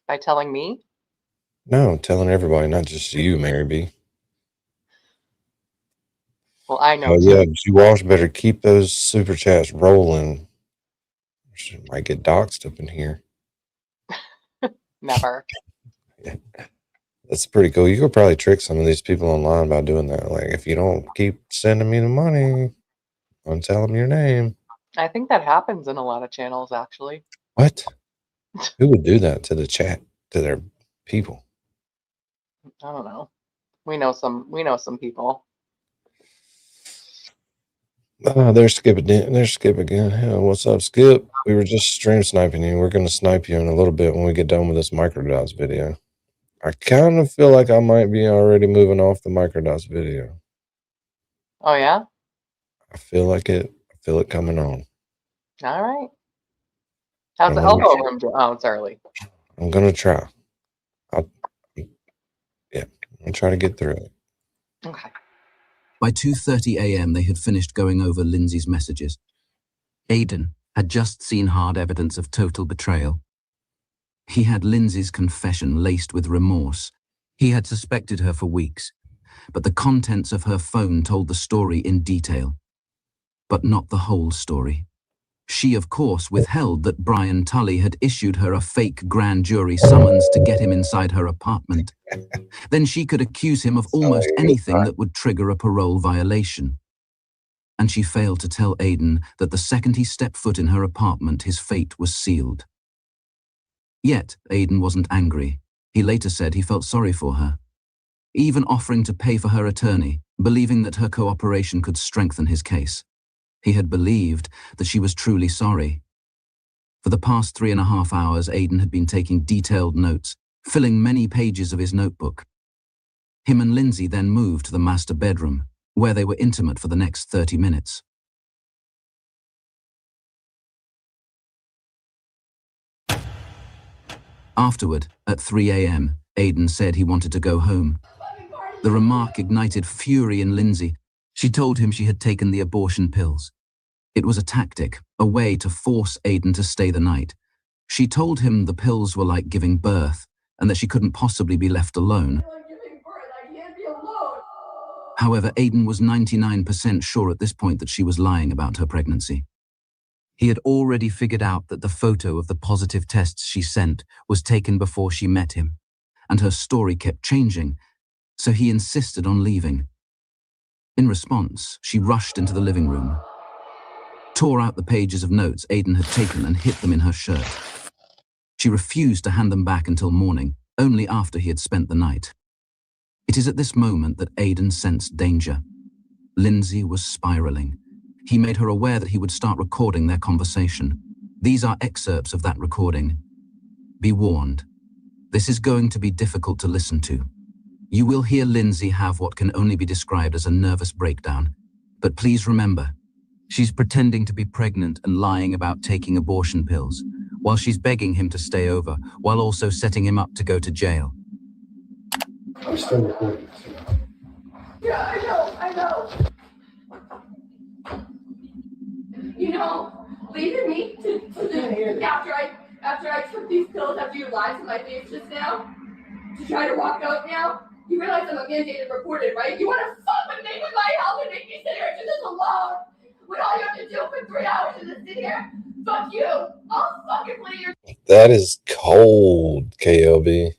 By telling me? No, telling everybody, not just you, Mary B. Well, I know Oh, too. yeah, you all better keep those super chats rolling. She might get doxxed up in here. Never. That's pretty cool. You could probably trick some of these people online by doing that. Like, if you don't keep sending me the money, I'm telling them your name. I think that happens in a lot of channels, actually. What? Who would do that to the chat, to their people? I don't know. We know some people. Oh, there's Skip again. There's Skip again. Hell, what's up, Skip? We were just stream sniping you. We're going to snipe you in a little bit when we get done with this microdots video. I kind of feel like I might be already moving off the microdots video. Oh, yeah? I feel like it. I feel it coming on. All right. How's I'm the gonna- elbow room doing? Oh, it's early. I'm going to try. Yeah, I'm going to try to get through it. Okay. By 2:30 a.m., they had finished going over Lindsay's messages. Aidan had just seen hard evidence of total betrayal. He had Lindsay's confession laced with remorse. He had suspected her for weeks, but the contents of her phone told the story in detail. But not the whole story. She, of course, withheld that Brian Tully had issued her a fake grand jury summons to get him inside her apartment. Then she could accuse him of almost anything that would trigger a parole violation. And she failed to tell Aidan that the second he stepped foot in her apartment, his fate was sealed. Yet, Aidan wasn't angry. He later said he felt sorry for her, even offering to pay for her attorney, believing that her cooperation could strengthen his case. He had believed that she was truly sorry. For the past 3.5 hours, Aidan had been taking detailed notes, filling many pages of his notebook. Him and Lindsay then moved to the master bedroom, where they were intimate for the next 30 minutes. Afterward, at 3 a.m., Aidan said he wanted to go home. The remark ignited fury in Lindsay. She told him she had taken the abortion pills. It was a tactic, a way to force Aidan to stay the night. She told him the pills were like giving birth, and that she couldn't possibly be left alone. However, Aidan was 99% sure at this point that she was lying about her pregnancy. He had already figured out that the photo of the positive tests she sent was taken before she met him, and her story kept changing, so he insisted on leaving. In response, she rushed into the living room, tore out the pages of notes Aidan had taken and hid them in her shirt. She refused to hand them back until morning, only after he had spent the night. It is at this moment that Aidan sensed danger. Lindsay was spiraling. He made her aware that he would start recording their conversation. These are excerpts of that recording. Be warned. This is going to be difficult to listen to. You will hear Lindsay have what can only be described as a nervous breakdown. But please remember, she's pretending to be pregnant and lying about taking abortion pills, while she's begging him to stay over, while also setting him up to go to jail. I'm still recording. Yeah, I know. You know, leaving me to after I took these pills after you lied to my face just now, to try to walk out now, you realize I'm a mandated reporter, right? You want to fuck with me with my health and make me sit here and do this alone? When all you have to do for 3 hours is just sit here? Fuck you! I'll fucking play your... That is cold, KLB.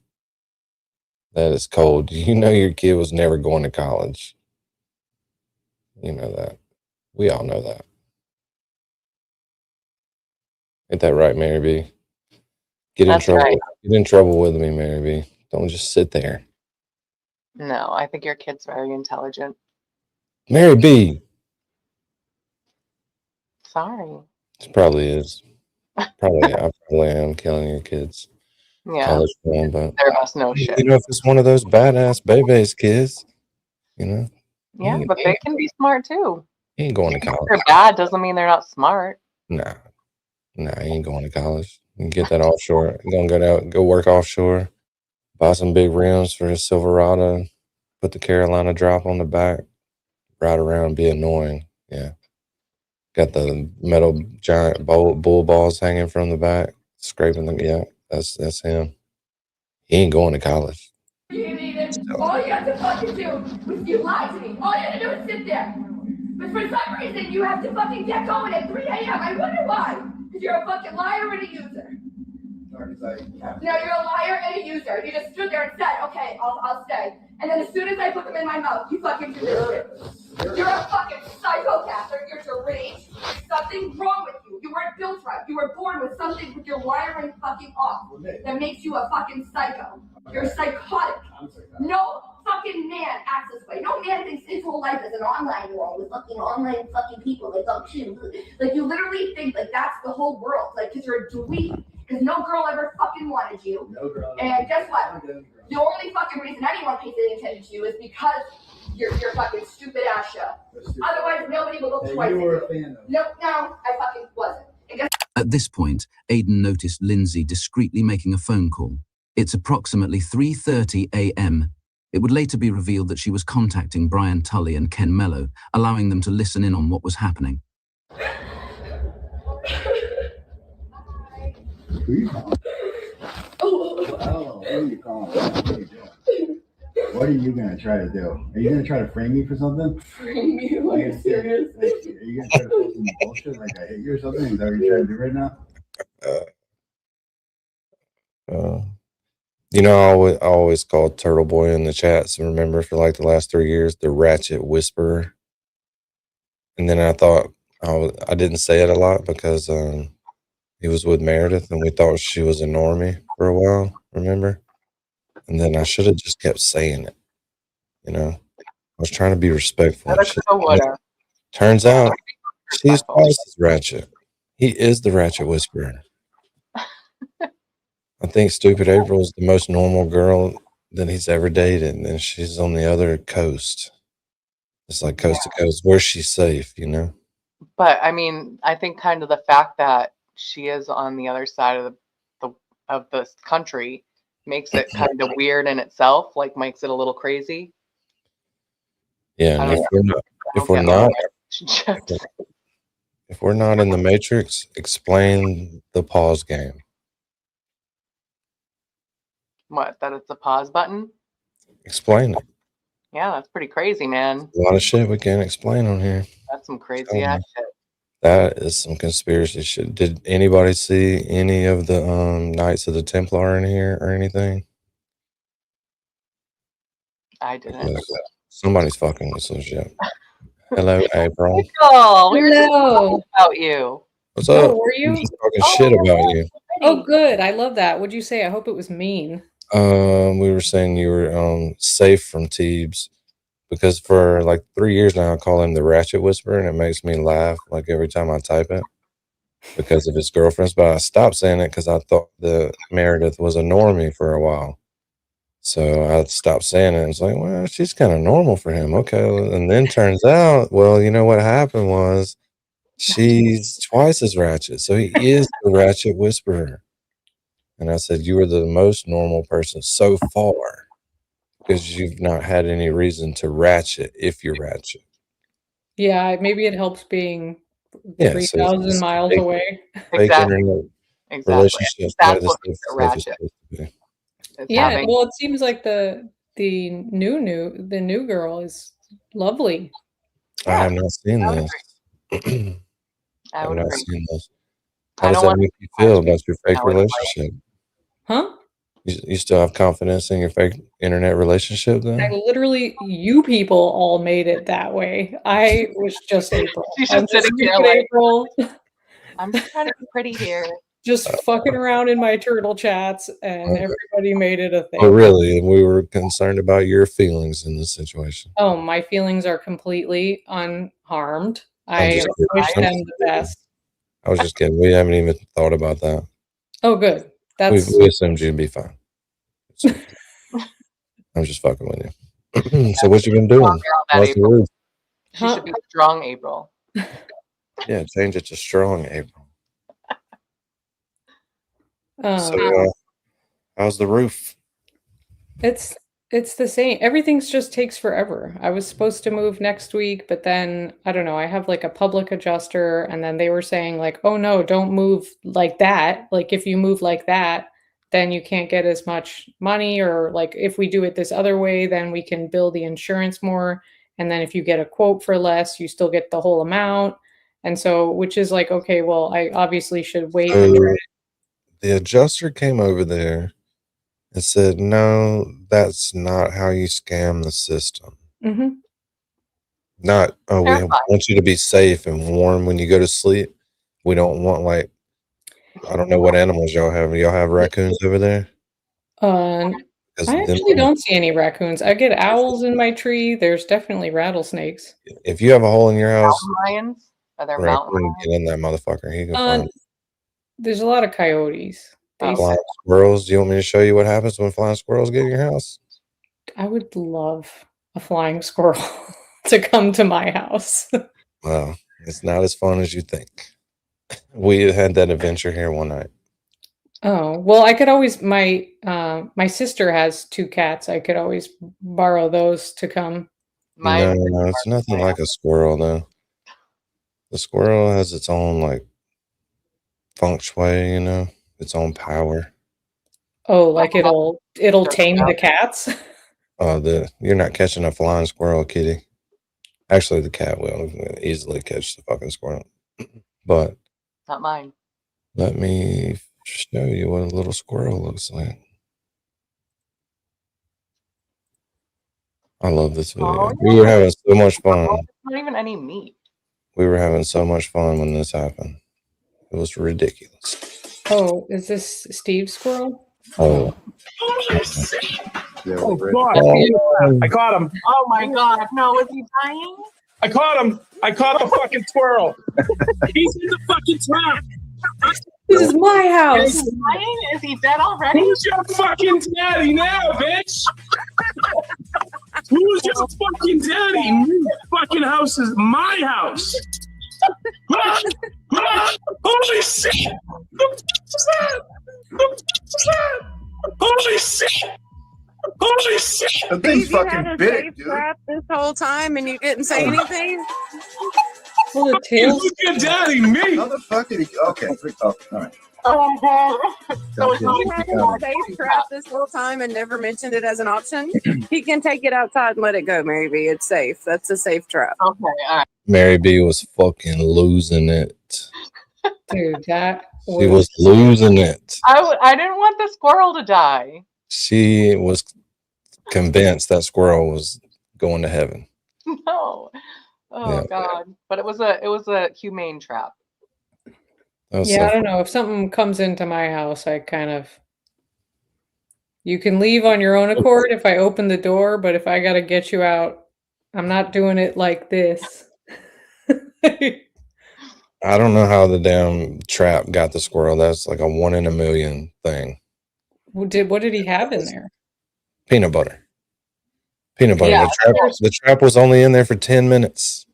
That is cold. You know your kid was never going to college. You know that. We all know that. Ain't that right, Mary B? Get in That's trouble. right. Get in trouble with me, Mary B. Don't just sit there. No, I think your kid's very intelligent. Mary B. Sorry. It probably is. I probably am killing your kids. Yeah. College film, but There must know shit. you know, if it's one of those badass baby's kids, you know. Yeah, but they can be smart too. He ain't going to If college. they're bad doesn't mean they're not smart. Nah, he ain't going to college. You can get that offshore. You're gonna go work offshore, buy some big rims for his Silverado, put the Carolina drop on the back, ride around, be annoying. Yeah. Got the metal giant bull balls hanging from the back, scraping the. Yeah, that's him. He ain't going to college. You needed. All you had to fucking do was you lied to me. All you had to do was sit there. But for some reason, you have to fucking get going at 3 a.m. I wonder why. Because you're a fucking liar and a user. No, you're a liar and a user. You just stood there and said, okay, I'll stay. And then as soon as I put them in my mouth, you fucking do this shit. You're a fucking psychopath. You're deranged. There's something wrong with you. You weren't built right. You were born with something with your wiring fucking off that makes you a fucking psycho. You're psychotic. No fucking man acts this way. No man thinks his whole life is an online world with fucking online fucking people. Like, oh shit. Like, you literally think like that's the whole world. Like, because you're a dweeb. Because no girl ever fucking wanted you. No girl. And guess what? The only fucking reason anyone pays any attention to you is because you're fucking stupid ass show. Otherwise, nobody will look twice at you. No, I fucking wasn't. At this point, Aidan noticed Lindsay discreetly making a phone call. It's approximately 3:30 a.m. It would later be revealed that she was contacting Brian Tully and Ken Mello, allowing them to listen in on what was happening. Who you calling? Oh, who are you calling? What are you gonna try to do? Are you gonna try to frame me for something? Frame you? Are you serious? Are you gonna try to pull some bullshit like I hate you or something? Is that what you're trying to do right now? You know, I always called Turtle Boy in the chats, and remember for like the last 3 years, the Ratchet Whisperer. And then I thought I didn't say it a lot because he was with Meredith, and we thought she was a normie for a while. Remember? And then I should have just kept saying it. You know, I was trying to be respectful. Turns out she's twice as ratchet. He is the Ratchet Whisperer. I think Stupid April is the most normal girl that he's ever dated, and she's on the other coast. It's like coast to coast. Where's she safe, you know? But I mean, I think kind of the fact that she is on the other side of this country makes it kind of weird in itself, like makes it a little crazy. Yeah, and if we're not in the Matrix, explain the pause game. What, that it's a pause button? Explain it. Yeah, that's pretty crazy, man. A lot of shit we can't explain on here. That's some crazy ass shit. That is some conspiracy shit. Did anybody see any of the Knights of the Templar in here or anything? I didn't. Somebody's fucking with some shit. Hello, April. Michael, we were just talking about you. What's up? Oh, were you? Just talking shit about you. Oh, good. I love that. What'd you say? I hope it was mean. We were saying you were safe from Teebs because for like 3 years now I call him the Ratchet Whisperer, and it makes me laugh like every time I type it because of his girlfriends. But I stopped saying it because I thought that Meredith was a normie for a while. So I stopped saying it. It's like, well, she's kind of normal for him. Okay. And then turns out, well, you know what happened was she's twice as ratchet. So he is the Ratchet Whisperer. And I said, you are the most normal person so far because you've not had any reason to ratchet if you're ratchet. Yeah, maybe it helps being 3,000 miles away. Exactly. Relationships. That's what makes it ratchet. Yeah, well, it seems like the new girl is lovely. I have not seen this. I have not seen this. How does that make you feel about your fake relationship? Huh? You still have confidence in your fake internet relationship then? You people all made it that way. I was just April. She's I'm just sitting here stupid like, April. I'm just trying to be pretty here. Just fucking around in my turtle chats, and everybody made it a thing. Oh, really? And we were concerned about your feelings in this situation. Oh, my feelings are completely unharmed. I wish them the best. I was just kidding. We haven't even thought about that. Oh, good. We assumed you'd be fine. I'm just fucking with you. So what you been doing? She should be strong April. Yeah, change it to strong April. So how's the roof? It's It's the same. Everything's just takes forever. I was supposed to move next week, but then I don't know. I have like a public adjuster, and then they were saying like, "Oh no, don't move like that. Like if you move like that, then you can't get as much money, or like if we do it this other way, then we can bill the insurance more, and then if you get a quote for less, you still get the whole amount." And so, which is like, okay, well, I obviously should wait and try. The adjuster came over there and said, "No, that's not how you scam the system. Mhm. Not, oh, we want you to be safe and warm when you go to sleep. We don't want like, I don't know what animals y'all have. Y'all have raccoons over there? I actually don't see any raccoons. I get owls in my tree. There's definitely rattlesnakes. If you have a hole in your house, Mountain lions? Are there mountain raccoon lions? get in that motherfucker. He can find There's a lot of coyotes. flying squirrels. Do you want me to show you what happens when flying squirrels get in your house? I would love a flying squirrel to come to my house. Well, it's not as fun as you think. We had that adventure here one night. Oh, well, I could always my sister has 2 cats. I could always borrow those to come. No, it's nothing like a squirrel though. The squirrel has its own like feng shui, you know, its own power. Oh, like it'll tame the cats? You're not catching a flying squirrel, kitty. Actually, the cat will easily catch the fucking squirrel. But Not mine. let me show you what a little squirrel looks like. I love this video. Oh, We were having so much fun. Not even any meat. We were having so much fun when this happened. It was ridiculous. Oh, is this Steve Squirrel? Oh. Oh, God. I caught him. Oh my God. No, is he dying? I caught him. I caught the fucking squirrel. He's in the fucking trap. This is my house. Is he dying? Is he dead already? Who's your fucking daddy now, bitch? Who's your fucking daddy? This fucking house is my house. Holy shit! Holy shit! Holy shit! That thing's fucking big, dude. This whole time and you didn't say anything? Well, the tails. Who's your daddy? Me. Motherfucker. Okay. All right. Oh God. So he had a safe trap this whole time and never mentioned it as an option. He can take it outside and let it go, Mary B. It's safe. That's a safe trap. Okay, all right. Mary B was fucking losing it. Dude, that She was losing it. I didn't want the squirrel to die. She was convinced that squirrel was going to heaven. No. Oh Yeah. God. But it was a humane trap. Yeah, I don't know. If something comes into my house, I kind of. You can leave on your own accord if I open the door, but if I got to get you out, I'm not doing it like this. I don't know how the damn trap got the squirrel. That's like a 1 in a million thing. What did he have in there? Peanut butter. Peanut butter. Yeah, The trap was only in there for 10 minutes.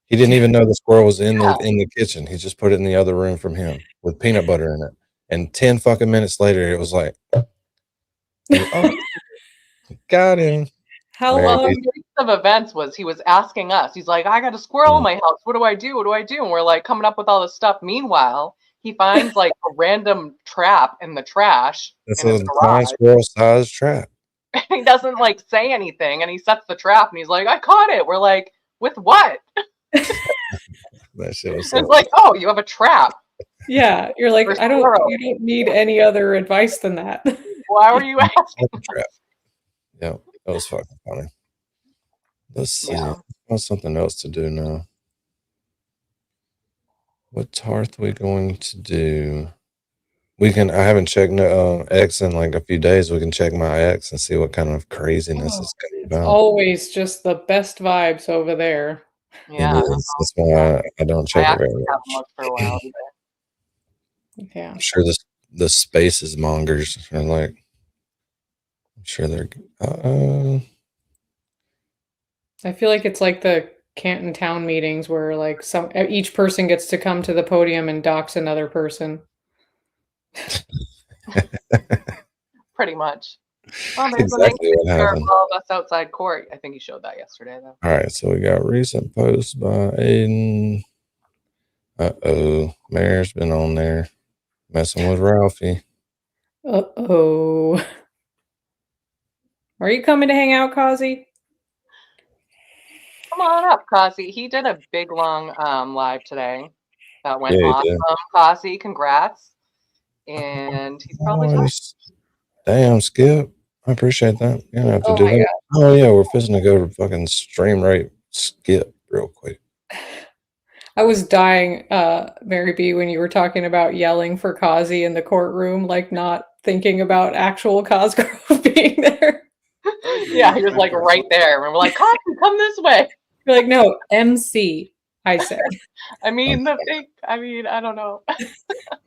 He didn't even know the squirrel was in the kitchen. He just put it in the other room from him with peanut butter in it. And 10 fucking minutes later, it was like, oh, got him. How Well, long? the series of events was he was asking us. He's like, I got a squirrel in my house. What do I do? What do I do? And we're like coming up with all this stuff. Meanwhile, he finds like a random trap in the trash. It's in a his flying garage. squirrel sized trap. He doesn't like say anything, and he sets the trap, and he's like, I caught it. We're like, with what? That shit was It's like, oh, you have a trap. Yeah, you're like, For I don't. squirrel. You don't need any other advice than that. Why were you asking? Trap. Yeah, that was fucking funny. Let's see. Yeah. What's something else to do now? What tarth we going to do? We can. I haven't checked X in like a few days. We can check my X and see what kind of craziness is coming about. Always just the best vibes over there. Yeah. It is. That's why I don't I check it actually very much. haven't looked for a while either. Yeah. I'm sure the spaces mongers are like. I'm sure they're. I feel like it's like the Canton town meetings where like each person gets to come to the podium and dox another person. Pretty much. Well, That's there's a exactly what picture of happened. all of us outside court. I think you showed that yesterday, though. All right, so we got recent posts by Aiden. Uh-oh, Mayor's been on there messing with Ralphie. Uh-oh. Are you coming to hang out, Kazi? Come on up, Kasi. He did a big, long live today. That went Yeah, he awesome. did. Kasi, congrats. And he's probably tired. Nice. Damn, Skip. I appreciate that. You don't have to Oh do my that. God. Oh, yeah, we're fixing to go to fucking stream right Skip real quick. I was dying, Mary B, when you were talking about yelling for Kazi in the courtroom, like not thinking about actual Cosgrove being there. Yeah, he was like right there. And we're like, Kasi, come this way. You're like, no, MC, I said. I mean, I don't know.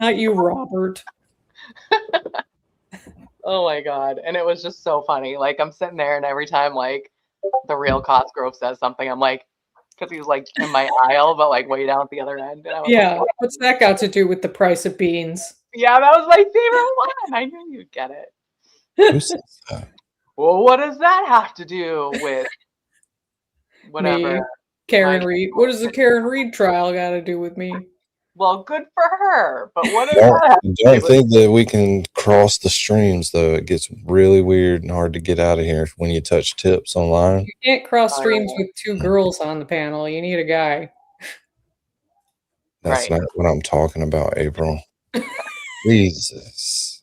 Not you, Robert. Oh my God. And it was just so funny. Like, I'm sitting there, and every time, like, the real Cosgrove says something, I'm like, because he was like in my aisle, but like way down at the other end. And I was Yeah, like, what's that got to do with the price of beans? yeah, that was my favorite one. I knew you'd get it. Who says that? Well, what does that have to do with whatever? Me, Karen Reed. What does the Karen Reed trial got to do with me? Well, good for her. But what does that have to do Don't with think that we can cross the streams, though. It gets really weird and hard to get out of here when you touch tips online. You can't cross streams with two girls on the panel. You need a guy. That's not what I'm talking about, April. Jesus.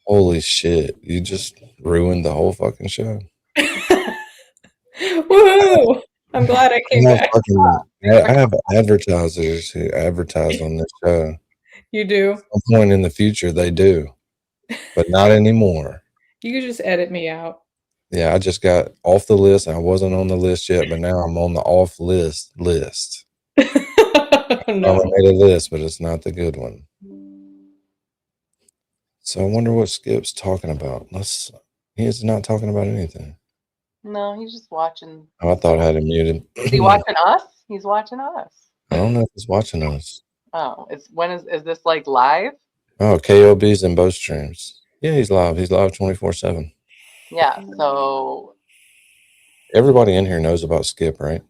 Holy shit. You just ruined the whole fucking show. Woohoo! I'm glad I came back. I have advertisers who advertise on this show. You do? At some point in the future, they do. But not anymore. You could just edit me out. Yeah, I just got off the list. I wasn't on the list yet, but now I'm on the off list. No. I made a list, but it's not the good one. So I wonder what Skip's talking about. He is not talking about anything. No, he's just watching. Oh, I thought I had him muted. Is he watching us? He's watching us. I don't know if he's watching us. Oh, is this like live? Oh, KOB's in both streams. Yeah, he's live. He's live 24/7. Yeah, so Everybody in here knows about Skip, right?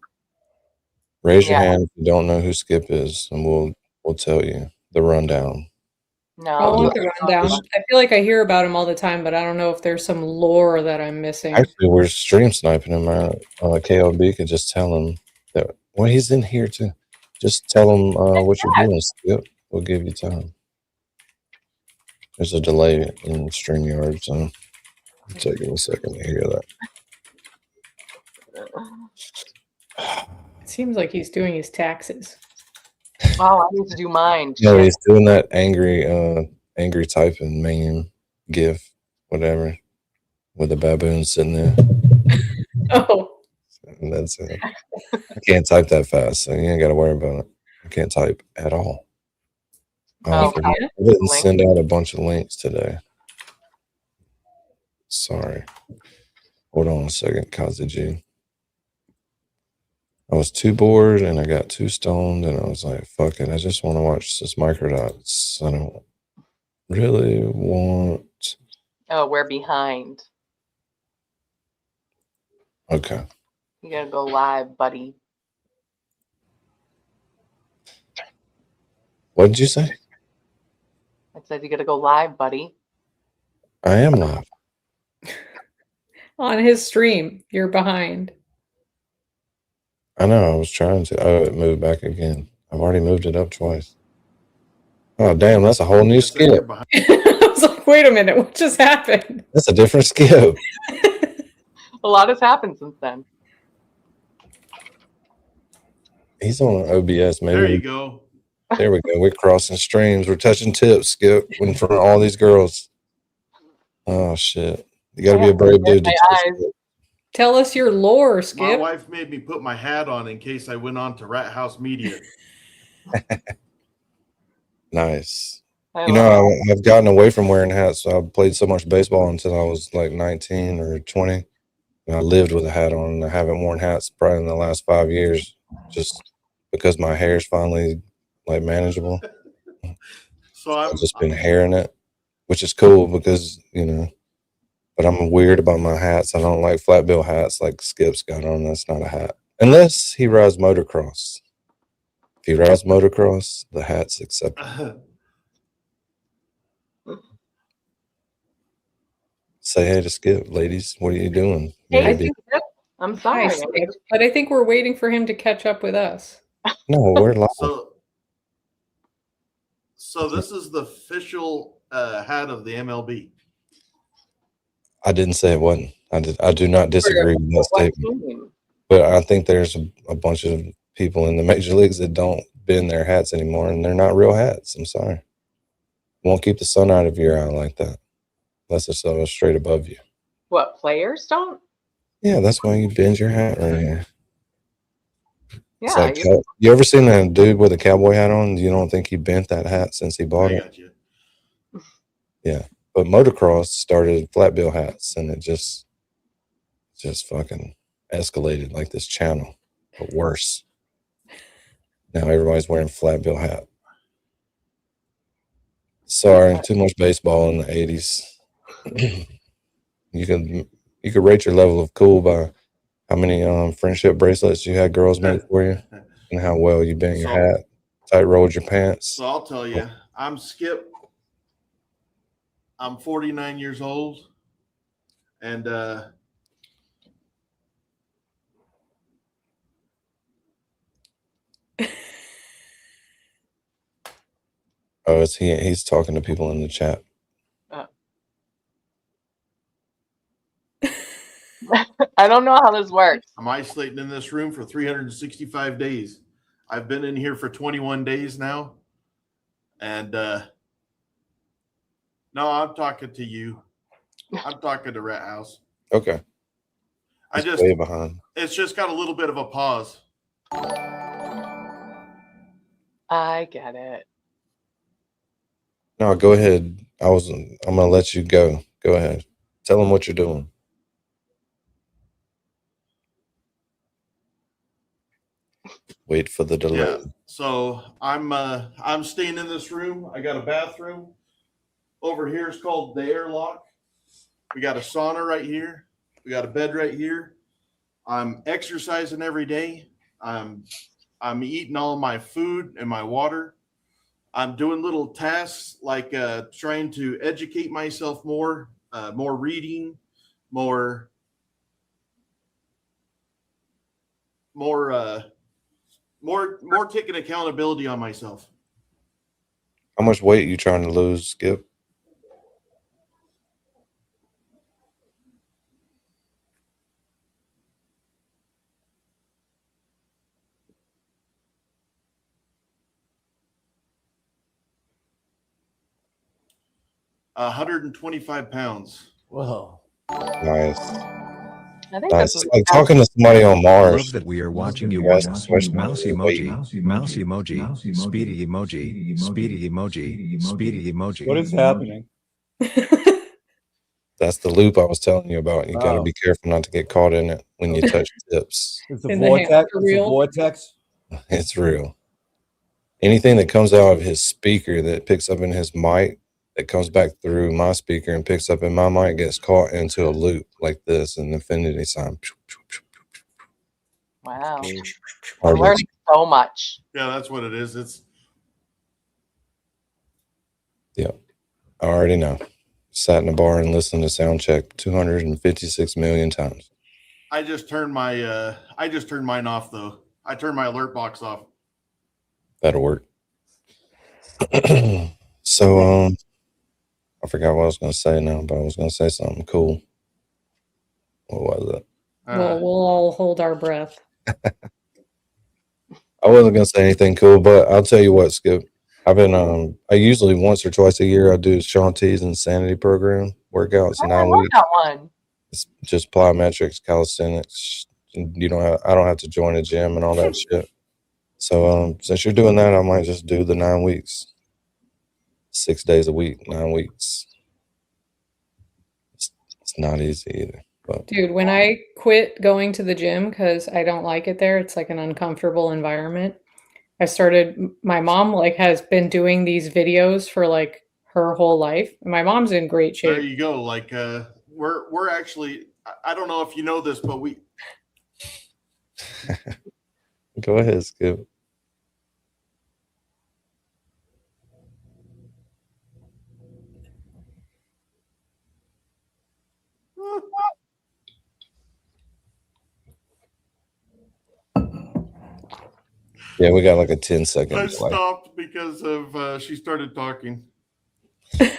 Raise your hand if you don't know who Skip is, and we'll tell you the rundown. No, I want the rundown. I feel like I hear about him all the time, but I don't know if there's some lore that I'm missing. Actually, we're stream sniping him. KOB could just tell him that. Well, he's in here too. Just tell him what you're doing, Skip. We'll give you time. There's a delay in StreamYard, so it's taking a second to hear that. It seems like he's doing his taxes. Oh, I need to do mine. No, he's doing that angry typing meme, GIF, whatever, with a baboon sitting there. Oh. And that's it. I can't type that fast, so you ain't got to worry about it. I can't type at all. I didn't send out a bunch of links today. Sorry. Hold on a second, Kazi G. I was too bored and I got too stoned and I was like, fuck it, I just want to watch this Microdots. I don't really want... Oh, we're behind. Okay. You gotta go live, buddy. What did you say? I said you gotta go live, buddy. I am live. On his stream, you're behind. I know, I was trying to. Oh, it moved back again. I've already moved it up twice. Oh, damn, that's a whole new Skip. I was like, wait a minute, what just happened? That's a different Skip. A lot has happened since then. He's on OBS, maybe. There you go. There we go. We're crossing streams. We're touching tips, Skip, in front of all these girls. Oh, shit. You got to be a brave dude to touch it. Tell us your lore, Skip. My wife made me put my hat on in case I went on to Rat House Media. Nice. You know, I've gotten away from wearing hats. So I played so much baseball until I was like 19 or 20. And I lived with a hat on, and I haven't worn hats probably in the last 5 years, just because my hair is finally like manageable. So I've just been hairing it, which is cool because, you know, But I'm weird about my hats. I don't like flat bill hats like Skip's got on. That's not a hat. Unless he rides motocross. If he rides motocross, the hat's acceptable. Say hey to Skip, ladies. What are you doing? You Hey, need to Skip. I'm Hi, sorry. Skip. But I think we're waiting for him to catch up with us. No, we're live. So this is the official hat of the MLB. I didn't say it wasn't. I do not disagree with that statement. But I think there's a bunch of people in the major leagues that don't bend their hats anymore, and they're not real hats. I'm sorry. Won't keep the sun out of your eye like that, unless it's straight above you. What, players don't? Yeah, that's why you bend your hat right here. It's Yeah. like, you ever seen that dude with a cowboy hat on? You don't think he bent that hat since he bought it? Got you. Yeah, but motocross started flat bill hats, and it just fucking escalated like this channel, but worse. Now everybody's wearing flat bill hat. Sorry, too much baseball in the 80s. You could rate your level of cool by how many friendship bracelets you had girls make for you, and how well you bent your hat, tight rolled your pants. So I'll tell you, I'm Skip. I'm 49 years old, and Oh, he's talking to people in the chat. I don't know how this works. I'm isolating in this room for 365 days. I've been in here for 21 days now. And no, I'm talking to you. I'm talking to Rat House. Okay. Way behind. It's just got a little bit of a pause. I get it. No, go ahead. I'm gonna let you go. Go ahead. Tell them what you're doing. Wait for the delay. Yeah. So I'm staying in this room. I got a bathroom. Over here is called the airlock. We got a sauna right here. We got a bed right here. I'm exercising every day. I'm eating all my food and my water. I'm doing little tasks like trying to educate myself more reading, more taking accountability on myself. How much weight you trying to lose, Skip? Uh, 125 pounds. Whoa. Nice. I think Nice. this It's like talking to somebody on Mars. Love that we are watching you. Yes, Mouse especially emoji, mouse emoji, speedy emoji, speedy emoji, speedy emoji. What is happening? That's the loop I was telling you about. You got to Oh. be careful not to get caught in it when you touch tips. It's the vortex. It's the vortex. It's real. Anything that comes out of his speaker that picks up in his mic, that comes back through my speaker and picks up in my mic, gets caught into a loop like this, an infinity sign. Wow. I'm Hardly- learning so much. Yeah, that's what it is. It's Yeah, I already know. Sat in a bar and listened to sound check 256 million times. I just turned mine off though. I turned my alert box off. That'll work. So, I forgot what I was going to say now, but I was going to say something cool. What was it? Well, we'll all hold our breath. I wasn't going to say anything cool, but I'll tell you what, Skip. I've been, I usually once or twice a year, I do Sean T's Insanity Program workouts, I 9 love weeks. that one. It's just plyometrics, calisthenics. I don't have to join a gym and all that shit. So, since you're doing that, I might just do the 9 weeks. 6 days a week, 9 weeks. It's not easy either. But Dude, when I quit going to the gym because I don't like it there, it's like an uncomfortable environment. My mom has been doing these videos for like her whole life. And my mom's in great shape. There you go. Like we're actually, I don't know if you know this, but we. Go ahead, Skip. Yeah, we got like a 10-second I delay. stopped because of she started talking. And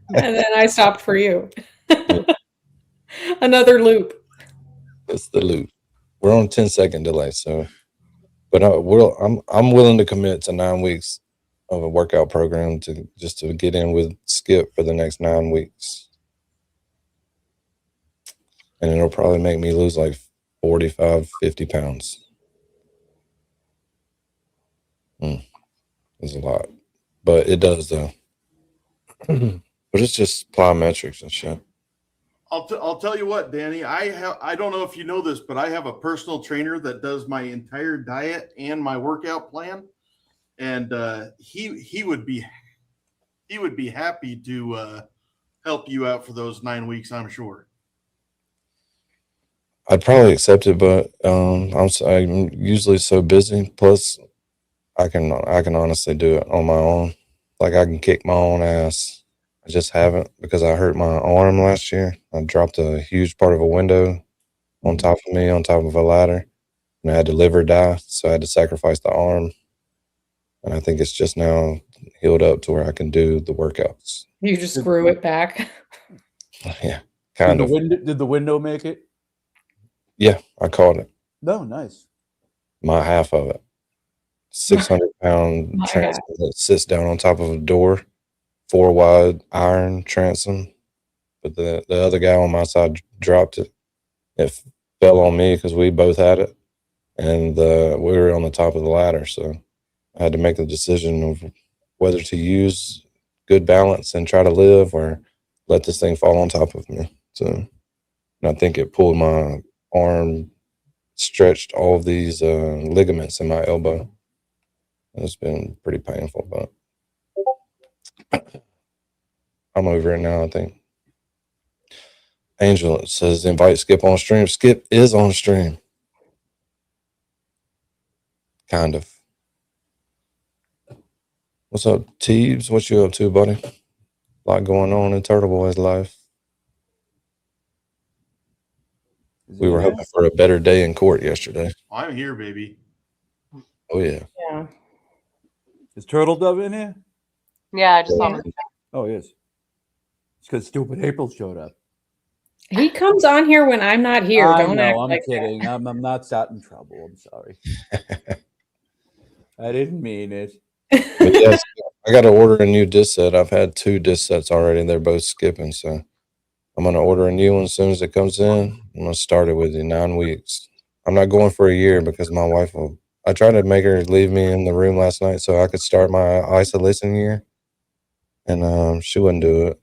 then I stopped for you. Another loop. It's the loop. We're on 10-second delay, so. But I'm willing to commit to 9 weeks of a workout program to get in with Skip for the next 9 weeks, and it'll probably make me lose like 45, 50 pounds. It's a lot, but it does though. But it's just plyometrics and shit. I'll tell you what, Danny. I don't know if you know this, but I have a personal trainer that does my entire diet and my workout plan, and he would be happy to help you out for those 9 weeks. I'm sure. I'd probably accept it, but I'm usually so busy. Plus, I can honestly do it on my own. Like I can kick my own ass. I just haven't because I hurt my arm last year. I dropped a huge part of a window on top of me, on top of a ladder, and I had to live or die. So I had to sacrifice the arm. And I think it's just now healed up to where I can do the workouts. You just grew it back. Yeah, kind of. Did the window make it? Yeah, I caught it. No, nice. My half of it. 600-pound transom that sits down on top of a door, 4-wide iron transom. But the other guy on my side dropped it. It fell on me because we both had it, and we were on the top of the ladder. So I had to make the decision of whether to use good balance and try to live or let this thing fall on top of me. So, and I think it pulled my arm, stretched all of these ligaments in my elbow. It's been pretty painful, but I'm over it now, I think. Angel says, invite Skip on stream. Skip is on stream. Kind of. What's up, Teebs? What you up to, buddy? A lot going on in Turtle Boy's life. We were hoping for a better day in court yesterday. I'm here, baby. Oh, yeah. Yeah. Is Turtle Dove in here? Yeah, I just saw him. Oh, he is. It's because stupid April showed up. He comes on here when I'm not here. I Don't know, act I'm like kidding. that. I'm not starting trouble. I'm sorry. I didn't mean it. But yes, I got to order a new disc set. I've had 2 disc sets already. They're both skipping, so I'm going to order a new one as soon as it comes in. I'm going to start it with you 9 weeks. I'm not going for a year because my wife will. I tried to make her leave me in the room last night so I could start my isolation year, and she wouldn't do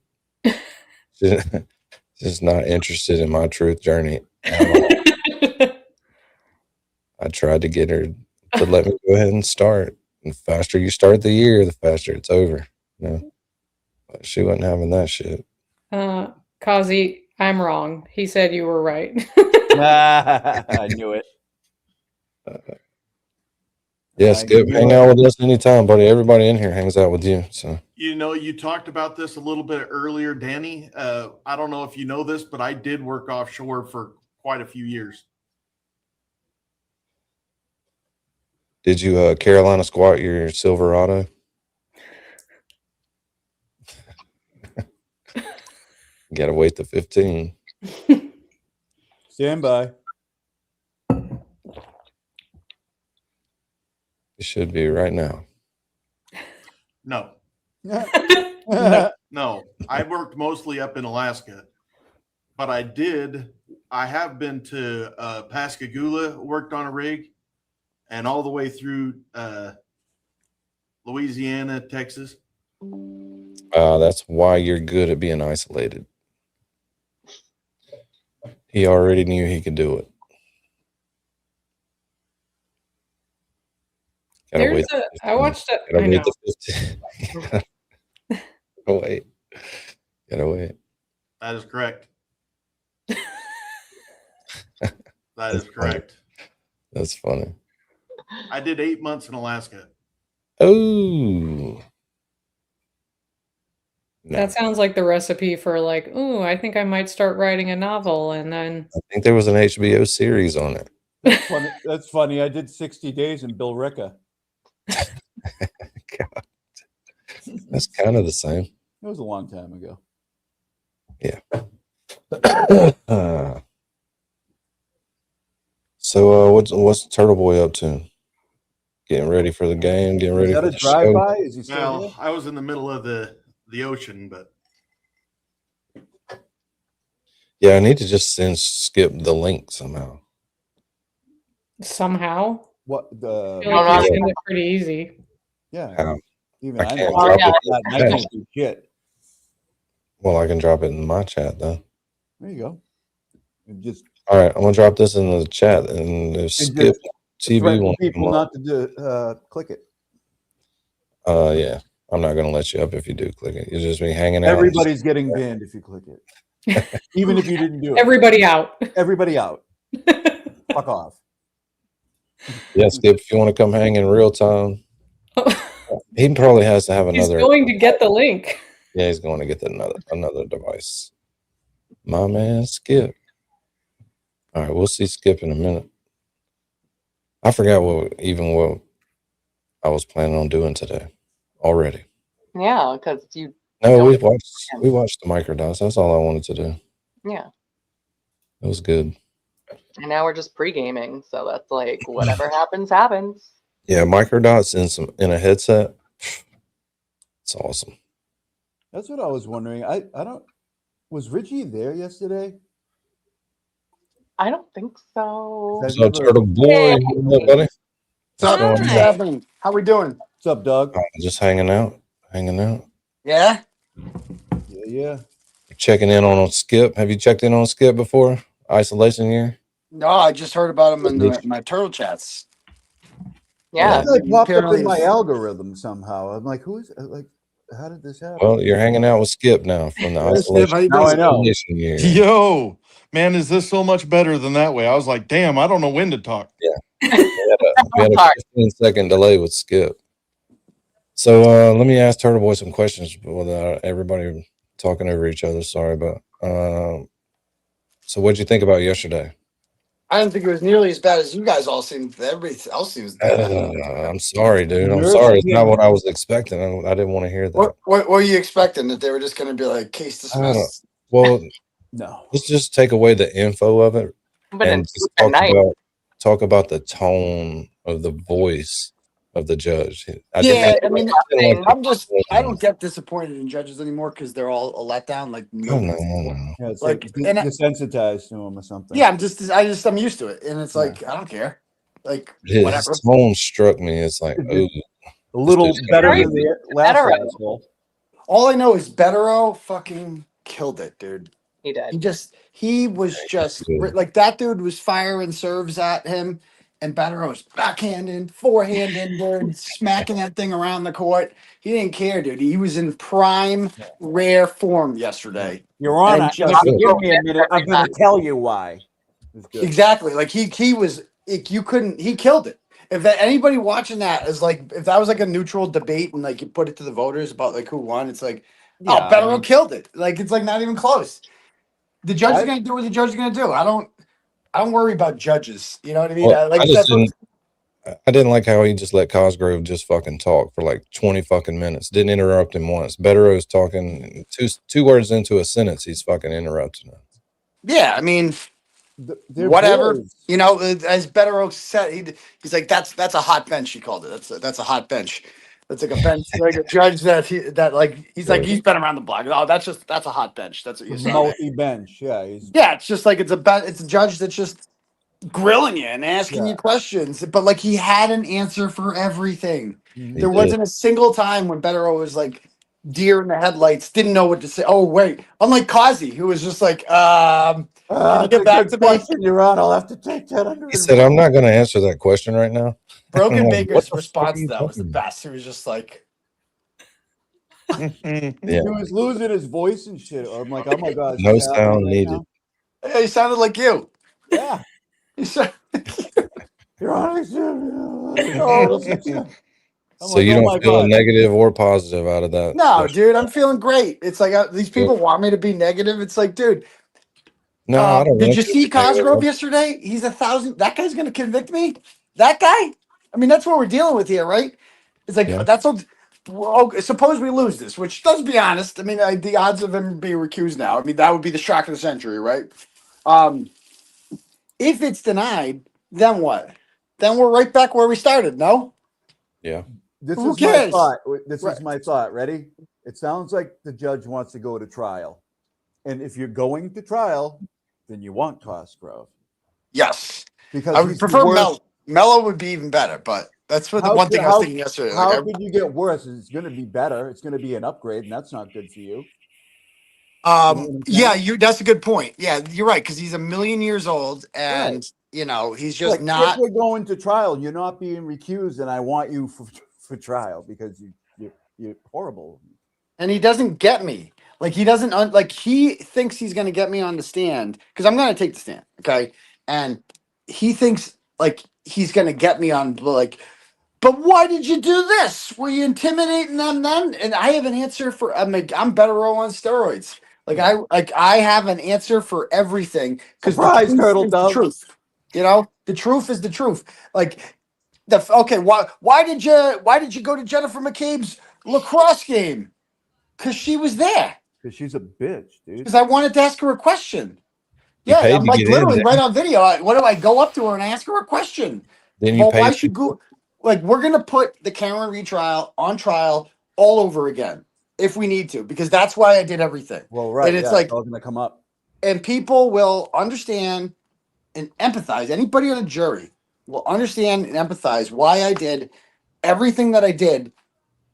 it. She's just not interested in my truth journey at all. I tried to get her to let me go ahead and start. And the faster you start the year, the faster it's over. You know? But she wasn't having that shit. Kazi, I'm wrong. He said you were right. I knew it. Yeah, Skip, hang out with us anytime, buddy. Everybody in here hangs out with you. So You know, you talked about this a little bit earlier, Danny. I don't know if you know this, but I did work offshore for quite a few years. did you Carolina squat your Silverado? Gotta wait to 15. Stand by. It should be right now. No. No. I worked mostly up in Alaska, but I have been to Pascagoula, worked on a rig, and all the way through Louisiana, Texas. That's why you're good at being isolated. He already knew he could do it. There's I watched it. I know. Gotta wait. Gotta wait. That is correct. That is correct. That's funny. I did 8 months in Alaska. Oh. That sounds like the recipe for like, ooh, I think I might start writing a novel, and then I think there was an HBO series on it. That's funny. That's funny. I did 60 Days in Bill Ricca. God. That's kind of the same. It was a long time ago. Yeah. So what's Turtle Boy up to? Getting ready for the game, getting ready Is that for a the drive-by? show. Is he still Well, here? I was in the middle of the ocean, but Yeah, I need to just send Skip the link somehow. somehow What the? I feel like you send it pretty easy. Yeah. How? Even I I can't know drop that, it. and I can't do shit. Well, I can drop it in my chat though. There you go. And just All right, I'm gonna drop this in the chat, and if Skip TV threaten wants to people come up, not to do, click it. yeah, I'm not gonna let you up if you do click it. You'll just be hanging out. Everybody's getting banned if you click it. Even if you didn't do it. Everybody out. Everybody out. Fuck off. Yeah, Skip, if you want to come hang in real time, he probably has to have He's another. going to get the link. Yeah, he's going to get another device. My man, Skip. All right, we'll see Skip in a minute. I forgot what I was planning on doing today already. Yeah, because you. No, we watched the Microdots. That's all I wanted to do. Yeah. It was good. And now we're just pre-gaming, so that's like whatever happens, happens. Yeah, Microdots in a headset. It's awesome. That's what I was wondering. I don't. Was Richie there yesterday? I don't think so. What's up, Turtle Boy? What up, buddy? What's up? going What's on? happening? How we doing? What's up, Doug? Just hanging out. Yeah. Yeah. Checking in on Skip. Have you checked in on Skip before? Isolation year? No, I just heard about him in my turtle chats. Yeah. That guy popped up Apparently in my it's- algorithm somehow. I'm like, who's like? How did this happen? Well, you're hanging out with Skip now from the Hey, Skip, how you Now I doing? know. isolation year. yo, man, is this so much better than that way? I was like, damn, I don't know when to talk. Yeah. We had a 15-second delay with Skip. So let me ask Turtle Boy some questions without everybody talking over each other. Sorry, but so what'd you think about yesterday? I didn't think it was nearly as bad as you guys all seemed. Everybody else seems. I'm sorry, dude. I'm Yours? sorry. It's not what I was expecting. I didn't want to hear that. What were you expecting? That they were just going to be like case I don't- dismissed? Well, no. Let's just take away the info of it But and it's just at night. talk about the tone of the voice of the judge. Yeah, I mean, didn't like I don't get disappointed in judges anymore because they're all a letdown. Like, no. Yeah, it's Like, like, and I- desensitized to him or something. yeah, I'm used to it, and it's like I don't care. Like, His whatever. tone struck me. It's like, ooh, A little this dude's better gonna than be- the last Better. asshole. All I know is Bettero fucking killed it, dude. He did. He was just like that dude was firing serves at him, and Bettero was backhanding, forehanding, dude, smacking that thing around the court. He didn't care, dude. He was in prime, rare form yesterday. Your Honor, And and if you give me a minute, I'm going to tell you why. It's good. Exactly. Like he was. You couldn't. He killed it. If anybody watching that is like, if that was like a neutral debate and like you put it to the voters about like who won, it's like, Yeah, oh, Bettero I mean- killed it. Like it's like not even close. The judge is gonna do what the judge is gonna do. I don't worry about judges. You know what I mean? Well, I just that's what- I didn't like how he just let Cosgrove just fucking talk for like 20 fucking minutes. Didn't interrupt him once. Bettero's talking two words into a sentence. He's fucking interrupting him. yeah, I mean, they're whatever. boys. You know, as Bettero said, he's like that's a hot bench. He called it. That's a hot bench. That's like a bench, like a judge that like he's he's been around the block. Oh, that's a hot bench. That's what you're saying. Mouthy bench. Yeah. He's, Yeah, it's just like it's a judge that's just grilling you and asking you questions, but like he had an answer for everything. Mhm. There wasn't a single time when Bettero was like deer in the headlights, didn't know what to say. Oh wait, unlike Kazi, who was just like, can you that's get a back good to me? question, Your Honor. I'll have to take that under. He said, I'm not going to answer that question right now. Broken I'm like, Baker's what the fuck response are to you that was the talking best. He was just like, Yeah. He was losing his voice and shit. I'm like, oh my god. is No this happening sound right needed. now? hey, he sounded like you. Yeah. Your Honor. So you don't feel negative or positive out of that? No, dude, I'm feeling great. It's like these people want me to be negative. It's like, dude, No, I don't did want you to see be negative. Cosgrove yesterday? He's 1,000. That guy's going to convict me. That guy. I mean, that's what we're dealing with here, right? It's like that's what. Well, suppose we lose this, which, let's be honest. I mean, the odds of him being recused now. I mean, that would be the shock of the century, right? If it's denied, then what? Then we're right back where we started. No. Yeah. This Who is cares? my thought. This is my thought. Ready? It sounds like the judge wants to go to trial. And if you're going to trial, then you want Cosgrove. Yes. Because I would prefer Mello. Mello would be even better, but that's what the one thing I was thinking yesterday. How could you get worse? It's going to be better. It's going to be an upgrade, and that's not good for you. Yeah, that's a good point. Yeah, you're right, because he's 1,000,000 years old, and you know, he's just not. If we're going to trial, you're not being recused, and I want you for trial because you're horrible. And he doesn't get me. Like he doesn't like he thinks he's going to get me on the stand because I'm going to take the stand, okay? And he thinks like he's going to get me on like. But why did you do this? Were you intimidating them then? And I have an answer for. I'm better on steroids. Like I have an answer for everything because the truth. You know, the truth is the truth. Like why did you go to Jennifer McCabe's lacrosse game? Because she was there. Because she's a bitch, dude. Because I wanted to ask her a question. Yeah, I'm like literally right on video. What do I go up to her and ask her a question? Then you why should go? Like we're gonna put the Cameron retrial on trial all over again if we need to, because that's why I did everything. Well, right. And it's like all gonna come up, and people will understand and empathize. Anybody on a jury will understand and empathize why I did everything that I did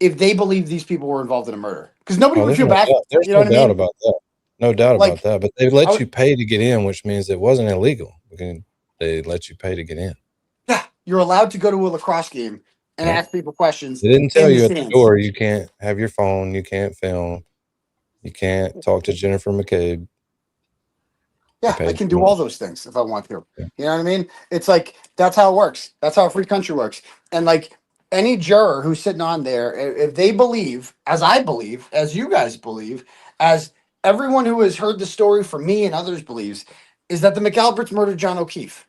if they believe these people were involved in a murder. Because nobody would feel bad. There's no doubt about that. No doubt Like, about that. But they let you pay to get in, which means it wasn't illegal. They let you pay to get in. Yeah, you're allowed to go to a lacrosse game and ask people questions. They didn't tell you at the door you can't have your phone, you can't film, you can't talk to Jennifer McCabe. Yeah, I can do all those things if I want to. Yeah. You know what I mean? It's like that's how it works. That's how a free country works. And like any juror who's sitting on there, if they believe, as I believe, as you guys believe, as everyone who has heard the story from me and others believes, is that the McAlberts murdered John O'Keefe.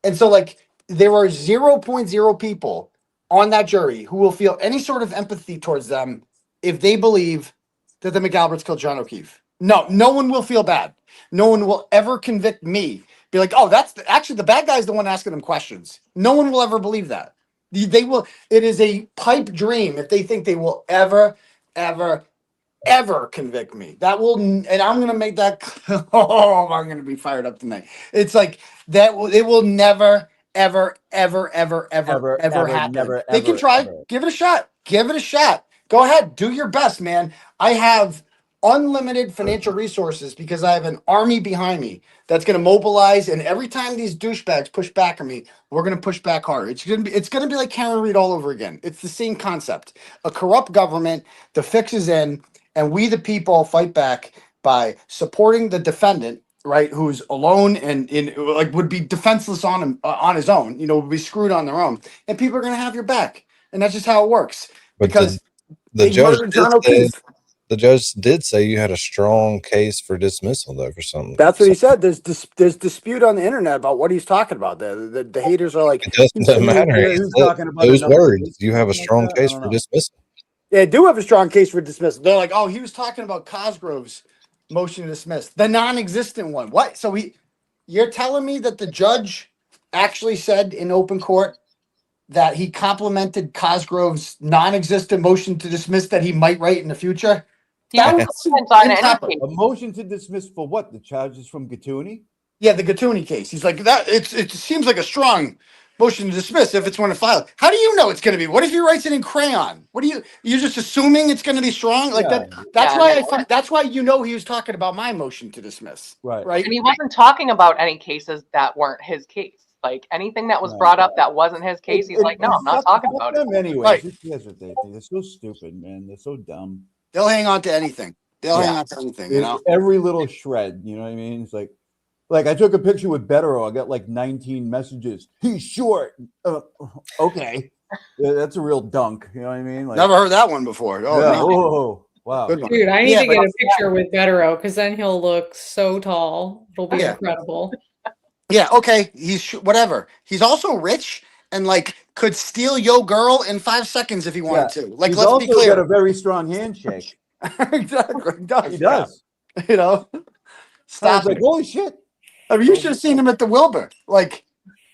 And so like there are 0.0 people on that jury who will feel any sort of empathy towards them if they believe that the McAlberts killed John O'Keefe. No one will feel bad. No one will ever convict me. Be like, oh, actually the bad guy's the one asking them questions. No one will ever believe that. They will. It is a pipe dream if they think they will ever convict me. That will, and I'm gonna make that. Oh, I'm gonna be fired up tonight. It's like that. It will never, ever happen. They can try. Give it a shot. Give it a shot. Go ahead. Do your best, man. I have unlimited financial resources because I have an army behind me that's going to mobilize. And every time these douchebags push back on me, we're going to push back harder. It's going to be like Karen Reed all over again. It's the same concept. A corrupt government, the fix is in, and we the people fight back by supporting the defendant, right, who's alone and like would be defenseless on his own, you know, would be screwed on their own. And people are going to have your back. And that's just how it works. But because the judge did say you had a strong case for dismissal, though, for something. That's what he said. There's dispute on the internet about what he's talking about. The haters are like, it doesn't matter. He's talking about those words. You have a strong case for dismissal. Yeah, I do have a strong case for dismissal. They're like, oh, he was talking about Cosgrove's motion to dismiss, the non-existent one. What? So you're telling me that the judge actually said in open court that he complimented Cosgrove's non-existent motion to dismiss that he might write in the future? On a motion to dismiss for what? The charges from Gatuni? Yeah, the Gatuni case. He's like, that. It seems like a strong motion to dismiss if it's one to file. How do you know it's going to be? What if he writes it in crayon? You're just assuming it's going to be strong like that? That's why you know he was talking about my motion to dismiss. Right. And he wasn't talking about any cases that weren't his case. Like anything that was brought up that wasn't his case, he's like, no, I'm not talking about it. Anyway, right. Here's what they think. They're so stupid, man. They're so dumb. They'll hang on to anything. Hang on to anything, you know? Every little shred, you know what I mean? It's like, Like I took a picture with Bettero. I got like 19 messages. He's short. Okay. Yeah, that's a real dunk. You know what I mean? Like, Never heard that one before. Oh, yeah. no. Oh, wow. Good one. Dude, I need Yeah, to get but- a picture with Bettero because then he'll look so tall. It'll be Yeah. incredible. Yeah, okay. Whatever. He's also rich and like could steal your girl in 5 seconds if he wanted to. Like, he's let's also be clear. got a very strong handshake. Exactly. He does. He does. Yeah. You know, I stop was like, it. holy shit. I mean, you should have seen him at the Wilbur. Like,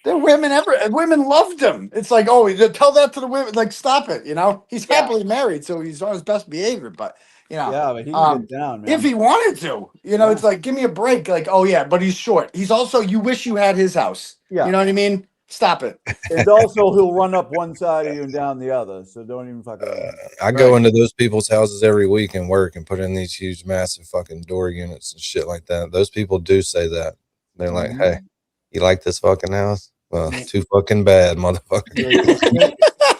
the women loved him. It's like, oh, tell that to the women. Like, stop it. You know, he's happily married, so he's on his best behavior. But you know, Yeah, but he can get down, man. if he wanted to, you know, it's like, give me a break. Like, oh yeah, but he's short. He's also, you wish you had his house. Yeah. You know what I mean? Stop it. And also, he'll run up one side of you and down the other. So don't even fuck around. I go into those people's houses every week and work and put in these huge, massive fucking door units and shit like that. Those people do say that. They're like, hey, you like this fucking house? Well, too fucking bad, motherfucker.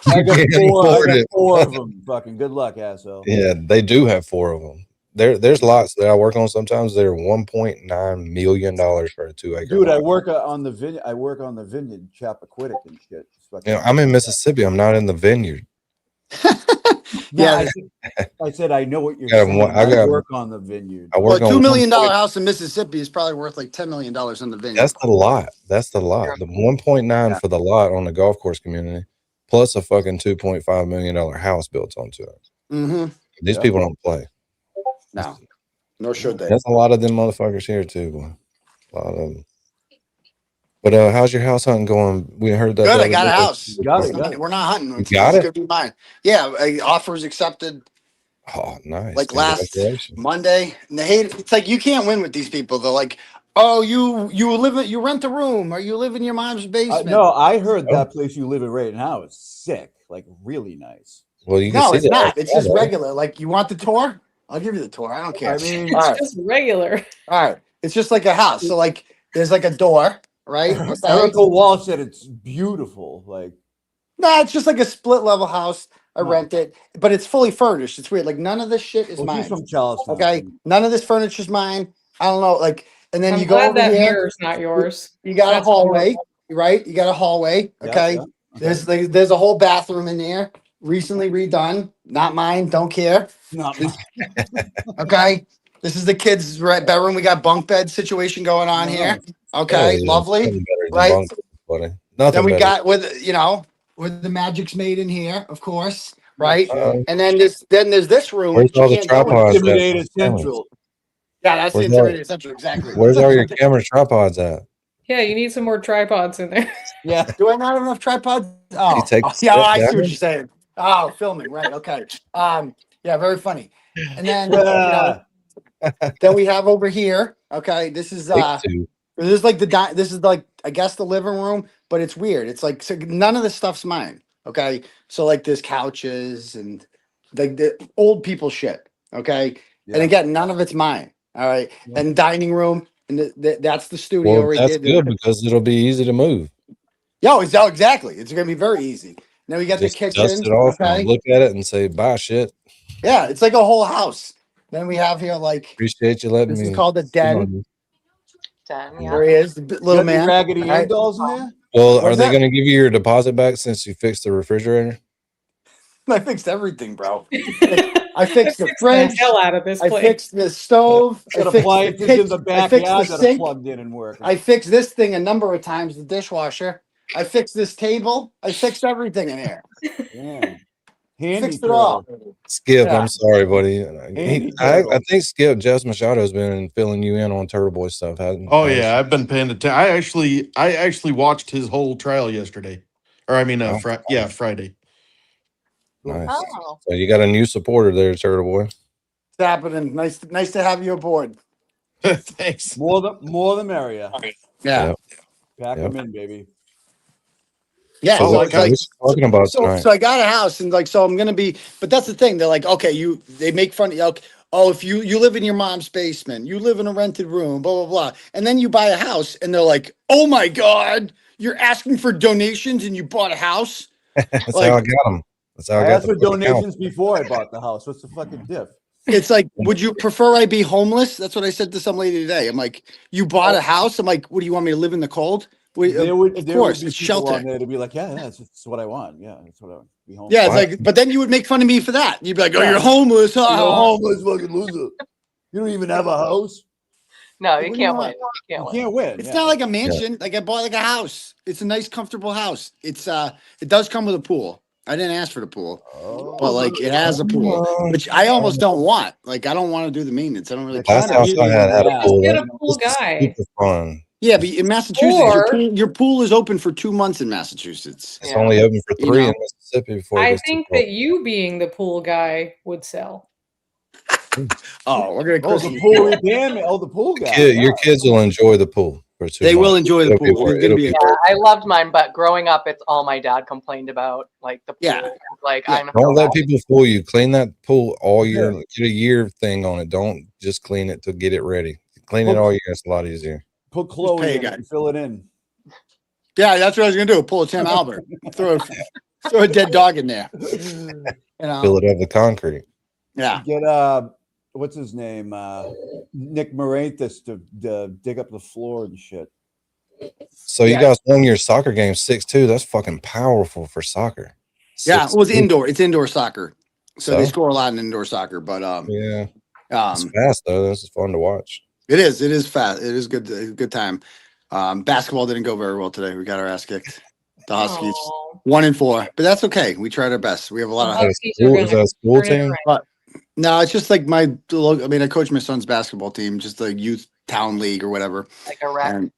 I got Can't four afford it. of them. Fucking good luck, asshole. Yeah, they do have 4 of them. There's lots that I work on. Sometimes they're $1.9 million for a 2-acre. Dude, I lot. work on the vineyard. I work on the vineyard, Chappaquiddick and shit. You know, I'm in Mississippi. I'm not in the vineyard. No, I said I know what you're Yeah, saying. I work on the vineyard. I work Well, on $2 million 1.9 house in Mississippi is probably worth like $10 million in the vineyard. That's the lot. That's the lot. The 1.9 for the lot on the golf course community, plus a fucking $2.5 million house built onto it. Mm-hmm. These people don't play. No, nor should they. There's a lot of them motherfuckers here too, boy. A lot of them. But how's your house hunting going? We heard that. Good, I got a house. Got it. We're not hunting. You got It's it? gonna be mine. Yeah, offers accepted. Oh, nice. Like last Congratulations. Monday. And they hate it. It's like you can't win with these people. They're like, oh, you rent a room or you live in your mom's basement. No, I heard that place you live in right now is sick. Like really nice. Well, you can No, see it's that not. right It's there, just though. regular. Like, you want the tour? I'll give you the tour. I don't care. I mean, It's just regular. All right. It's just like a house. So like there's like a door, right? Erica Wall said it's beautiful. Like, Nah, it's just like a split level house. I rent it, but it's fully furnished. It's weird. Like none of this shit is well, mine. she's from Charleston. Okay, none of this furniture's mine. I don't know. Like, and then I'm you go glad over that here. mirror's not yours. You got That's a hallway, horrible. right? You got a hallway. Yeah, Okay. yeah, okay. There's a whole bathroom in there, recently redone. Not mine. Don't care. Not Okay. This is the kids' bedroom. We got bunk bed situation going on here. Okay, Yeah, lovely. nothing better than Right. bunk, buddy. Nothing Then we better. got with the magic's made in here, of course, right? Uh, And then there's this room. Where's that you all the can't go in. tripods? at? Intimidated Central. Yeah, that's the Where's all- intimidated central. Exactly. Where's all your camera tripods at? Yeah, you need some more tripods in there. Yeah. Do I not have enough tripods? Oh, you take yeah, the I see step what down? you're saying. Oh, filming, right? Okay. Yeah, very funny. And then then we have over here. Okay, this is Take 2. this is like this is like I guess the living room, but it's weird. It's like so none of this stuff's mine. Okay, so like there's couches and like the old people shit. Okay, and again, none of it's mine. All right, and dining room, and that's the studio Well, right that's there. good because it'll be easy to move. Exactly. It's gonna be very easy. Now we got Just the kitchen. dust it off Okay, and look at it and say, bye, shit. yeah, it's like a whole house. Then we have here like Appreciate you letting this me. is called the sit on den. you. There he is, the little Got any man. Raggedy All right. Ann dolls in there? Well, are What's they that? going to give you your deposit back since you fixed the refrigerator? I fixed everything, bro. I fixed the The fridge. hell out of this I place. fixed the stove. I Got fixed appliances the in the I fixed backyard the that are sink. plugged in and working. I fixed this thing a number of times, the dishwasher. I fixed this table. I fixed everything in here. Yeah. Handy Fixed it all. Skip, Yeah. I'm sorry, buddy. Handy I turtle. think Skip, Jess Machado's been filling you in on TURTLEBOY stuff, hasn't Oh yeah, I've been paying attention. I actually watched his whole trial yesterday, or I mean, Oh. Friday. Nice. Oh. So you got a new supporter there, TURTLEBOY. It's happening. Nice to have you aboard. Thanks. More the merrier. Yeah. Yep. Pack Yep. them in, baby. Yeah. So So what it's are like we talking about tonight? so I got a house and like so I'm gonna be, but that's the thing. They're like, okay, they make fun of you. Okay, oh, if you live in your mom's basement, you live in a rented room, blah blah blah, and then you buy a house and they're like, oh my god, you're asking for donations and you bought a house. That's like- how I got them. That's how I I got asked for the fucking donations house. before I bought the house. What's the fucking diff? It's like, would you prefer I be homeless? That's what I said to some lady today. I'm like, you bought a house. I'm like, what do you want me to live in the cold? There would Of be course, people it's shelter. on there to be like, yeah, that's what I want. Yeah, that's what I want. Be homeless. Yeah, it's like, but then you would make fun of me for that. You'd be like, oh, Yeah. you're homeless. You're a Huh? homeless fucking loser. You don't even have a house. No, Like, you what do you can't win. want? You You can't win. It's yeah. not like a mansion. Like I bought like a house. It's a nice, comfortable house. It's it does come with a pool. I didn't ask for the pool, but like it has a pool, which I almost don't want. Like I don't want to do the maintenance. I don't really. Last house I had a pool. Get a That pool was guy. super fun. Yeah, but in Massachusetts, Or- your pool is open for 2 months in Massachusetts. It's only open for You 3 know? in Mississippi before it I gets too think cold. that you being the pool guy would sell. Oh, we're gonna. Oh, the pool repairman. Oh, the pool guy. Your kids will enjoy the pool for 2 They months. will enjoy the It'll be pool. worth- It's gonna it'll be a Yeah, I loved mine, but growing up, it's all my dad complained about, like the pool. Yeah. Like Yeah. I know. Don't let people fool you. Clean that pool all year. Get a year thing on it. Don't just clean it to get it ready. Clean it all year. It's a lot easier. Put pay Chloe a in guy. it and fill it in. Yeah, that's what I was gonna do. Pull a Tim Albert. throw a dead dog in there. You know? Fill it up with concrete. Yeah. Get what's his name? Nick Moranthus to dig up the floor and shit. So you guys won your soccer game 6-2. That's fucking powerful for soccer. Yeah, it was 6-2. indoor. It's indoor soccer. So they So? score a lot in indoor soccer, but Yeah. It's fast though. This is fun to watch. it is fast. It is good time. Basketball didn't go very well today. We got our ass kicked. The Huskies 1-4, but that's okay. We tried our best. We have a lot of Is that a school team? But no, it's just like I coach my son's basketball team, just the youth town league or whatever. Like a rec. And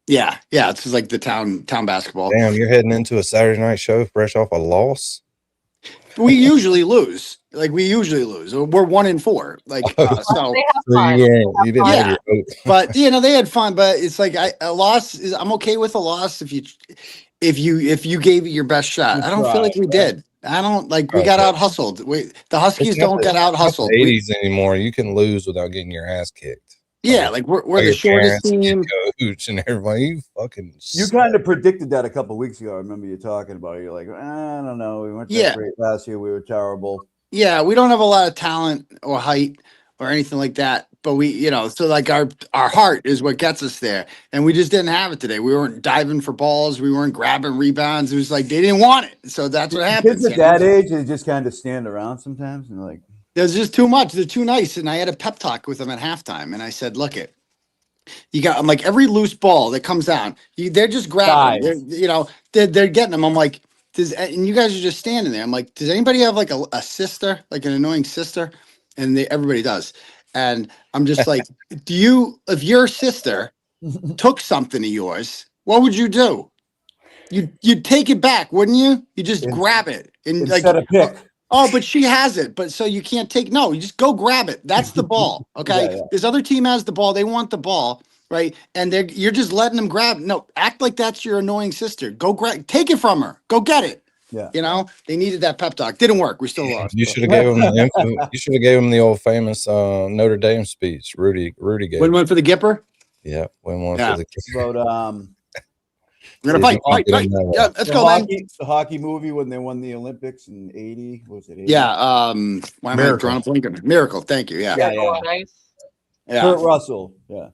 yeah, it's just like the town basketball. Damn, you're heading into a Saturday night show fresh off a loss. We usually lose. Like we usually lose. We're 1-4. Like so. You didn't have your vote. But they had fun. But it's like a loss is. I'm okay with a loss if you gave it your best shot. I don't feel like we did. I don't like we got out hustled. The Huskies don't get out hustled. 80s anymore. You can lose without getting your ass kicked. Yeah, like we're By the your shortest parents and team. your coach and everybody. You fucking. You kind of predicted that a couple of weeks ago. I remember you talking about it. You're like, I don't know. We weren't that great last year. We were terrible. Yeah, we don't have a lot of talent or height or anything like that. But we, so like our heart is what gets us there. And we just didn't have it today. We weren't diving for balls. We weren't grabbing rebounds. It was like they didn't want it. So that's what happens. Kids at that age, they just kind of stand around sometimes and like. There's just too much. They're too nice. And I had a pep talk with them at halftime. And I said, look it. I'm like, every loose ball that comes out, they're just grabbing. They're getting them. I'm like, and you guys are just standing there. I'm like, does anybody have like a sister, like an annoying sister? And everybody does. And I'm just like, if your sister took something of yours, what would you do? You'd take it back, wouldn't you? You just grab it and instead of pick. Oh, but she has it. But so you can't take. No, you just go grab it. That's the ball. Okay. Yeah. This other team has the ball. They want the ball, right? And you're just letting them grab. No, act like that's your annoying sister. Go take it from her. Go get it. Yeah. They needed that pep talk. Didn't work. We still lost. You should have gave him the old famous Notre Dame speech. Rudy gave. Win one for the Gipper. Yeah, win one Yeah. for the. About We're gonna fight. Yeah, let's go, man. The hockey movie when they won the Olympics in '80. Was it 80? Yeah. Why am I drawing a blank on it? Miracle. Thank you. Yeah. Nice. Yeah. Kurt Russell. Yeah.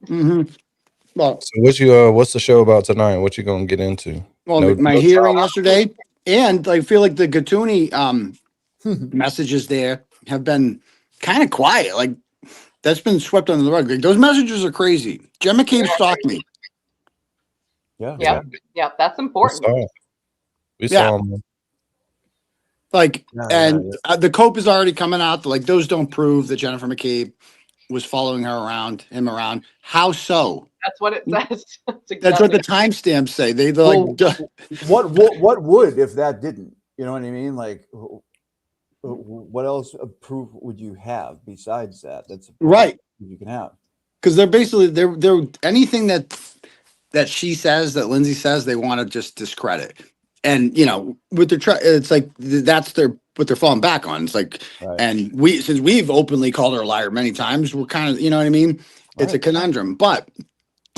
Mm-hmm. Well, So what's the show about tonight? What you gonna get into? My hearing yesterday, and I feel like the Gatuni messages there have been kind of quiet. Like that's been swept under the rug. Like, those messages are crazy. Jen McCabe stalked me. Yeah, that's important. We saw him. Like, the cope is already coming out. Like, those don't prove that Jennifer McCabe was following him around. How so? That's what it says. That's what the timestamps say. They're like, what would if that didn't? You know what I mean? Like, what else proof would you have besides that? That's right. You can have because they're basically they're anything that she says, that Lindsay says, they want to just discredit. And with it's like that's what they're falling back on. It's like, and since we've openly called her a liar many times, we're kind of, you know what I mean? It's a conundrum, but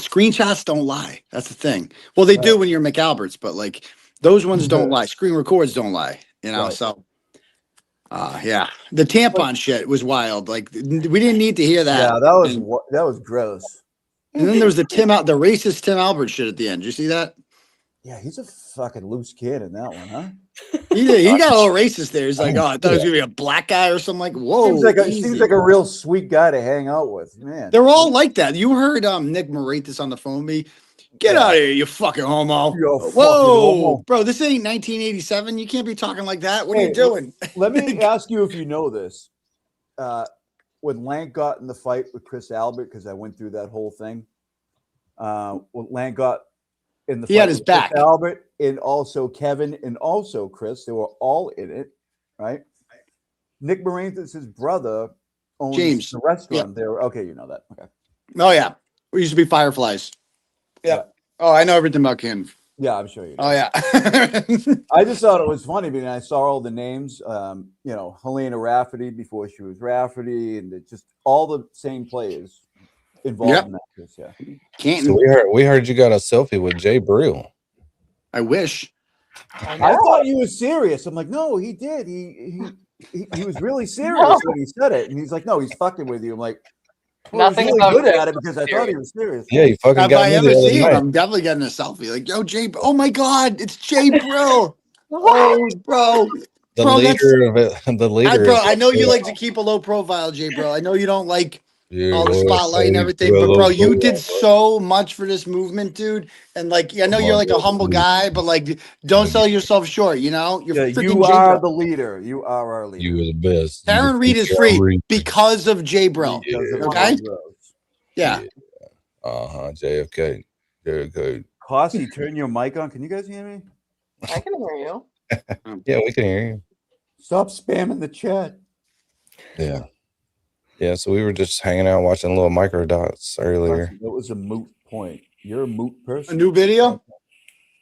screenshots don't lie. That's the thing. Well, they do when you're McAlberts, but like those ones don't lie. Screen records don't lie. So Yeah, the tampon shit was wild. Like we didn't need to hear that. Yeah, that was gross. And then there was the racist Tim Albert shit at the end. Did you see that? Yeah, he's a fucking loose kid in that one, huh? He got a little racist there. He's like, oh, I thought it was gonna be a black guy or something. Like, whoa, Seems like a real sweet guy to hang out with, man. They're all like that. You heard Nick Moratis on the phone with me. Get out of here, you fucking homo. Whoa, bro, this ain't 1987. You can't be talking like that. What are you doing? Let me ask you if you know this. When Lank got in the fight with Chris Albert, because I went through that whole thing. When Lank got in the fight had his with back. Chris Albert, and also Kevin, and also Chris, they were all in it, right? Nick Moranis' brother owns James. the restaurant there. Okay, you know that. Okay. Oh yeah, we used to be Fireflies. Yeah. Oh, I know everything about him. Yeah, I'm sure you do. Oh yeah. I just thought it was funny because I saw all the names. Helena Rafferty before she was Rafferty, and just all the same players involved in that case. Yeah. Canton. So we heard you got a selfie with Jay Brill. I wish. I thought you was serious. I'm like, no, he did. He was really serious when he said it, and he's like, no, he's fucking with you. I'm like, Nothing really about good Jay at it because I thought he was serious. Yeah, you fucking Have got I me ever the other seen him? night. I'm definitely getting a selfie. Like, yo, Jay. Oh my God, it's Jay Brill. Oh, bro. The Bro, leader of it. The leader. I know you like to keep a low profile, Jay Bro. I know you don't like all the boy, spotlight and say everything, but bro, you Brill. did so much for this movement, dude. And like, I know you're like a humble guy, but like, don't sell yourself short. You know, you're freaking You Jay are Bro. the leader. You are our leader. You are the best. Karen Reed is free because of Jay Bro. Okay. Yeah. JFK. JFK. Cossy, turn your mic on. Can you guys hear me? I can hear you. Yeah, we can hear you. Stop spamming the chat. Yeah. Yeah, so we were just hanging out watching little micro dots earlier. That was a moot point. You're a moot person. A new video?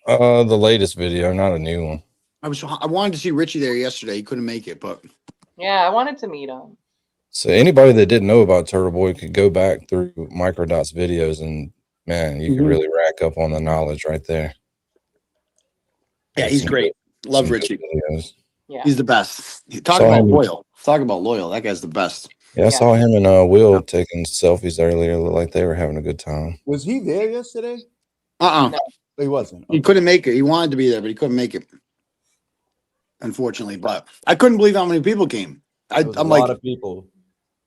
The latest video, not a new one. I wanted to see Richie there yesterday. He couldn't make it, but Yeah, I wanted to meet him. So anybody that didn't know about Turtle Boy could go back through Microdot's videos and man, you could really rack up on the knowledge right there. yeah, he's great. Love Richie. Videos. Yeah. He's the best. Talk Saw about him- loyal. Talk about loyal. That guy's the best. Yeah, I saw him and Will taking selfies earlier. Looked like they were having a good time. Was he there yesterday? No. He wasn't. He couldn't make it. He wanted to be there, but he couldn't make it. Unfortunately, but I couldn't believe how many people came. There was I'm a like, lot of people.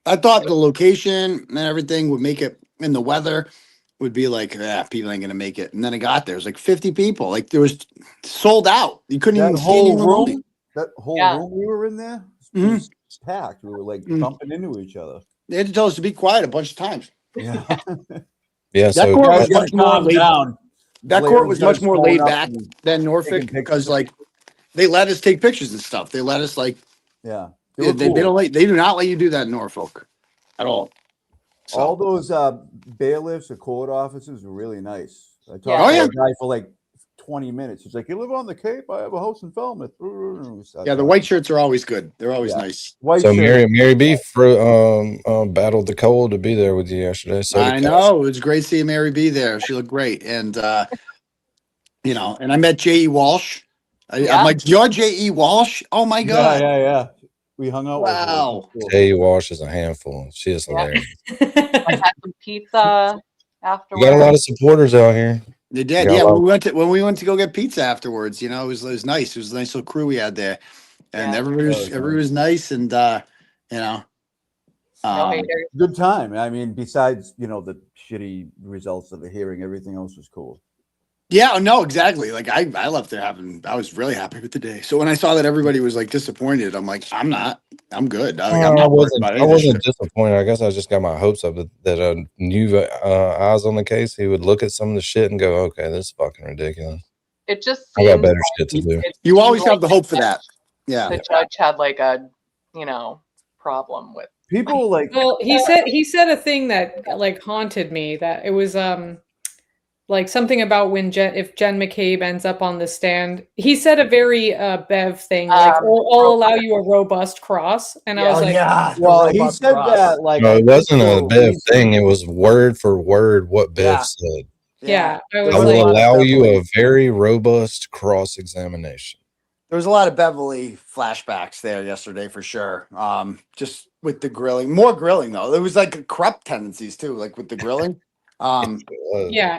I thought the location and everything would make it, and the weather would be like, people ain't gonna make it. And then it got there. It was like 50 people. Like there was sold out. You couldn't even That see anyone whole moving. room, that whole Yeah. room we were in there Mhm. was packed. We were like bumping into each other. They had to tell us to be quiet a bunch of times. Yeah. Yeah, That so court was Guys, much more calm laid. down. That Blair court was much just more going laid up back and than Norfolk because like they let us take pictures and stuff. They let us like Yeah. they don't let, they do not let you do that in Norfolk at all. So All those bailiffs or court officers were really nice. I talked Oh, to yeah. a guy for like 20 minutes. He's like, "You live on the Cape? I have a house in Falmouth." yeah, the white shirts are always good. They're always Yeah. nice. White so shirt. Mary B battled the cold to be there with you yesterday. So I know. It was great seeing Mary B there. She looked great. And you know, and I met J.E. Walsh. I'm like, you're J.E. Walsh? Oh my God. Yeah. We hung out. Wow. With her. Jay Walsh is a handful. She is hilarious. I had some pizza You afterwards. got a lot of supporters out here. They did. Yeah, Yeah, well- when we went to go get pizza afterwards, you know, it was nice. It was a nice little crew we had there. And Yeah. everybody was nice and you know. No haters. Good time. I mean, besides, the shitty results of the hearing, everything else was cool. Yeah, no, exactly. Like I left there I was really happy with the day. So when I saw that everybody was like disappointed, I'm like, I'm not. I'm good. I'm I not worried about any I of this wasn't shit. disappointed. I guess I just got my hopes up that new eyes on the case, he would look at some of the shit and go, okay, this is fucking ridiculous. It just I got seemed better like shit to do. it You seemed always like have the hope for that. Yeah. the judge had like a, problem with. People like Well, he said a thing that like haunted me, that it was like something about when if Jen McCabe ends up on the stand. He said a very Bev thing, like I'll allow you a robust cross, and I was like, well, he said that like No, it wasn't a Bev thing. It was word for word what Bev said. yeah, I I was will like, allow you a very robust cross examination. There was a lot of Beverly flashbacks there yesterday for sure. Just with the grilling, more grilling though. There was like corrupt tendencies too, like with the grilling. Yeah,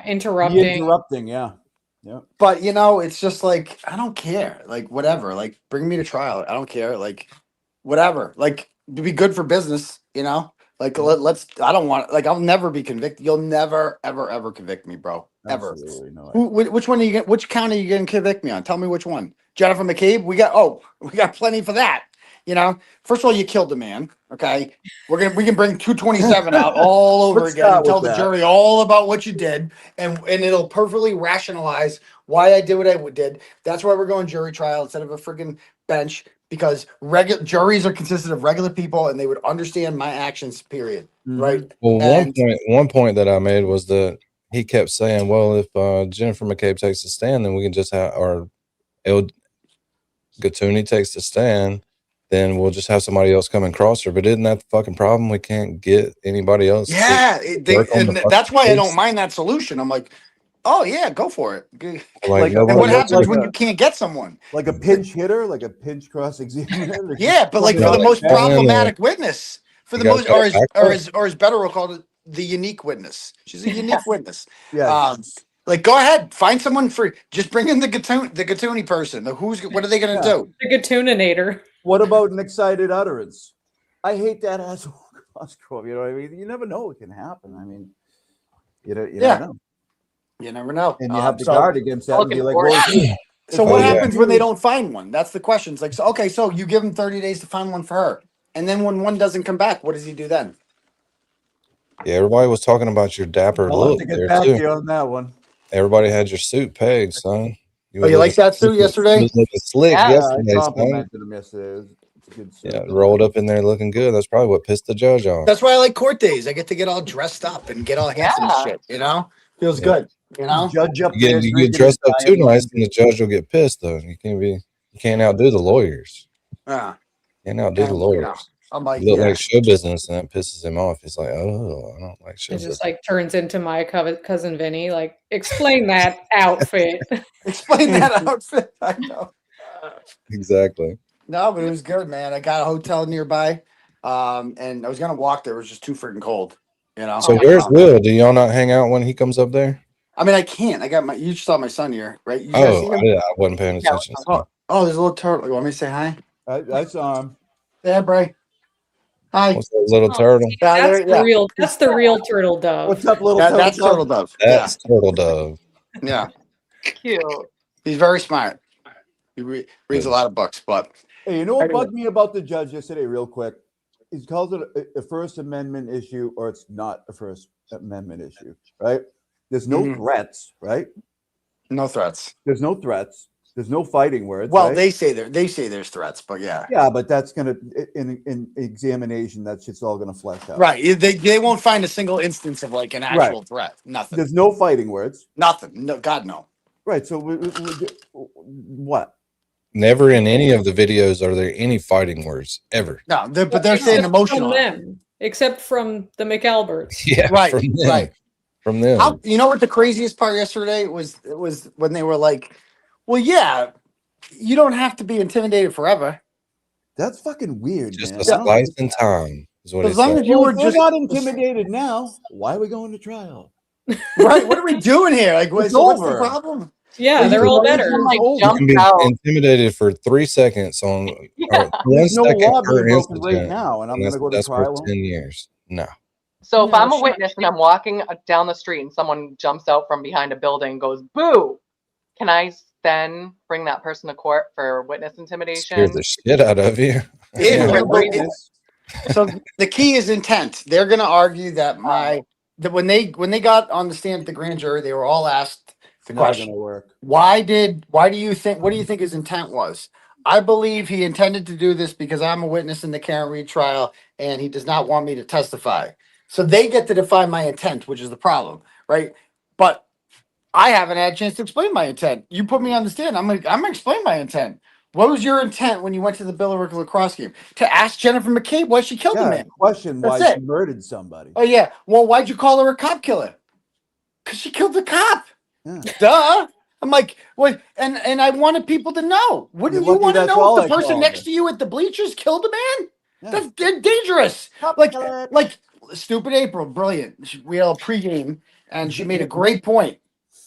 The interrupting. interrupting, yeah. Yeah. But you know, it's just like I don't care. Like whatever. Like bring me to trial. I don't care. Like whatever. Like to be good for business. You know. Like let's. I don't want. Like I'll never be convicted. You'll never ever convict me, bro. Ever. Absolutely no. Which one are you? Which count are you going to convict me on? Tell me which one. Jennifer McCabe. We got plenty for that. You know. First of all, you killed a man. Okay. We can bring 227 out all over Let's again and start tell with the that. jury all about what you did, and it'll perfectly rationalize why I did what I did. That's why we're going jury trial instead of a freaking bench, because regular juries are consisted of regular people and they would understand my actions. Period. Right. Well, And one point that I made was that he kept saying, "Well, if Jennifer McCabe takes the stand, then we can just have our El Gatuni takes the stand, then we'll just have somebody else come and cross her." But isn't that the fucking problem? We can't get anybody else. yeah, to work on the fucking that's why I case. don't mind that solution. I'm like, oh yeah, go for it. Like, And what happens like when a- you can't get someone? Like a pinch hitter, like a pinch cross examiner. Yeah, but like for the most problematic witness, for the You most, guys got a or as Better will call it, the unique witness. She's a unique witness. Yeah. Like go ahead, find someone free. Just bring in the Gatuni person. What are they gonna do? The Gatuninator. What about an excited utterance? I hate that asshole cross-crop. You know what I mean? You never know what can happen. I mean, you never know. You never know. And you have to guard against that and be like, well, so what happens when they don't find one? That's the question. It's like, so, okay, so you give him 30 days to find one for her. And then when one doesn't come back, what does he do then? Yeah, everybody was talking about your dapper I'll have look to get there back too. to you on that one. Everybody had your suit pegged, son. Oh, you like that suit yesterday? You was looking slick Yeah, yesterday, I son. complimented him yesterday. It's a good suit. Yeah, rolled up in there looking good. That's probably what pissed the judge off. That's why I like court days. I get to get all dressed up and get all handsome and shit, you know? Feels good, you know? Judge up You get dressed up too nice, and the judge will get pissed though. You can't outdo the lawyers. Yeah. Can't outdo the And, lawyers. you know, I'm like, You look yeah. like show business, and that pisses him off. He's like, "Oh, I don't like show It business." just like turns into my cousin Vinny. Like, explain that outfit. Explain that outfit. I know. Exactly. No, but it was good, man. I got a hotel nearby, and I was gonna walk there. It was just too freaking cold, you know. So where's Will? Do y'all not hang out when he comes up there? I mean, I can't. I got my. You saw my son here, right? You guys see him? I wasn't paying attention. Oh, there's a little turtle. You want me to say hi? I saw him. Yeah, Bray. Hi. What's that little turtle? That's the real turtle dove. What's up, little That's turtle dove. That's turtle dove. Yeah. Cute. He's very smart. He reads a lot of books, but Hey, you know what bugged me about the judge yesterday, real quick? He calls it a First Amendment issue, or it's not a First Amendment issue, right? There's no threats, right? No threats. There's no threats. There's no fighting words. Well, right? they say there's threats, but yeah. Yeah, but that's gonna in examination, that shit's all gonna flesh out. Right. They won't find a single instance of like an actual threat. Nothing. There's no fighting words. Nothing. No, God no. Right. So what? Never in any of the videos are there any fighting words ever. No, but they're saying emotional. From them, except from the McAlberts. Yeah, Right. from them. Right. From them. You know what the craziest part yesterday was when they were like, "Well, yeah, you don't have to be intimidated forever." That's fucking weird, Just man. a slice in time is what As it long said. as you were We're just not intimidated now. Why are we going to trial? right. What are we doing here? Like, what's the over. problem? Yeah, they're all better. You can be intimidated for 3 seconds on or 1 There's no second law per being broken incident, right now, and I'm that's- gonna go to that's trial. for 10 years. No. So if No, I'm a shut witness and I'm walking down the street and someone jumps out from behind a building and goes, boo, can I then bring that person to court for witness intimidation? Scared the shit out of you. So the key is intent. They're going to argue that when they got on the stand at the grand jury, they were all asked the Not question: gonna work. What do you think his intent was? I believe he intended to do this because I'm a witness in the Karen Reed trial, and he does not want me to testify. So they get to define my intent, which is the problem, right? But I haven't had a chance to explain my intent. You put me on the stand. I'm gonna explain my intent. What was your intent when you went to the Billerica lacrosse game? To ask Jennifer McCabe why she killed the man. Question That's why it. she murdered somebody. Oh yeah. Well, why'd you call her a cop killer? Because she killed the cop. Duh. I'm like, what? And I wanted people to know. Wouldn't You're you lucky want to that's know all if I the person called next her. to you at the bleachers killed a man? Yeah. That's dangerous. Like stupid April, brilliant. We had a pregame, and she made a great point.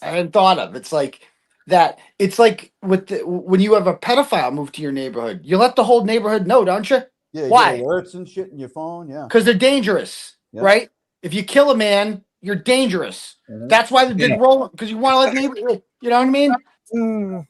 I hadn't thought of. It's like that. It's like when you have a pedophile move to your neighborhood, you let the whole neighborhood know, don't you? Yeah, you Why? get alerts and shit in your phone. Yeah. Because they're dangerous, Yeah. right? If you kill a man, you're dangerous. That's why the big roll, because you want to let neighbor. You know what I mean?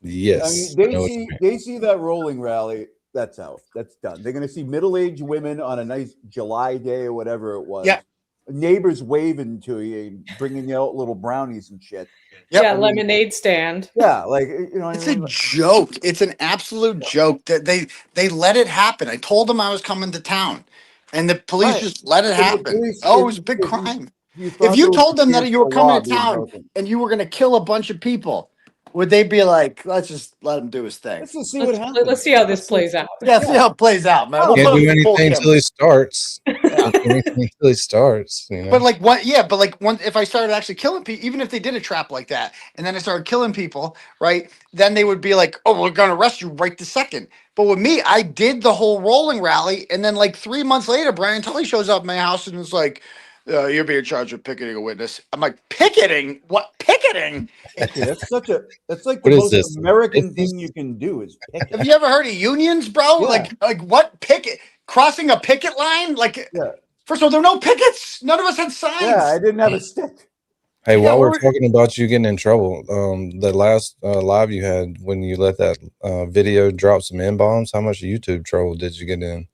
Yes. I mean, I know what you mean. they see that rolling rally. That's out. That's done. They're going to see middle-aged women on a nice July day or whatever it was. Yeah. Neighbors waving to you, bringing you out little brownies and shit. Yeah, I mean, lemonade stand. Yeah, like you know, what It's I a mean? joke. It's an absolute joke that they let it happen. I told them I was coming to town, and the police Right. just let it And the happen. police, Oh, it if was a big you crime. If thought you there was told a them that chance you were of the coming law to being town broken. and you were going to kill a bunch of people, would they be like, let's just let him do his thing? Let's just see what happens. Let's see how this plays out. Yeah, see how it plays out, man. We'll Can't put do him in full anything cam. until he starts. Can't do anything until he starts. You know. But like what? Yeah, but like one, if I started actually killing people, even if they did a trap like that, and then I started killing people, right? Then they would be like, "Oh, we're gonna arrest you right this second." But with me, I did the whole rolling rally, and then like 3 months later, Brian Tully shows up at my house and is like, "You're being charged with picketing a witness." I'm like, "Picketing? What picketing?" That's like the What is most this? American thing you can do is picket. Have you ever heard of unions, bro? Yeah. Like what picket? Crossing a picket line? Like, Yeah. first of all, there were no pickets. None of us had signs. Yeah, I didn't have a stick. Hey, Yeah, while we're we're- talking about you getting in trouble, the last live you had when you let that video drop some N-bombs, how much YouTube trouble did you get in?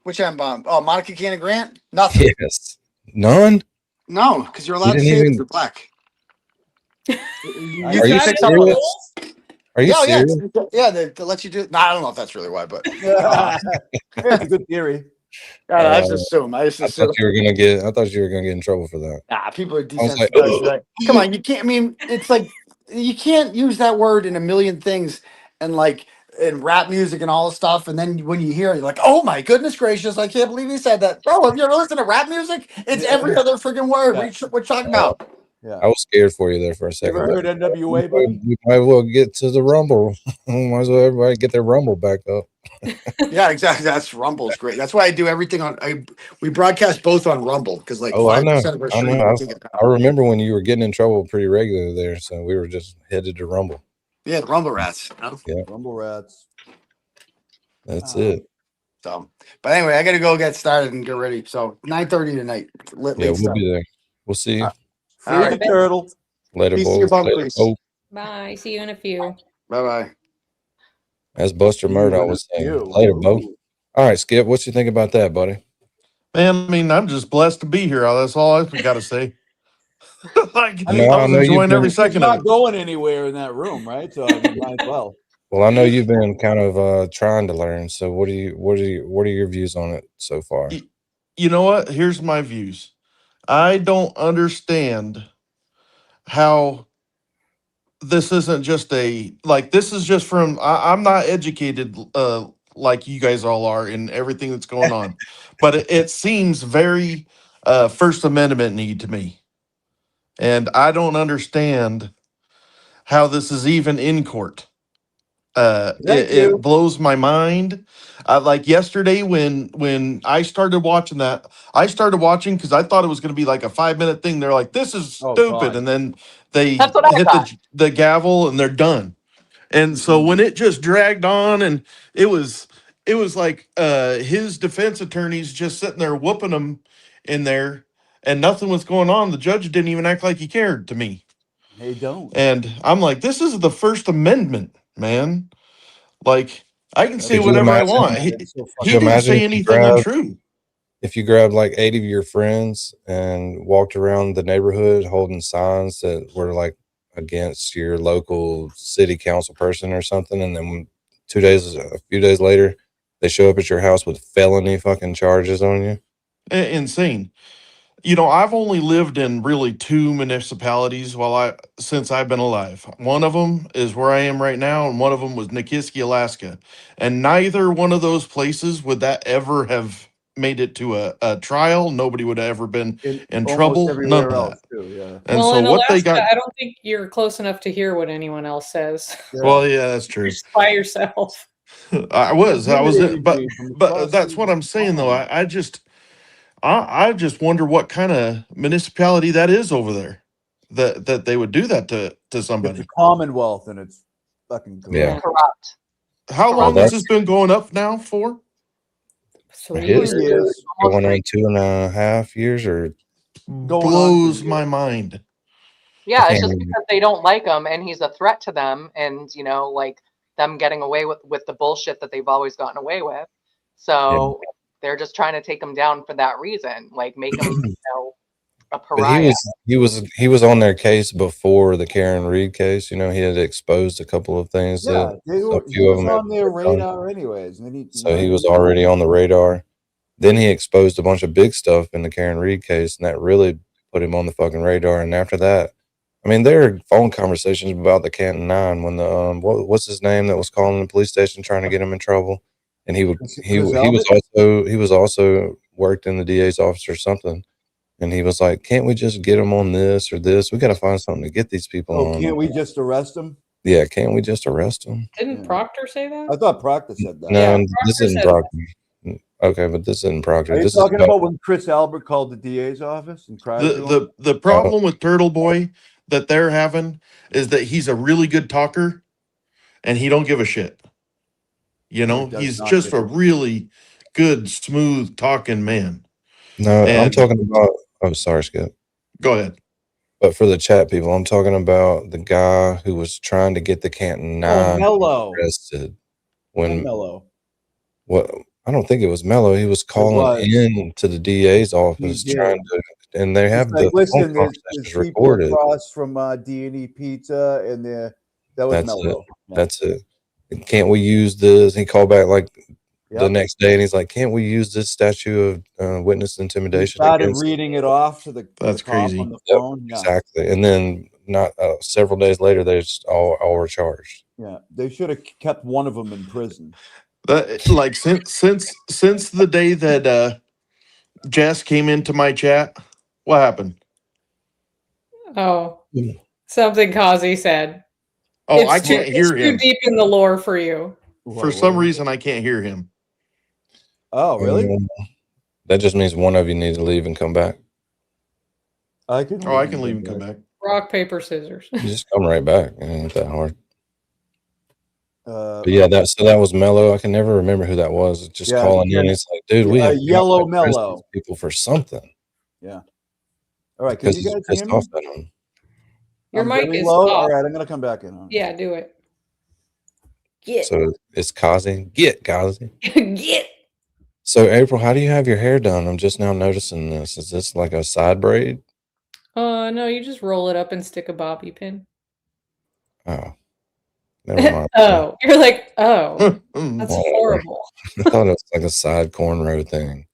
Which M-bomb? Oh, Monica Cannon Grant? Nothing. Yes. None? No, because you're You allowed to didn't say even- that you're black. Are you serious? Are you Yeah, serious? yeah, they let you do. No, I don't know if that's really why, but It's a good theory. I just assume. I just I assume. thought you were gonna get. I thought you were gonna get in trouble for that. Nah, people are I was like, desensitized. "Ugh." Right? Come on, you can't. I mean, it's like you can't use that word in a million things, and like in rap music and all this stuff. And then when you hear it, you're like, "Oh my goodness gracious! I can't believe he said that." Bro, have you ever listened to rap music? It's every other freaking word. What you talking about? Yeah. I was scared for you there for a You second. ever heard NWA, buddy? We might as well get to the Rumble. Might as well everybody get their Rumble back up. Yeah, exactly. That's Rumble's great. That's why I do everything on. We broadcast both on Rumble because like Oh, I know. 5% of our I stream. know. I remember when you were getting in trouble pretty regularly there, so we were just headed to Rumble. Yeah, the Rumble Rats. You know? Yeah, Rumble Rats. that's it. So, but anyway, I got to go get started and get ready. So 9:30 tonight. Late Yeah, we'll stuff. be there. We'll see you. All right. Turtle. Later, Peace to boys. your bum, Later, please. Bo. Bye. See you in a few. Bye bye. As Buster Murdoch was saying. Later, Bo. All right, Skip, what you think about that, buddy? Man, I mean, I'm just blessed to be here. That's all I got to say. Like, I know I was you've enjoying every been- second Not of it. going anywhere in that room, right? So I mean, might as well. Well, I know you've been kind of trying to learn. So what are your views on it so far? You know what? Here's my views. I don't understand how this isn't just this is just from I'm not educated like you guys all are in everything that's going on, but it seems very First Amendment need to me, and I don't understand how this is even in court. It blows my mind. Like yesterday when I started watching that, I started watching because I thought it was going to be like a 5-minute thing. They're like, "This is stupid," God. and then they That's what I hit thought. the gavel and they're done. And so when it just dragged on, and it was like his defense attorneys just sitting there whooping him in there, and nothing was going on. The judge didn't even act like he cared to me. They don't. And I'm like, this is the First Amendment, man. Like, I can say Could you whatever I imagine- want. He could you didn't imagine say if you anything grabbed- untrue. If you grabbed like 8 of your friends and walked around the neighborhood holding signs that were like against your local city council person or something, and then a few days later, they show up at your house with felony fucking charges on you. Insane. You know, I've only lived in really 2 municipalities since I've been alive. One of them is where I am right now, and one of them was Nikiski, Alaska. And neither one of those places would that ever have made it to a trial. Nobody would have ever been in Almost trouble. None everywhere of that. else too. Yeah. And Well, so in what they Alaska, got. I don't think you're close enough to hear what anyone else says. Well, yeah, that's You're true. just by yourself. I was, Intimidating but me from but across that's the what I'm saying though. pond. I just wonder what kind of municipality that is over there, that they would do that to It's somebody. a Commonwealth, and it's fucking corrupt. Yeah. Corrupt. How Well, long has that's this been going up now for? 3 his years. going on 2.5 years, or Blows my mind. Yeah, it's can't just remember. because they don't like him and he's a threat to them, and you know, like them getting away with the bullshit that they've always gotten away with. So they're just trying to take him down for that reason, like make him, you know, a But pariah. he was on their case before the Karen Reed case. You know, he had exposed a couple of things Yeah, that he a few of was them on their had done. radar anyways. And then So he was already on the radar. Then he exposed a bunch of big stuff in the Karen Reed case, and that really put him on the fucking radar. And after that, I mean, there are phone conversations about the Canton Nine when the what's his name that was calling the police station trying to get him in trouble, and he was also worked in the DA's office or something, and he was like, "Can't we just get him on this or this? We got to find something to get these people on." Can't we just arrest him? Yeah, can't we just arrest him? Didn't Proctor say that? I thought Proctor said that. No, Yeah, this Proctor isn't said Proctor. Okay, but this isn't Proctor. Are you This talking is about when Chris Albert called the DA's office and cried to him? The problem with Turtle Boy that they're having is that he's a really good talker, and he don't give a shit. You know, does he's not just give a really good, smooth talking man. No, I'm And- talking about. Oh, sorry, Skip. Go ahead. But for the chat people, I'm talking about the guy who was trying to get the Canton Nine Mello. arrested. When Mello. what? I don't think it was Mello. He was calling in to the DA's office did. trying to, and they have It's like, the listen, phone there's conversations people recorded. across from D&E Pizza, and that was That's Mello. it. That's it. And can't we use this? He called back like the next day, and he's like, "Can't we use this statute of witness He intimidation?" started against reading it off to the That's cop crazy. on the Yep, phone. Yeah. exactly. And then not several days later, they just all were charged. Yeah, they should have kept one of them in prison. That like since the day that Jess came into my chat, what happened? Oh, something Kazi said. Oh, I can't hear It's him. too deep in the lore for you. For some reason, I can't hear him. Oh, really? That just means one of you need to leave and come back. I can. Oh, I can leave and come back. Rock, paper, scissors. You just come right back. It ain't that hard. But yeah, that was Mello. I can never remember who that was. Just calling in. It's like, dude, we have Yellow to arrest Mello these people for something. Yeah. All right. Can Because you he's guys pissed hear me? off at him. Your I'm mic very is low. off. All right, I'm gonna come back in. Yeah, do it. Get. So it's Kazi. Get Kazi. Get. So April, how do you have your hair done? I'm just now noticing this. Is this like a side braid? No, you just roll it up and stick a bobby pin. Oh, never mind. Oh, you're like, oh, that's Whatever. horrible. I thought it was like a side cornrow thing.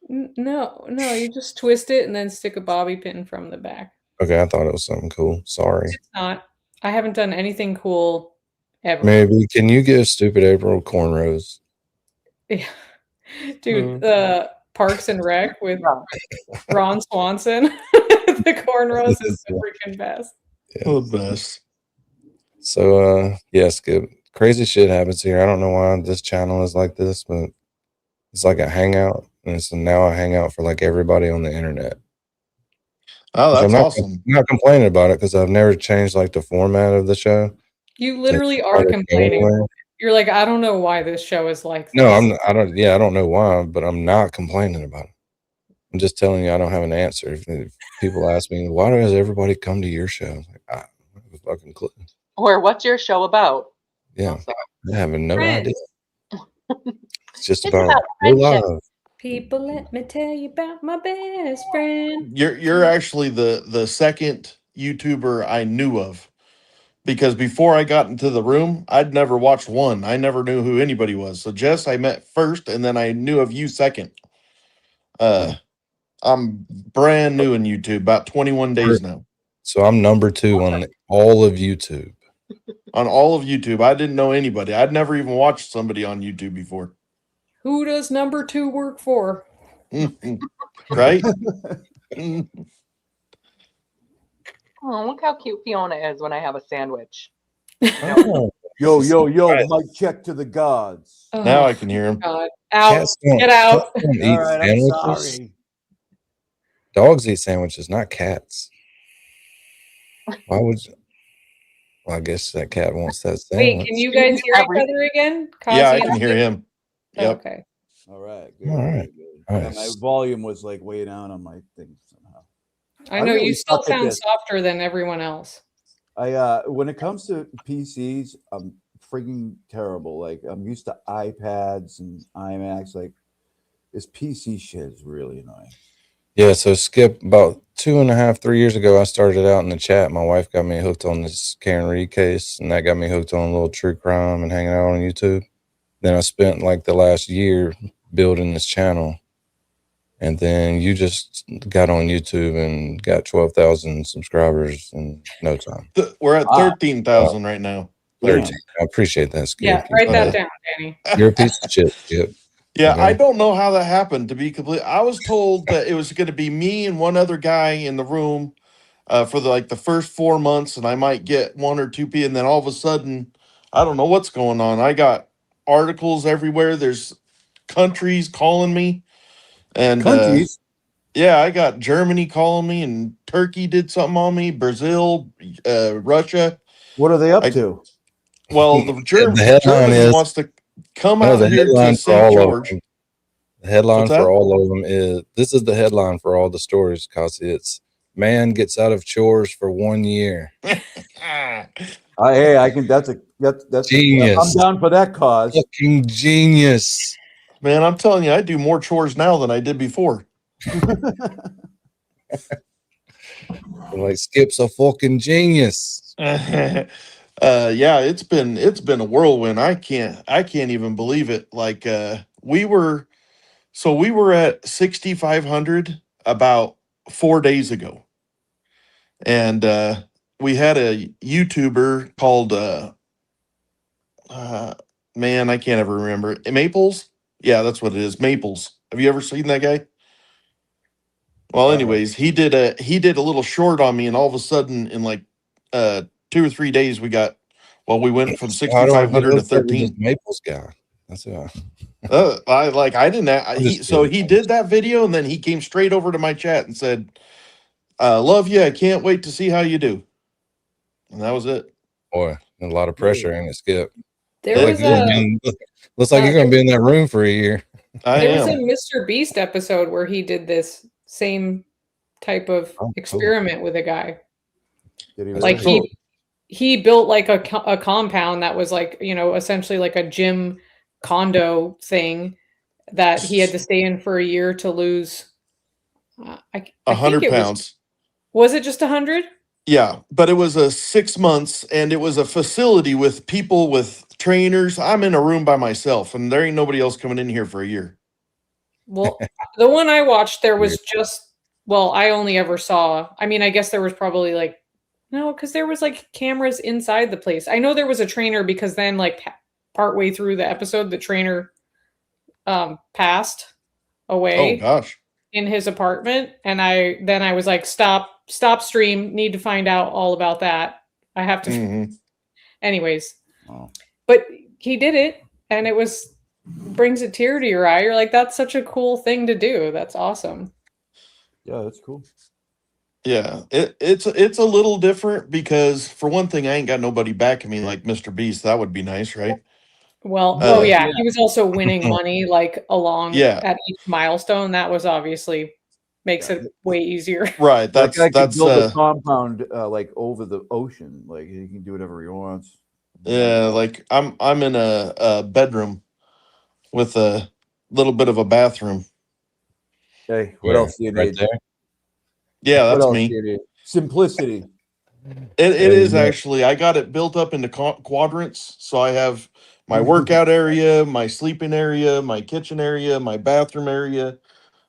No, you just twist it and then stick a bobby pin from the back. Okay, I thought it was something cool. Sorry. It's not. I haven't done anything cool ever. Maybe can you give stupid April cornrows? Yeah. Dude, the Parks and Rec with Ron Swanson. The cornrows is the freaking best. The best. So yeah, Skip. Crazy shit happens here. I don't know why this channel is like this, but it's like a hangout, and it's now a hangout for like everybody on the internet. Oh, Which that's I'm awesome. not complaining about it because I've never changed like the format of the show. You literally Since it are started complaining. anyway. You're like, I don't know why this show is like this. No, I don't know why, but I'm not complaining about it. I'm just telling you I don't have an answer. If people ask me, why does everybody come to your show? I'm like, I don't have a fucking clue. Or what's your show about? Yeah, I have no Friends. idea. It's just It's about about real friendship. love. People, let me tell you about my best friend. You're actually the second YouTuber I knew of, because before I got into the room, I'd never watched one. I never knew who anybody was. So Jess, I met first, and then I knew of you second. I'm brand new in YouTube, about 21 days now. So I'm number 2 on all of YouTube. On all of YouTube, I didn't know anybody. I'd never even watched somebody on YouTube before. Who does number 2 work for? Right? Oh, look how cute Fiona is when I have a sandwich. Oh, Yo, yo, yo, right. mic check to the gods. Now I can hear him. God. Out. Cats don't, Get out. cats don't All eat right, I'm sandwiches. sorry. Dogs eat sandwiches, not cats. Why would you? Well, I guess that cat wants that Wait, sandwich. can you guys hear each other again? Yeah, I Kazi can and hear Skip? him. Yep. Okay. All right, good. All right. Good. Yeah, my Nice. volume was like way down on my thing somehow. I know really you still suck at sound this. softer than everyone else. When it comes to PCs, I'm freaking terrible. Like I'm used to iPads and iMacs. Like this PC shit is really annoying. Yeah, so Skip, about 2.5, 3 years ago, I started out in the chat. My wife got me hooked on this Karen Reed case, and that got me hooked on a little true crime and hanging out on YouTube. Then I spent like the last year building this channel. And then you just got on YouTube and got 12,000 subscribers in no time. We're at 13,000 right now. 13. I appreciate that, Skip. Yeah, write that down, Danny. You're a piece of shit, Skip. Yeah, Okay? I don't know how that happened, to be complete. I was told that it was going to be me and one other guy in the room for the first 4 months, and I might get 1 or 2 people, and then all of a sudden, I don't know what's going on. I got articles everywhere. There's countries calling me, and Countries? yeah, I got Germany calling me, and Turkey did something on me. Brazil, Russia. What are they up to? Well, the headline Germany is- wants to come No, out the here to headline for St. all of George. them. The headline What's that? for all of them is, this is the headline for all the stories, because it's man gets out of chores for 1 year. Hey, I can. That's Genius. I'm down for that cause. Fucking genius. Man, I'm telling you, I do more chores now than I did before. Like Skip's a fucking genius. Yeah, it's been a whirlwind. I can't even believe it. Like we were at 6,500 about 4 days ago. And we had a YouTuber called man, I can't ever remember. Maples? Yeah, that's what it is. Maples. Have you ever seen that guy? Well, anyways, he did a little short on me, and all of a sudden, in like 2 or 3 days, we went from How do I 6,500 to get hooked up with 13. this Maples guy? That's it. He did that video, and then he came straight over to my chat and said, "Love you. I can't wait to see how you do." And that was it. Boy, a lot of pressure in it, Skip. There was looks like you're going to be in that room for a year. There was a Mr. Beast episode where he did this same type of experiment with a guy. Like he built like a compound that was like, essentially like a gym condo thing that he had to stay in for a year to lose 100 pounds. Was it just 100? Yeah, but it was a 6 months, and it was a facility with people, with trainers. I'm in a room by myself, and there ain't nobody else coming in here for a year. Well, the one I watched, there was I only ever saw, I guess there was probably no, because there was like cameras inside the place. I know there was a trainer, because then like partway through the episode, the trainer passed away. Oh gosh. In his apartment, and I was like, stop stream, need to find out all about that. I have to anyways. But he did it, and it brings a tear to your eye. You're like, that's such a cool thing to do. That's awesome. Yeah, that's cool. Yeah, it's a little different, because for one thing, I ain't got nobody backing me like Mr. Beast. That would be nice, right? Well, yeah, he was also winning money along Yeah. at each milestone. That was obviously makes it way easier. Right. That's build a compound like over the ocean. Like he can do whatever he wants. Yeah, like I'm in a bedroom with a little bit of a bathroom. Hey, what else do you need? There? Yeah, What that's else me. do you need? Simplicity. It is actually. I got it built up into quadrants. So I have my workout area, my sleeping area, my kitchen area, my bathroom area,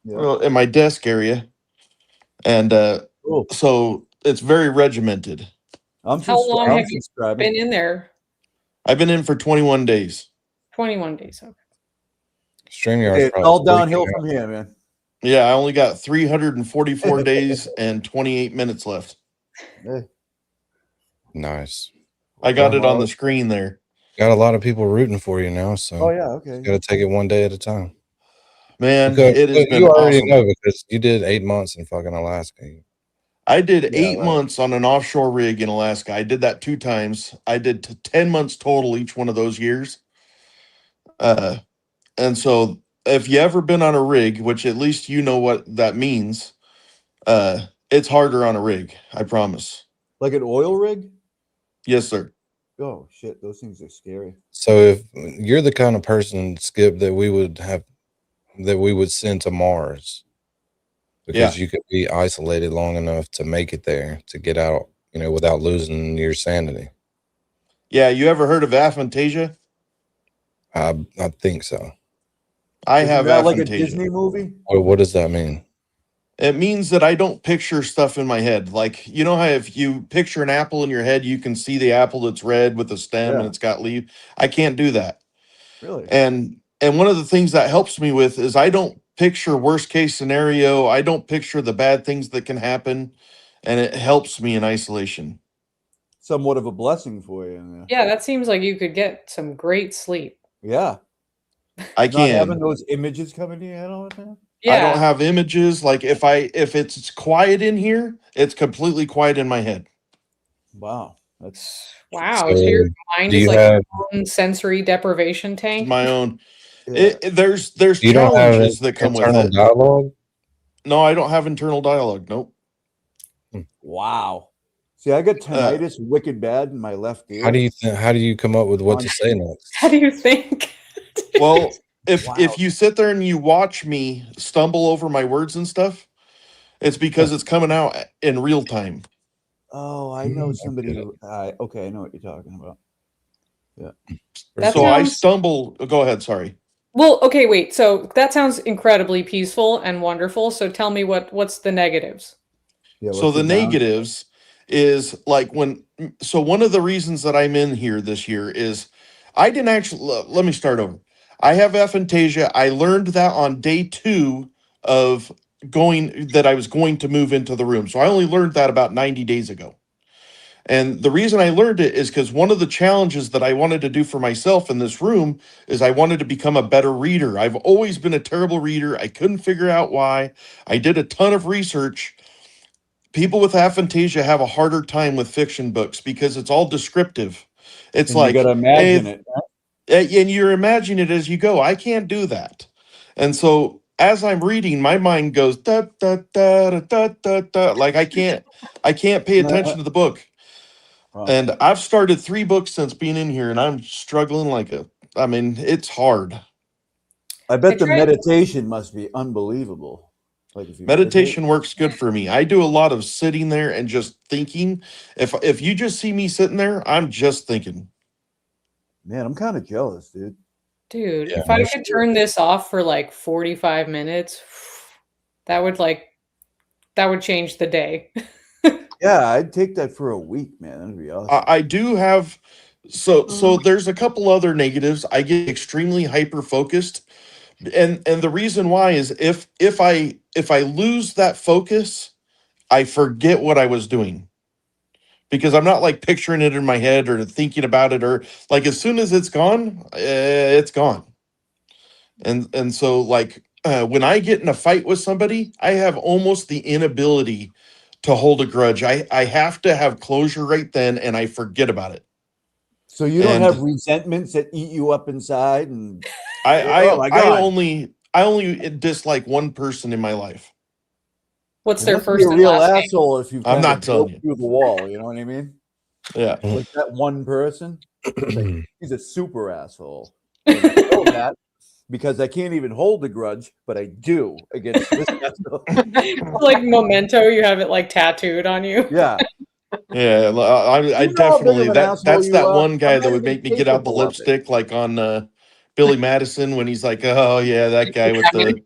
and my desk area. And so it's very regimented. How long have you been in there? I've been in for 21 days. 21 days. Okay. StreamYard's It's all downhill from here, man. Yeah, I only got 344 days and 28 minutes left. Nice. I got it on the screen there. Got a lot of people rooting for you now, so Oh yeah, okay. got to take it one day at a time. Man, Because it has been you already awesome. know because you did 8 months in fucking Alaska. I did Yeah, 8 right. months on an offshore rig in Alaska. I did that 2 times. I did 10 months total each one of those years. And so if you ever been on a rig, which at least you know what that means, it's harder on a rig. I promise. Like an oil rig? Yes, sir. Oh shit, those things are scary. So if you're the kind of person, Skip, that we would send to Mars because you could be isolated long enough to make it there to get out, without losing your sanity. Yeah, you ever heard of aphantasia? I think so. I Isn't have that like a aphantasia. Disney movie? What does that mean? It means that I don't picture stuff in my head. Like, you know how if you picture an apple in your head, you can see the apple that's red with a stem and it's got leaves. I can't do that. Really? And one of the things that helps me with is I don't picture worst case scenario. I don't picture the bad things that can happen, and it helps me in isolation. Somewhat of a blessing for you. Yeah, that seems like you could get some great sleep. Yeah. I Not can. having those images coming to your head all the time. I don't have images. Like if it's quiet in here, it's completely quiet in my head. Wow. That's Wow. So your mind do is you like have- your own sensory deprivation tank. My own. Yeah. There's You don't have challenges that come with internal it. dialogue? No, I don't have internal dialogue. Nope. Wow. See, I got tinnitus wicked bad in my left ear. How do you come up with what to say next? How do you think? Well, if you sit there and you watch me stumble over my words and stuff, it's because it's coming out in real time. Oh, I know somebody who. Okay, I know what you're talking about. Yeah. So I stumble. Go ahead. Sorry. Well, okay, wait. So that sounds incredibly peaceful and wonderful. So tell me what's the negatives? Yeah, So the negatives is like so one of the reasons that I'm in here this year is I didn't actually, let me start over. I have aphantasia. I learned that on day 2 of that I was going to move into the room. So I only learned that about 90 days ago. And the reason I learned it is because one of the challenges that I wanted to do for myself in this room is I wanted to become a better reader. I've always been a terrible reader. I couldn't figure out why. I did a ton of research. People with aphantasia have a harder time with fiction books because it's all descriptive. It's And like, you got to imagine it. and you're imagining it as you go. I can't do that. And so as I'm reading, my mind goes da da da da da da da. Like I can't pay attention to the book. And I've started 3 books since being in here, and I'm struggling it's hard. I bet the meditation must be unbelievable. Like if you Meditation works good for me. I do a lot of sitting there and just thinking. If you just see me sitting there, I'm just thinking. Man, I'm kind of jealous, dude. Dude, Yeah, if I could turn this off for like 45 minutes, that would change the day. Yeah, I'd take that for a week, man. That'd be awesome. I do have so there's a couple other negatives. I get extremely hyper focused, and the reason why is if I lose that focus, I forget what I was doing because I'm not like picturing it in my head or thinking about it, or like as soon as it's gone, it's gone. And so like when I get in a fight with somebody, I have almost the inability to hold a grudge. I have to have closure right then, and I forget about it. So you don't have resentments that eat you up inside, and I oh my God. I only dislike one person in my life. What's There their must be first a and real last name? asshole if you I'm kind not of telling broke you. through the wall. You know what I mean? Yeah. Like that one person, like, he's a super asshole. And I know that because I can't even hold a grudge, but I do against this asshole. Like Memento, you have it like tattooed on you. Yeah. Yeah, I You know how big definitely of an asshole that's you that are? one guy I'm that not would even make me get out the capable of it. lipstick, like on Billy Madison when he's like, oh yeah, that guy with the,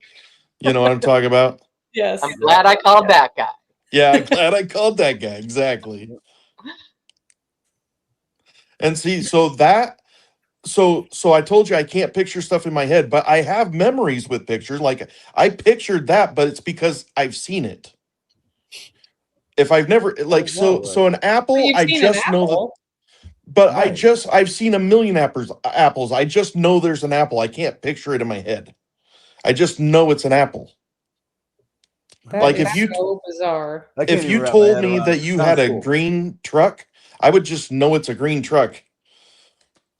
you know what I'm talking about? Yes. I'm glad I called that guy. Yeah, I'm glad I called that guy exactly. And see, so that So I told you I can't picture stuff in my head, but I have memories with pictures. Like I pictured that, but it's because I've seen it. If I've never like so an But apple, you've I seen an just know that. apple. But Right. I've seen a million apples. I just know there's an apple. I can't picture it in my head. I just know it's an apple. That Like is if you so bizarre. I can't if even you wrap my told head me around that it. you Sounds had a cool. green truck, I would just know it's a green truck.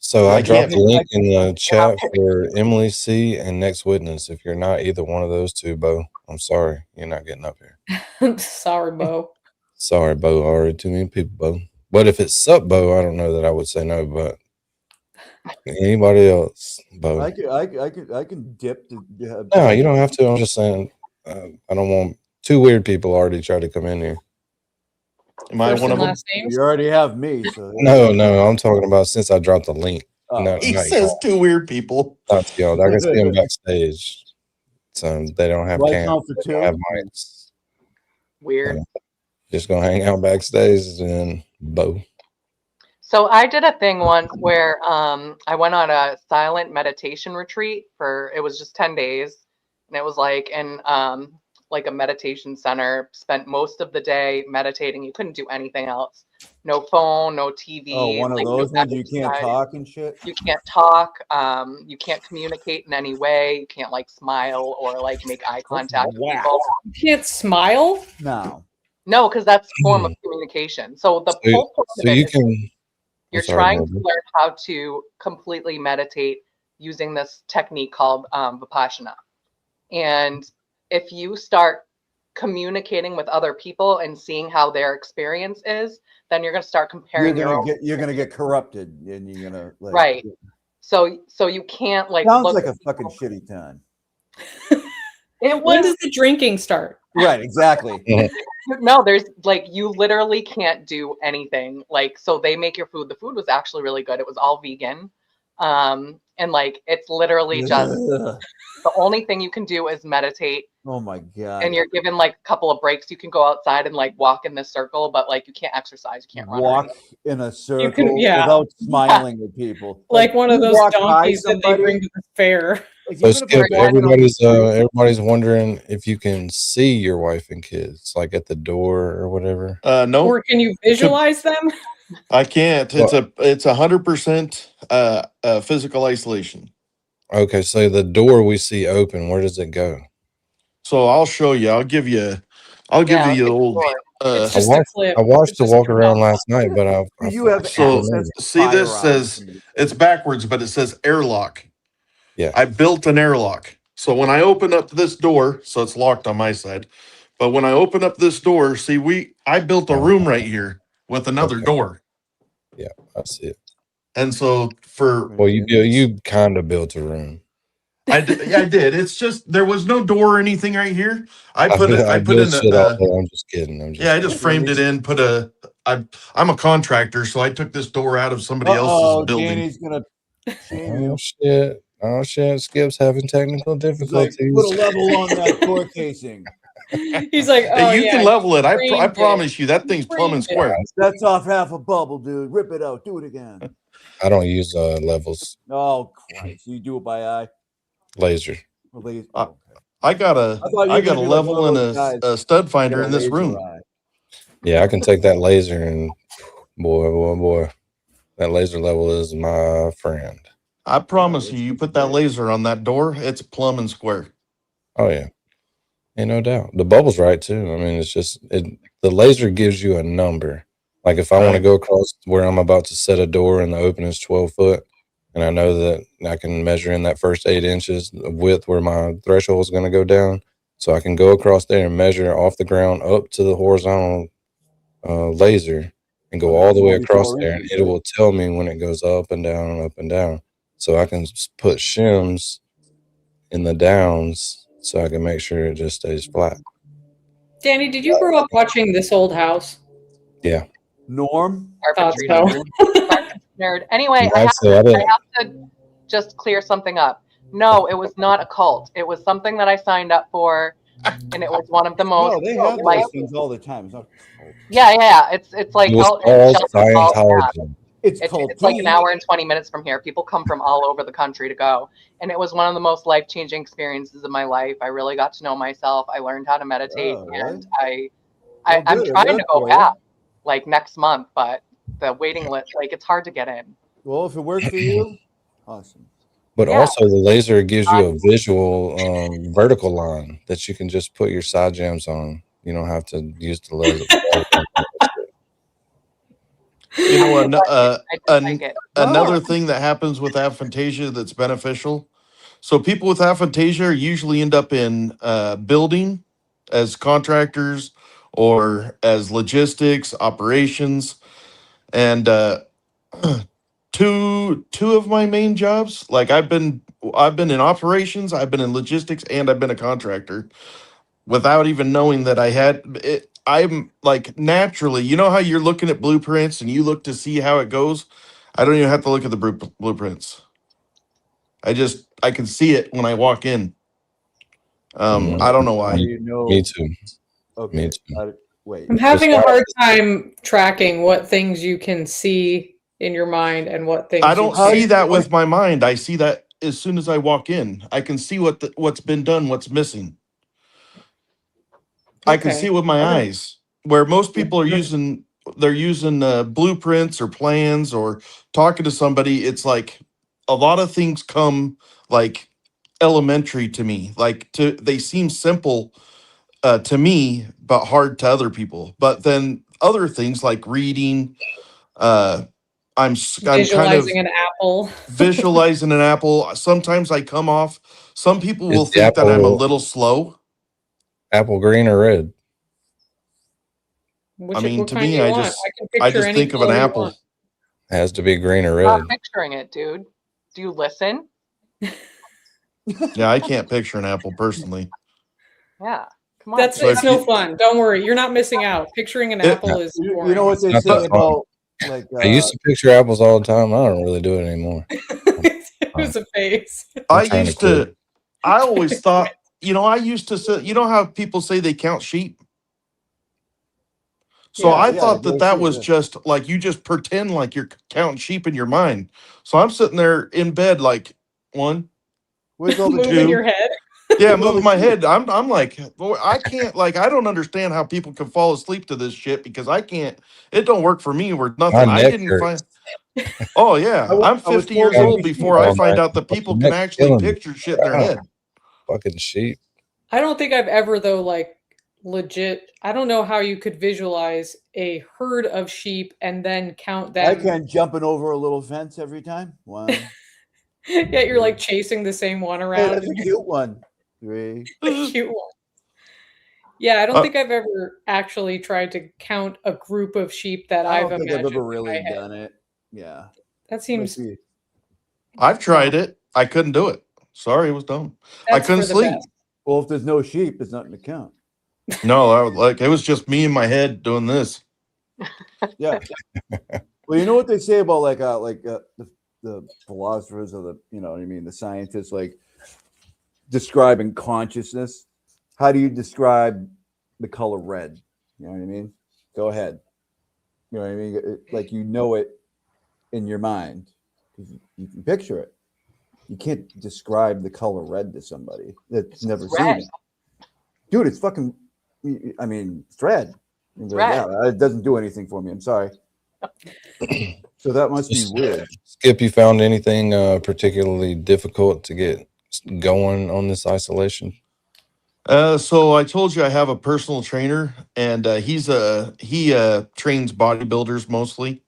So I I dropped can't. a link in the chat for Emily C and Next Witness. If you're not either one of those two, Bo, I'm sorry. You're not getting up here. Sorry, Bo. Sorry, Bo. Already too many people, Bo. But if it's Sup, Bo, I don't know that I would say no, but anybody else, Bo. I can dip to. No, you don't have to. I'm just saying, I don't want two weird people already try to come in here. Am I First one and of them? last names? You already have me, so No, I'm talking about since I dropped the link. Oh. He Not says y'all. two weird people. Not y'all. I can see them backstage. So they don't have Right cams. now for They don't two. have mics. Weird. Just gonna hang out backstage and Bo. So I did a thing once where I went on a silent meditation retreat for, it was just 10 days, and it was like in like a meditation center. Spent most of the day meditating. You couldn't do anything else. No phone, no TV. Oh, one of like, those no ones you can't exercise. talk and shit. You can't talk. You can't communicate in any way. You can't like smile or like make eye contact with whack. people. You can't smile? No. No, because that's a form of communication. So the whole point So of it you is can. you're sorry, trying to Morgan. learn how to completely meditate using this technique called Vipassana. And if you start communicating with other people and seeing how their experience is, then you're going to start comparing your own. You're gonna get corrupted, and you're gonna like. Right. So you can't like. Sounds look like at a fucking shitty time. It When was does the drinking start? Right. Exactly. no, there's like you literally can't do anything. Like so they make your food. The food was actually really good. It was all vegan. And like it's literally just Ugh. the only thing you can do is meditate. Oh my god. And you're given like a couple of breaks. You can go outside and like walk in this circle, but like you can't exercise, you can't run. Walk in a circle can- yeah. without smiling at people. Like one of you those walk by donkeys that they somebody, bring to the fair. like, So even if Skip, you're walking on the street- everybody's wondering if you can see your wife and kids, like at the door or whatever. No, Or can you visualize them? I can't. It's 100% physical isolation. Okay, so the door we see open, where does it go? So I'll show you. I'll give you the old. It's I just a watched, clip. I watched It's the just walk a around pop-up. last night, but I You have So access to see, this firearms. says it's backwards, but it says airlock. Yeah. I built an airlock. So when I open up this door, so it's locked on my side, but when I open up this door, see, I built a room right here with another door. Yeah, I see it. And so Well, you kind of built a room. I did. It's just there was no door or anything right here. I put build in shit all day. I'm just kidding. I just framed it in. I'm a contractor, so I took this door out of somebody else's building. Danny's gonna shame you. Oh shit! Skip's having technical He's like, difficulties. put a level on that door casing. He's like, oh Hey, you yeah, can level it. I framed promise you that thing's plumb and square. That's off half a bubble, dude. Rip it out. Do it again. I don't use levels. Oh Christ! You do it by eye. Laser. I got a level and a stud finder Get a in this laser room. eye. Yeah, I can take that laser and boy, that laser level is my friend. I promise you put that laser on that door, it's plumb and square. Oh yeah, ain't no doubt. The bubble's right too. I mean, it's just the laser gives you a number. Like if I want to go across where I'm about to set a door and the open is 12 foot, and I know that I can measure in that first 8 inches of width where my threshold is going to go down, so I can go across there and measure off the ground up to the horizontal laser and go all the way across there, and it will tell me when it goes up and down and up and down. So I can put shims in the downs so I can make sure it just stays flat. Danny, did you grow up watching This Old House? Yeah. Norm? I thought so. Nerd. Anyway, Yeah, I have so I didn't- to just clear something up. No, it was not a cult. It was something that I signed up for, and it was one of the most No, they have like, those things all the time. It's not yeah. It's like It was cult all and shelter cult, yeah. Scientology. It's it's like an hour and 20 minutes from here. People come from all over the country to go. And it was one of the most life-changing experiences of my life. I really got to know myself. I learned how to meditate. And I'm trying to go back like next month, but the waiting list, like it's hard to get in. Well, if it works for you, awesome. But also the laser gives you a visual vertical line that you can just put your side jams on. You don't have to use the laser. You know, like it. another thing that happens with aphantasia that's beneficial. So people with aphantasia usually end up in building as contractors or as logistics operations, and two of my main jobs. Like I've been in operations, I've been in logistics, and I've been a contractor without even knowing that I had it. I'm like naturally, you know how you're looking at blueprints and you look to see how it goes. I don't even have to look at the blueprints. I can see it when I walk in. I don't know why. Me too. Okay. Me too. Wait. I'm having a hard time tracking what things you can see in your mind and what things I don't see that with my mind. I see that as soon as I walk in. I can see what's been done, what's missing. I can see it with my eyes. Where most people are using blueprints or plans or talking to somebody, it's like a lot of things come like elementary to me. They seem simple to me, but hard to other people. But then other things like reading, I'm kind of visualizing an apple. visualizing an apple. Sometimes I come off. Some people will Is the think that I'm a apple- little slow. Apple green or red? I mean, what to kind me, do you I want? just can picture any think of an color you apple. want. Has to be green or I'm red. not picturing it, dude. Do you listen? Yeah, I can't picture an apple personally. Yeah. Come on. It's no fun. Don't worry. You're not missing out. Picturing an apple is boring. You know what they Not say that fun. about like I used to picture apples all the time. I don't really do it anymore. It was a phase. I always thought, I used to say, you know how people say they count sheep? So I thought that was just like, you just pretend like you're counting sheep in your mind. So I'm sitting there in bed like, one, where's all the moving your head. Yeah, moving my head. I'm like, boy, I can't, like, I don't understand how people can fall asleep to this shit because I can't, it don't work for me or nothing. My I neck didn't hurts. find, oh yeah, I'm 50 years old before I find out that people can actually picture shit in their head. Fucking sheep. I don't think I've ever though legit. I don't know how you could visualize a herd of sheep and then count them. I can jumping over a little fence every time. One. Yeah, you're like chasing the same one around. Hey, that's a cute one. 3. The cute one. Yeah, I don't think I've ever actually tried to count a group of sheep that I I've don't think I've imagined. ever really done it. Yeah. That seems. I've tried it. I couldn't do it. Sorry, it was dumb. I couldn't sleep. Well, if there's no sheep, there's nothing to count. No, it was just me in my head doing this. Yeah. Well, you know what they say about the philosophers or the scientists, like describing consciousness. How do you describe the color red? You know what I mean? Go ahead. You know what I mean? Like it in your mind. You can picture it. You can't describe the color red to somebody that's never seen it. Dude, it's fucking, it's red. It's red. Yeah, it doesn't do anything for me. I'm sorry. So that must be weird. Skip, you found anything particularly difficult to get going on this isolation? So I told you I have a personal trainer, and he trains bodybuilders mostly.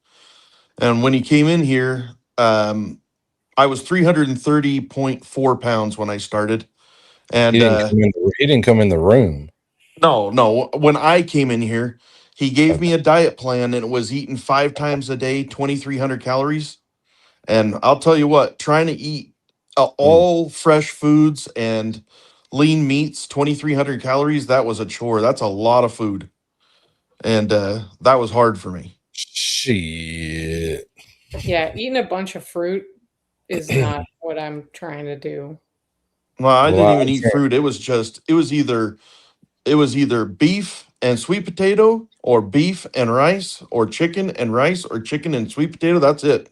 And when he came in here, I was 330.4 pounds when I started. And he didn't come in the room. No. When I came in here, he gave me a diet plan, and it was eating 5 times a day, 2,300 calories. And I'll tell you what, trying to eat all fresh foods and lean meats, 2,300 calories, that was a chore. That's a lot of food. And that was hard for me. Shit. Yeah, eating a bunch of fruit is not what I'm trying to do. Well, I didn't even eat fruit. It was either it was either beef and sweet potato, or beef and rice, or chicken and rice, or chicken and sweet potato. That's it.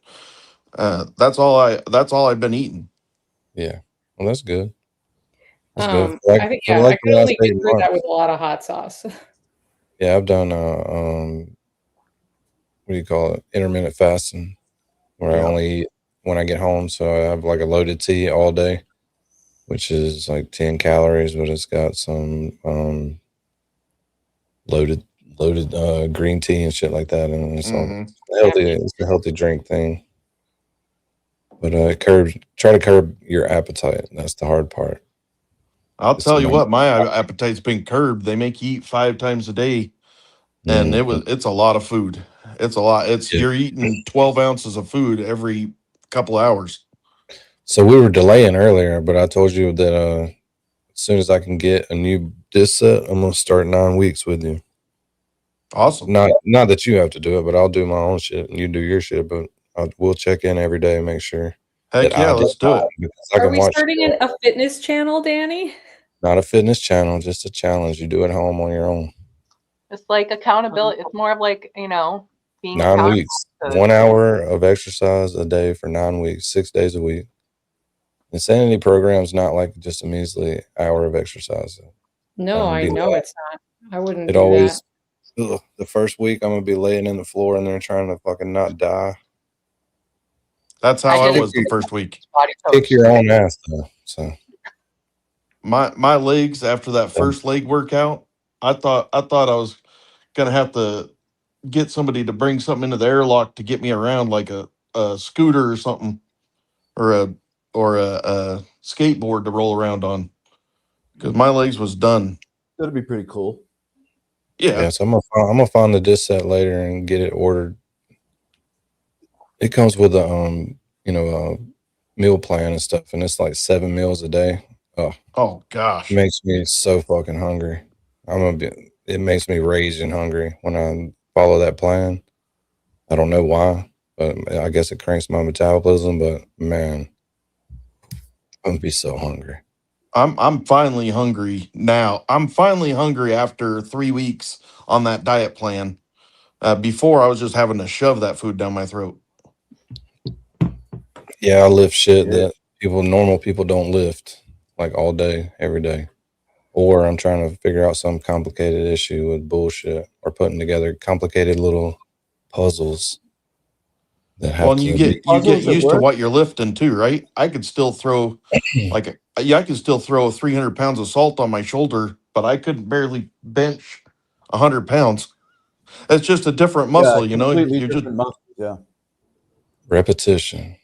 That's all I've been eating. Yeah. Well, that's good. That's good. Like I think for yeah, like I the could last only get 8 through that months. with a lot of hot sauce. Yeah, I've done what do you call it? Intermittent fasting, where I only eat when I get home. So I have like a loaded tea all day, which is like 10 calories, but it's got some loaded green tea and shit like that, and it's all healthy. It's a healthy drink thing. But try to curb your appetite. That's the hard part. I'll tell you what, my appetite's been curbed. They make you eat 5 times a day, and it's a lot of food. It's a lot. You're eating 12 ounces of food every couple hours. So we were delaying earlier, but I told you that as soon as I can get a new disc set, I'm gonna start 9 weeks with you. Awesome. Not that you have to do it, but I'll do my own shit and you do your shit. But we'll check in every day and make sure. Heck yeah, let's do it. Are we starting a fitness channel, Danny? Not a fitness channel, just a challenge. You do it at home on your own. It's like accountability. It's more of like, being 9 accountable weeks, to- 1 hour of exercise a day for 9 weeks, 6 days a week. Insanity program's not like just a measly hour of exercise. No, I know it's not. I wouldn't It do always that. the first week I'm gonna be laying in the floor and they're trying to fucking not die. That's how I was the first week. Kick your own ass though. So my legs after that first leg workout, I thought I was gonna have to get somebody to bring something into the airlock to get me around, like a scooter or something, or a skateboard to roll around on, because my legs was done. That'd be pretty cool. Yeah. So I'm gonna find the disc set later and get it ordered. It comes with a meal plan and stuff, and it's like 7 meals a day. Oh gosh. It makes me so fucking hungry. It makes me raging hungry when I follow that plan. I don't know why, but I guess it cranks my metabolism, but man, I'm gonna be so hungry. I'm finally hungry now. I'm finally hungry after 3 weeks on that diet plan. Before I was just having to shove that food down my throat. Yeah, I lift shit that normal people don't lift, like all day, every day. Or I'm trying to figure out some complicated issue with bullshit, or putting together complicated little puzzles that have Well, and you get used to work. what you're lifting too, right? I could still throw I could still throw 300 pounds of salt on my shoulder, but I couldn't barely bench 100 pounds. It's just a different muscle, you know. completely You're different just muscles, yeah. Repetition,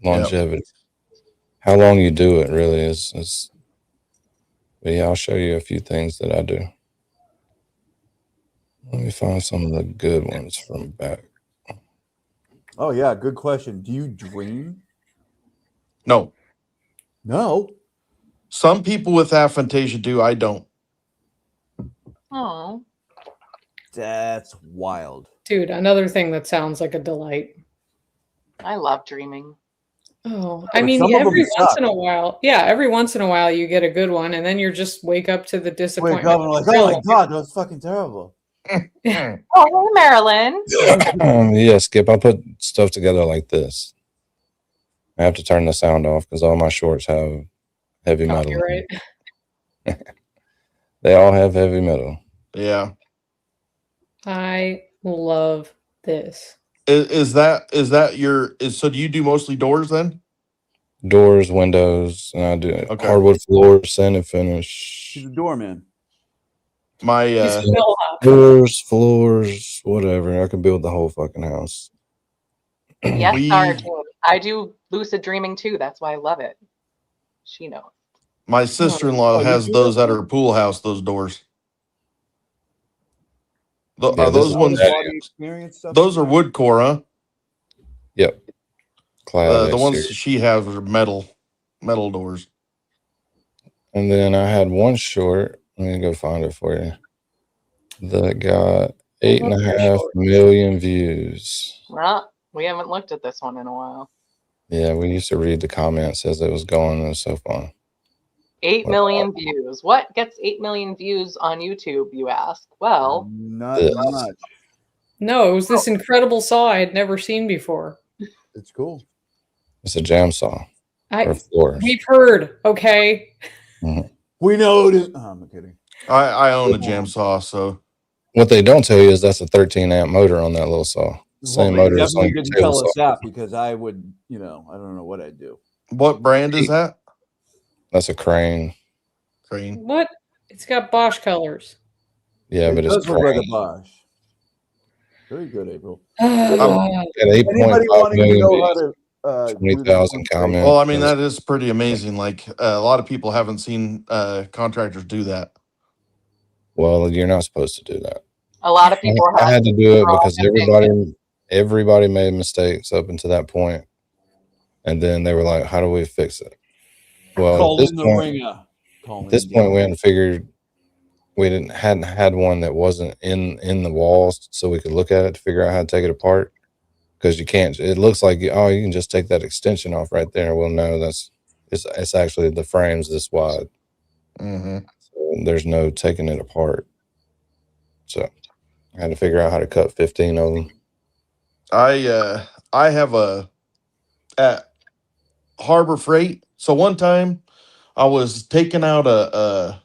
longevity. How long you do it really is. But yeah, I'll show you a few things that I do. Let me find some of the good ones from back. Oh yeah, good question. Do you dream? No. No. Some people with aphantasia do. I don't. Oh, That's wild. Dude, another thing that sounds like a delight. I love dreaming. Oh, But I mean, some of every them once suck. in a while, every once in a while you get a good one, and then you just wake up to the Wake disappointment. up and like, of the oh real my one. god, that was fucking terrible. Oh, hey, Marilyn. Yeah, Skip, I put stuff together like this. I have to turn the sound off because all my shorts have heavy metal. Copyright. They all have heavy metal. Yeah. I love this. Is that your so do you do mostly doors then? Doors, windows, and I do hardwood floors, sand and finish. She's a doorman. My doors, floors, whatever. I can build the whole fucking house. Yes, Sarge. I do lucid dreaming too. That's why I love it. She knows. My sister-in-law has those at her pool house, those doors. Are those ones? Those are wood core, huh? Yep. The ones she has are metal doors. And then I had one short. Let me go find it for you. That got 8.5 million views. Well, we haven't looked at this one in a while. Yeah, we used to read the comments as it was going. It was so fun. 8 million views. What gets 8 million views on YouTube, you ask? Well, Not This. much. No, it was this incredible saw I had never seen before. It's cool. It's a jam saw. Or floors. We've heard, okay? We know it is. Oh, I'm kidding. I own a jam saw, so What they don't tell you is that's a 13 amp motor on that little saw. Same Well, they motor as on definitely your didn't table tell us saw. that because I would, I don't know what I'd do. what brand is that? That's a crane. Crane. What? It's got Bosch colors. Yeah, but It it's does look like a crane. Bosch. Very good, April. At Anybody 8.5 wanting to million know how views, to 20,000 comments. Well, I mean, that is pretty amazing. Like a lot of people haven't seen contractors do that. Well, you're not supposed to do that. a lot of people I had to do it strong because everybody made mistakes up until that point, and then they were like, "How do we fix it?" Well, Call at this in the point, ringer. at this point, we hadn't figured hadn't had one that wasn't in the walls, so we could look at it to figure out how to take it apart. Because you can't. It looks like you can just take that extension off right there. Well, no, it's actually the frame's this wide. Mm-hmm. So there's no taking it apart. So I had to figure out how to cut 15 of them. I have at Harbor Freight. So one time I was taking out a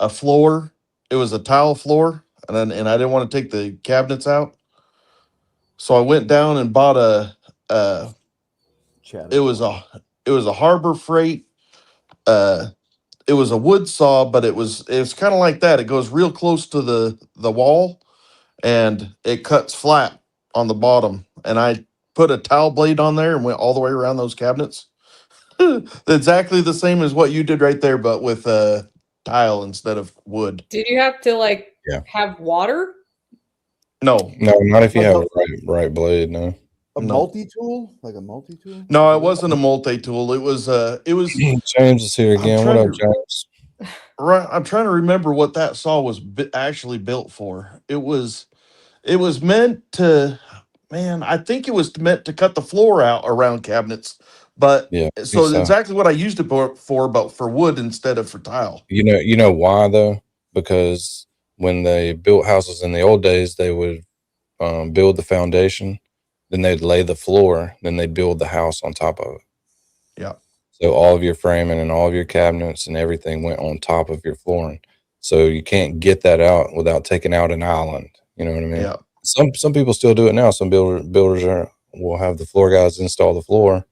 floor. It was a tile floor, and I didn't want to take the cabinets out. So I went down and bought it was a Harbor Freight. It was a wood saw, but it's kind of like that. It goes real close to the wall, and it cuts flat on the bottom. And I put a towel blade on there and went all the way around those cabinets. Exactly the same as what you did right there, but with tile instead of wood. Did you have to have water? No, not if you have a right blade. No, A multi-tool? Like a multi-tool? No, it wasn't a multi-tool. It was James is here again. What up, James? Right, I'm trying to remember what that saw was actually built for. It was meant to, man, I think it was meant to cut the floor out around cabinets. But Yeah, so exactly what I used it for, but for wood instead of for tile. You know why though? Because when they built houses in the old days, they would build the foundation, then they'd lay the floor, then they'd build the house on top of it. Yeah. So all of your framing and all of your cabinets and everything went on top of your flooring. So you can't get that out without taking out an island. You know what I mean? Yeah. Some people still do it now. Some builders will have the floor guys install the floor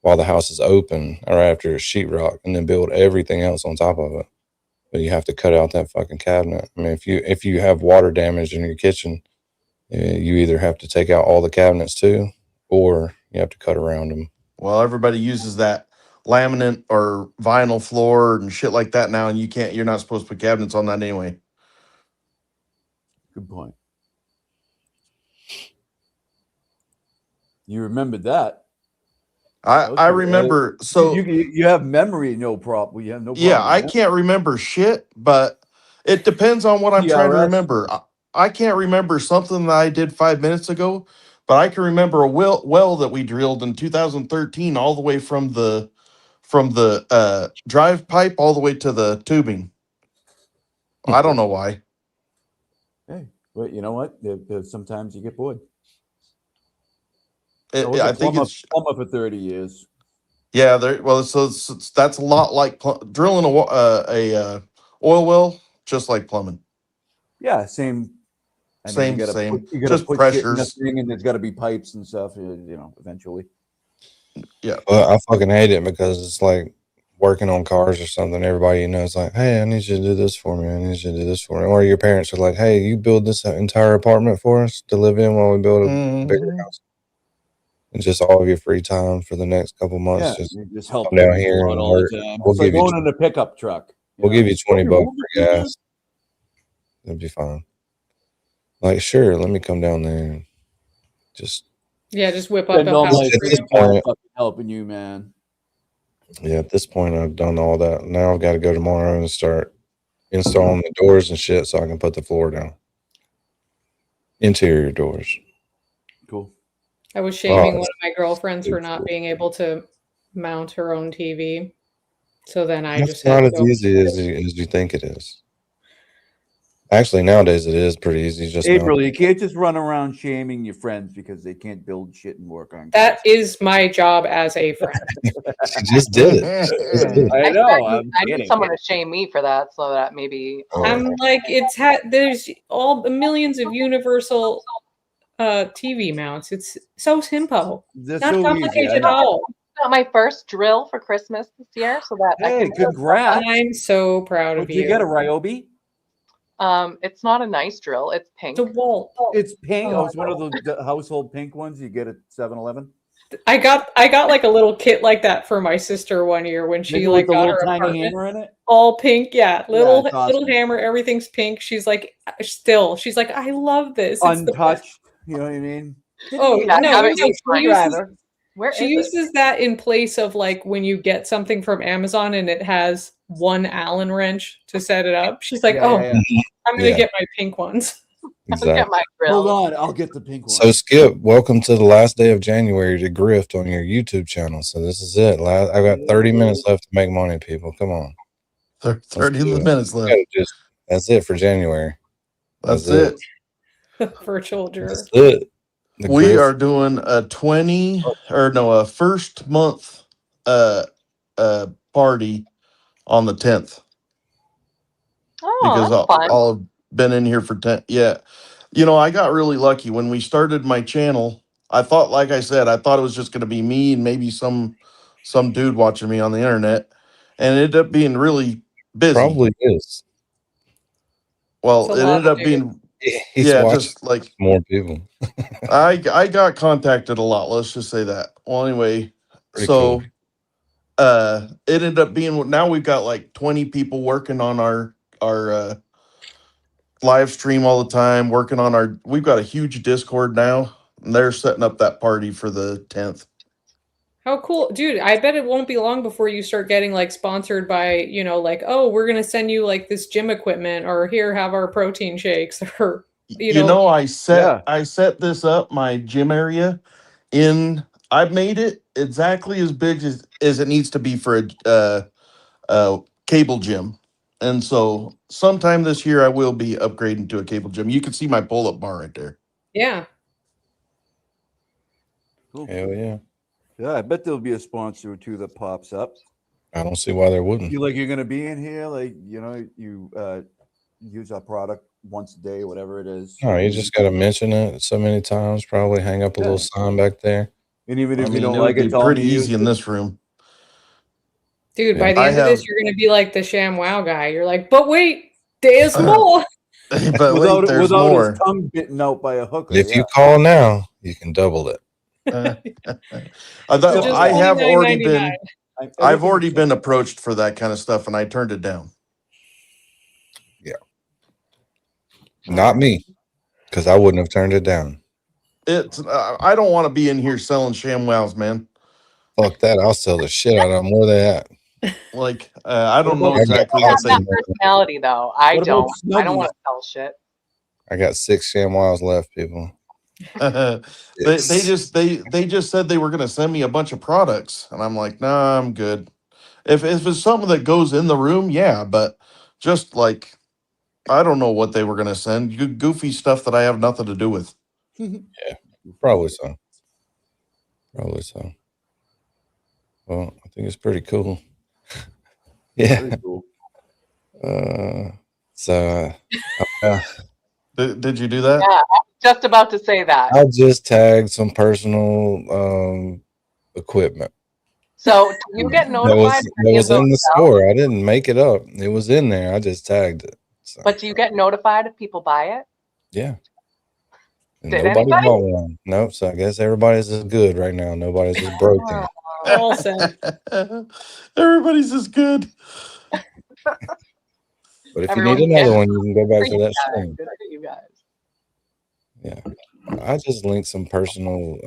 while the house is open or after it's sheetrock, and then build everything else on top of it. But you have to cut out that fucking cabinet. I mean, if you have water damage in your kitchen, you either have to take out all the cabinets too, or you have to cut around them. Well, everybody uses that laminate or vinyl floor and shit like that now, and you're not supposed to put cabinets on that anyway. Good point. You remembered that. I remember. So you have memory, no problem. You have no problem. Yeah, I can't remember shit, but it depends on what I'm trying to remember. I can't remember something that I did 5 minutes ago, but I can remember a well that we drilled in 2013, all the way from the drive pipe all the way to the tubing. I don't know why. Hey, but you know what? Sometimes you get bored. I think it's plumber for 30 years. Yeah, that's a lot like drilling a oil well, just like plumbing. Yeah, same. Same. You gotta just put pressures. shit in the thing, and there's got to be pipes and stuff. Eventually. Yeah. Well, I fucking hate it because it's like working on cars or something. Everybody you know is like, "Hey, I need you to do this for me. I need you to do this for me." Or your parents are like, "Hey, you build this entire apartment for us to live in while we build a bigger house." And just all of your free time for the next couple months, just help come down here and all work. the time. We'll It's like give you going in a pickup truck. We'll give you $20 for gas. That'd be fine. Like, sure, let me come down there and just whip up a house for you. Helping you, man. Yeah, at this point, I've done all that. Now I've got to go tomorrow and start installing the doors and shit so I can put the floor down. Interior doors. Cool. I was shaming one of my girlfriends for not being able to mount her own TV. So then I That's just had not to as go. easy as you think it is. Actually, nowadays it is pretty easy. Just April, you can't just run around shaming your friends because they can't build shit and work on. That is my job as a friend. She just did it. I know. I'm I need kidding. someone to shame me for that, so that maybe. I'm like, there's all the millions of universal TV mounts. It's so simple. They're Not so easy, complicated I at know. all. Got my first drill for Christmas this year, so that I Hey, can. congrats. I'm so proud of Would you get a Ryobi? It's not a nice drill. It's pink. The wall. It's pink. Oh, it's one of the household pink ones you get at 7-Eleven. I got like a little kit like that for my sister one year when she Maybe like with the got little her tiny apartment. hammer in it? All pink, yeah. Little it's awesome. little hammer, everything's pink. She's like, she's like, I love this. It's the best. Untouched. You know what I mean? Oh Yeah, no, have no, it she used for uses, Where she is it? uses that in place of like when you get something from Amazon and it has one Allen wrench to set it up. She's like, Yeah. I'm gonna Yeah. get my pink ones. Exactly. Hold on, I'll get the pink one. So Skip, welcome to the last day of January to grift on your YouTube channel. So this is it. I've got 30 minutes left to make money, people. Come on. 30 minutes left. That's it for January. That's it. Virtual jerk. That's it. The We grift. are doing a first month party on the 10th. Oh, Because that's fun. I'll have been in here for 10. Yeah. You know, I got really lucky when we started my channel. I thought, like I said, I thought it was just going to be me and maybe some dude watching me on the internet, and it ended up being really busy. Probably is. Well, It's a it lot ended of up being He's watching just like more people. I got contacted a lot. Let's just say that. Well, anyway, Pretty so it ended up being now we've got like 20 people working on our live stream all the time, working on we've got a huge Discord now, and they're setting up that party for the 10th. How cool, dude. I bet it won't be long before you start getting like sponsored by, like, oh, we're gonna send you like this gym equipment, or here, have our protein shakes, or I set this up, my gym area, I've made it exactly as big as it needs to be for a cable gym. And so sometime this year I will be upgrading to a cable gym. You can see my pull-up bar right there. Yeah. Hell yeah. Yeah, I bet there'll be a sponsor or two that pops up. I don't see why there wouldn't. You're going to be in here, like, you use our product once a day, whatever it is. No, you just got to mention it so many times. Probably hang up a little sign back there. And even if you don't it like would it, be pretty easy in this room. Dude, by the end of this, you're gonna be like the ShamWow guy. You're like, but wait, there's more. But without wait, there's without more. his tongue bitten out by a hooker. If you call now, you can double it. I have already been. $29.99. I've already been approached for that kind of stuff, and I turned it down. Yeah. Not me, because I wouldn't have turned it down. I don't want to be in here selling ShamWows, man. Fuck that! I'll sell the shit out of them. Where they at? Like I don't know I exactly have what they. that personality though. I What don't. about I don't Snuggies? want to sell shit. I got 6 ShamWows left, people. they just said they were going to send me a bunch of products, and I'm like, nah, I'm good. If it's something that goes in the room, yeah, but just like I don't know what they were going to send. Goofy stuff that I have nothing to do with. Yeah, probably so. Probably so. Well, I think it's pretty cool. Yeah. Pretty cool. Did you do that? Yeah, I was just about to say that. I just tagged some personal equipment. So do you get That notified? was, if any that of was in those the sell? store. I didn't make it up. It was in there. I just tagged it. So, But do you get notified if people buy it? yeah. And Did nobody anybody? bought one. Nope. So I guess everybody's as good right now. Nobody's as broken. All set. Everybody's as good. But if Everyone you need another gets one, you can go back for to you that guys. stream. Good for you guys. Yeah. I just linked some personal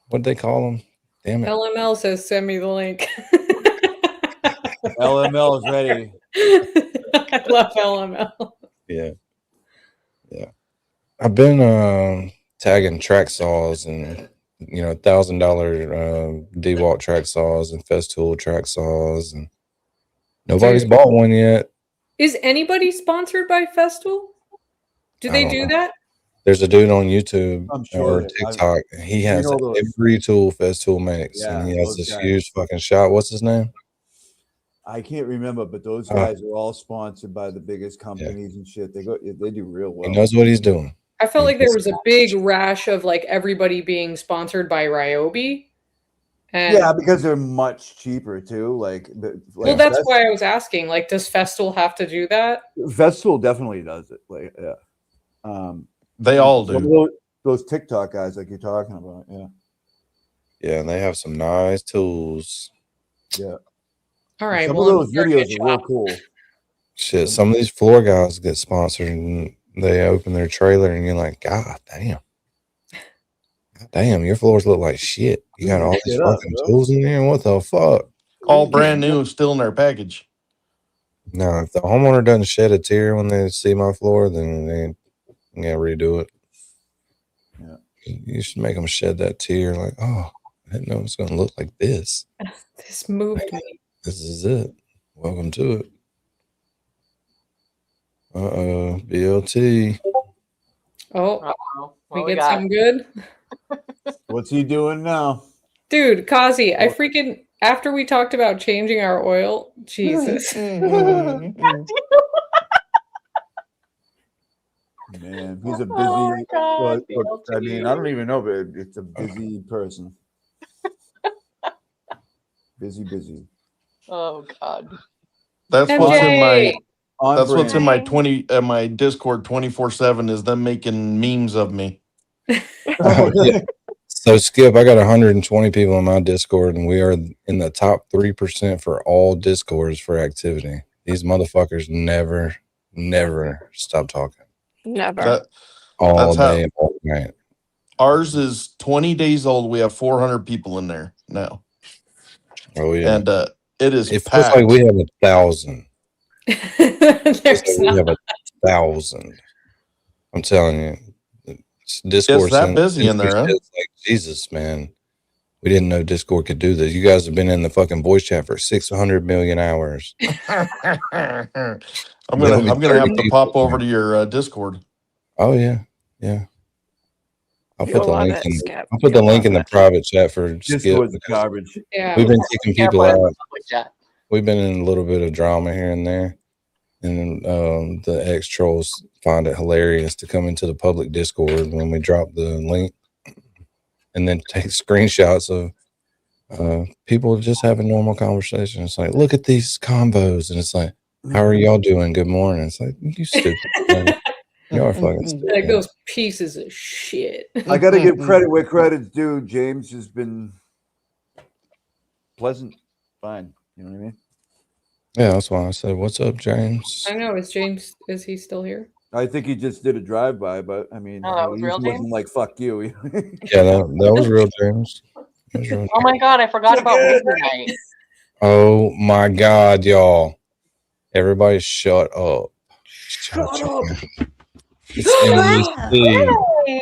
what'd they call them? Damn it. LML says send me the link. LML is ready. I love LML. Yeah. Yeah. I've been tagging track saws and $1,000 DeWalt track saws and Festool track saws and Nobody's Dude. bought one yet. Is anybody sponsored by Festool? Do I they don't do know. that? There's a dude on YouTube I'm sure or that TikTok. He has those. every tool Festool makes, Yeah, and he has those this guys. huge fucking shot. What's his name? I can't remember, but those guys are all sponsored by the biggest companies and shit. They do real well. He knows what he's doing. I felt like there was a big rash of like everybody being sponsored by Ryobi. And Yeah, because they're much cheaper too. well, that's why I was asking. Like, does Festool have to do that? Festool definitely does it. Like, yeah. They all some do. of those TikTok guys, like you're talking about. Yeah. Yeah, and they have some nice tools. Yeah. All right. Some Well, of those videos are real cool. Shit, some of these floor guys get sponsored and they open their trailer and you're like, God damn. God damn, your floors look like shit. You got all these Shit up, fucking bro. tools in there. What the fuck? All brand new, still in their package. No, if the homeowner doesn't shed a tear when they see my floor, then they gotta redo it. Yeah. You should make them shed that tear. Like, oh, I didn't know it was gonna look like this. This moved me. This is it. Welcome to it. BLT. Oh, we What get got? some good. What's he doing now? Dude, Kazi, I freaking after we talked about changing our oil, Jesus. Man, he's a busy. Oh my God, I mean, I don't even know, but it's a busy person. Busy. Oh God. That's MJ. what's in my. On That's what's in brand. my my Discord 24/7 is them making memes of me. Yeah. So Skip, I got 120 people in my Discord, and we are in the top 3% for all Discords for activity. These motherfuckers never stop talking Never. all That's how- day and all night. Ours is 20 days old. We have 400 people in there now. Oh yeah, And it is it feels packed. like we have 1,000. There's We have 1,000. I'm telling you, Discord It's that sends busy in there, huh? shit like, Jesus, man. We didn't know Discord could do this. You guys have been in the fucking voice chat for 600 million hours. I'm gonna have to pop over to your Discord. Oh yeah, yeah. I'll put You'll the love link it, in. Skip. I'll put the You'll link in love the private chat for Skip. Discord's because garbage. Yeah. We've been kicking people Careful, out. public chat. We've been in a little bit of drama here and there, and the ex trolls find it hilarious to come into the public Discord when we drop the link, and then take screenshots of people just having normal conversations. It's like, look at these combos, and it's like, how are y'all doing? Good morning. It's like, you stupid. Man. Y'all are fucking stupid. Like those pieces of shit. I got to give credit where credit's due. James has been pleasant, fine. You know what I mean? Yeah, that's why I said, "What's up, James?" I know. Is he still here? I think he just did a drive-by, but I mean, Oh, that was he real, wasn't James? like "fuck you." Yeah, that was real, James. That was real. Oh my God, I forgot about movie night. Oh my God, y'all! Everybody, shut up! Shut up! It's Emily C. Hey.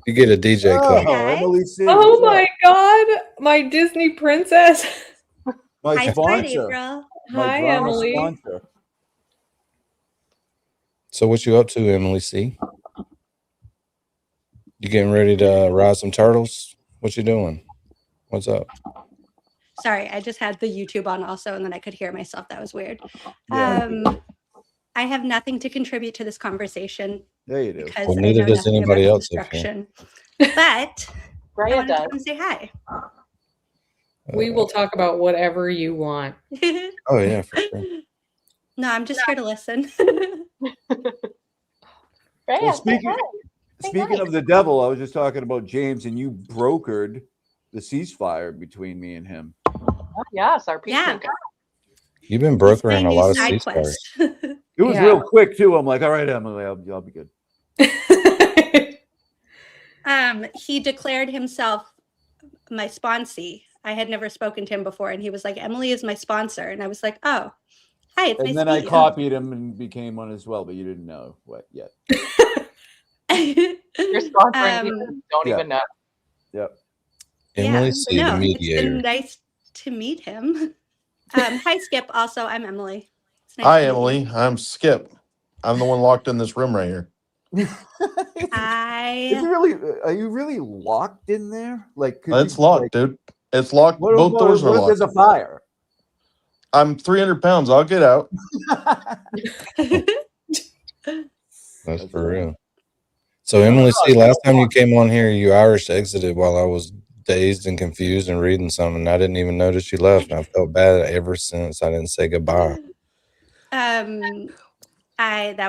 You get a DJ clip. Oh, Emily C. Oh my God, my Disney princess. My Hi, sponsor. April. My Hi, drama Emily. sponsor. So, what you up to, Emily C? You getting ready to ride some turtles? What you doing? What's up? Sorry, I just had the YouTube on also, and then I could hear myself. That was weird. Yeah. I have nothing to contribute to this conversation There you do. because Well, I neither know does nothing anybody about else up here. construction. But I Raya wanted to does. come say hi. We will talk about whatever you want. Oh yeah, for sure. No, I'm just here to listen. Raya, Well, say hi. Say speaking hi. of the devil, I was just talking about James, and you brokered the ceasefire between me and him. Oh, yes, our Yeah. peacemaker. You've been My brokering a new lot of side ceasefires. quest. It was Yeah. real quick too. I'm like, all right, Emily, I'll be good. He declared himself my sponsee. I had never spoken to him before, and he was like, "Emily is my sponsor," and I was like, "Oh, hi, it's And nice then to I meet you." copied him and became one as well, but you didn't know what yet. You're sponsoring people Um, you don't Yeah. even know. Yep. Emily yeah, C, but no, the it's been mediator. nice to meet him. Hi, Skip. Also, I'm Emily. It's nice Hi, to meet Emily. you. I'm Skip. I'm the one locked in this room right here. Is it I really? Are you really locked in there? Like, could It's you, locked, like, dude. It's locked. what Both doors are if locked. there's a fire? I'm 300 pounds. I'll get out. That's for real. So Emily, see, last time you came on here, you Irish exited while I was dazed and confused and reading something. I didn't even notice you left, and I felt bad ever since I didn't say goodbye. That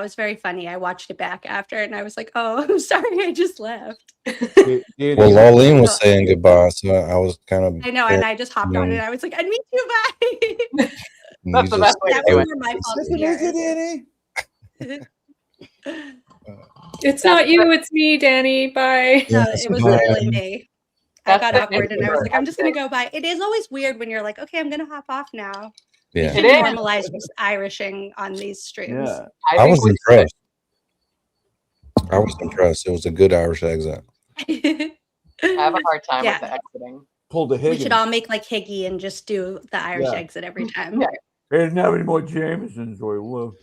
was very funny. I watched it back after, and I was like, "Oh, I'm sorry, I just left." Well, Lauleen was saying goodbye, so I was kind of. I know, and I just hopped on, and I was like, "And me too, bye." That's the best way to That do was it. more my fault Listen, than is it, yours. Danny? It's not you, it's me, Danny. Bye. No, it was literally me. I That's got the awkward, and I was introvert like, "I'm just gonna exit. go by." It is always weird when you're like, "Okay, I'm gonna hop off now." Yeah. We should It is. normalize Irishing on these streams. Yeah. I was impressed. I was impressed. It was a good Irish exit. I have a hard time Yeah. with the exiting. Pulled a We Higgins. should all make like Higgy and just do the Irish Yeah. exit every time. Yeah. They didn't have any more Jamesons, or love.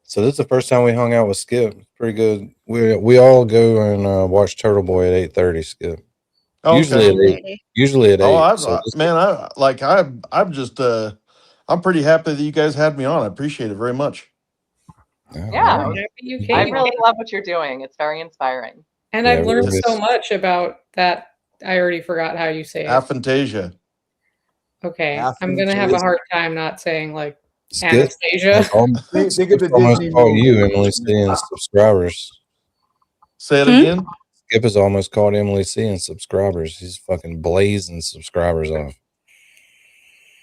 So this is the first time we hung out with Skip. Pretty good. We all go and watch Turtle Boy at 8:30. Skip. Okay. Usually at 8. Usually at 8. Oh, So I'm just I'm pretty happy that you guys had me on. I appreciate it very much. Yeah. Happy you I came. really love what you're doing. It's very inspiring. And Yeah, I've learned really. so much about that. I already forgot how you say it. Aphantasia. Okay. I'm going to have a hard time not saying like Skip Anastasia. has almost, Think of the almost Disney caught movie. you, Emily C, in subscribers. Say it again. Skip has almost caught Emily C in subscribers. He's fucking blazing subscribers off.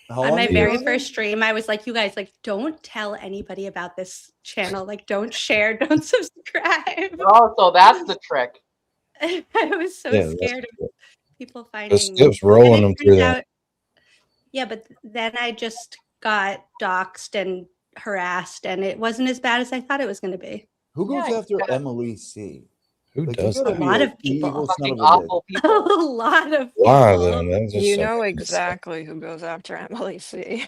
How On long my you been very on there? first stream, I was like, "You guys, like, don't tell anybody about this channel. Like, don't share, don't subscribe." Oh, so that's the trick. I was so Yeah, that's scared of people But finding. Skip's rolling And them it through turns that. out, yeah, but then I just got doxxed and harassed, and it wasn't as bad as I thought it was going to be. Who goes Yeah, after Emily C? Who Like, does you gotta that? be A lot an of people. evil son Fucking of a bitch. awful A people. lot of Why people. then? That's just You so know fucking exactly who goes after Emily C.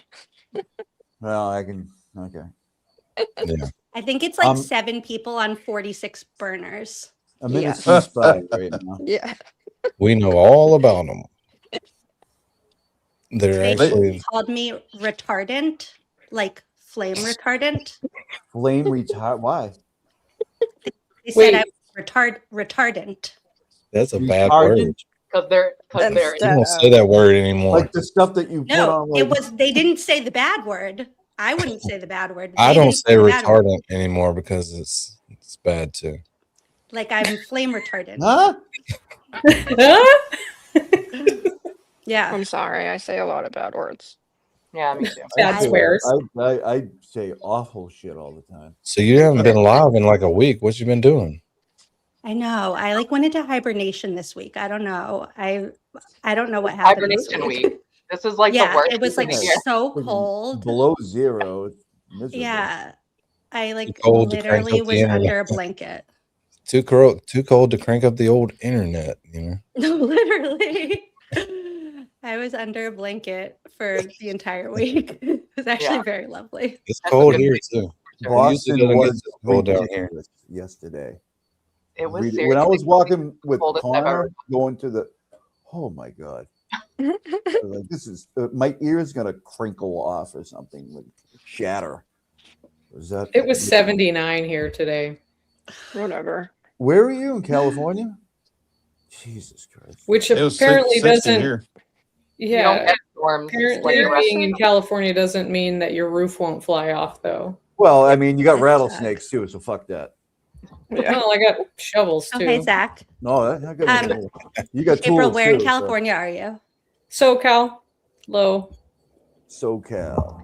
Well, I can. Okay. sad. Yeah. I think it's like Um, 7 people on 46 burners. I'm in a Yes. ceasefire right now. Yeah. We know all about them. They're They actually called me retardant, like flame retardant. Flame retard. Why? They said I Wait. was retardant. that's a bad Retardant? word. Because they're You don't say that word anymore. Like the stuff that you put No, on. Like, it was. They didn't say the bad word. I wouldn't say the bad word. I They don't didn't say the bad word. retardant anymore because it's bad too. Like I'm flame retardant. Huh? Yeah. I'm sorry. I say a lot of bad words. Yeah, me too. Bad swears. I say awful shit all the time. So you haven't been live in like a week. What you been doing? I know. I like went into hibernation this week. I don't know. I don't know what happened this Hibernation week. week. This is like Yeah, the worst. it was like season of the year. so Freaking cold. Below zero. It's miserable. Yeah. I like cold to crank literally up the was internet. under a blanket. Too cold to crank up the old internet, you know. No, literally. I was under a blanket for the entire week. It was actually very lovely. It's cold here too. Boston It usually was doesn't get this cold down here. ridiculous yesterday. It was Really- when I was seriously walking with coldest I've Connor ever- going to the, oh my god, I was like, this is my ear's gonna crinkle off or something, like shatter. Was that? It was 79 here today, Whatever. Where are you in California? Jesus Christ! which It was apparently 60 doesn't. here. You don't Yeah, get storms apparently like the rest being in California doesn't mean that your roof won't fly off, though. Well, I mean, you got That rattlesnakes too, so fuck that. Yeah. Oh, I got shovels too. Okay, Zach. No, that good. You got tools April, where in too, so- California are you? SoCal, low. SoCal.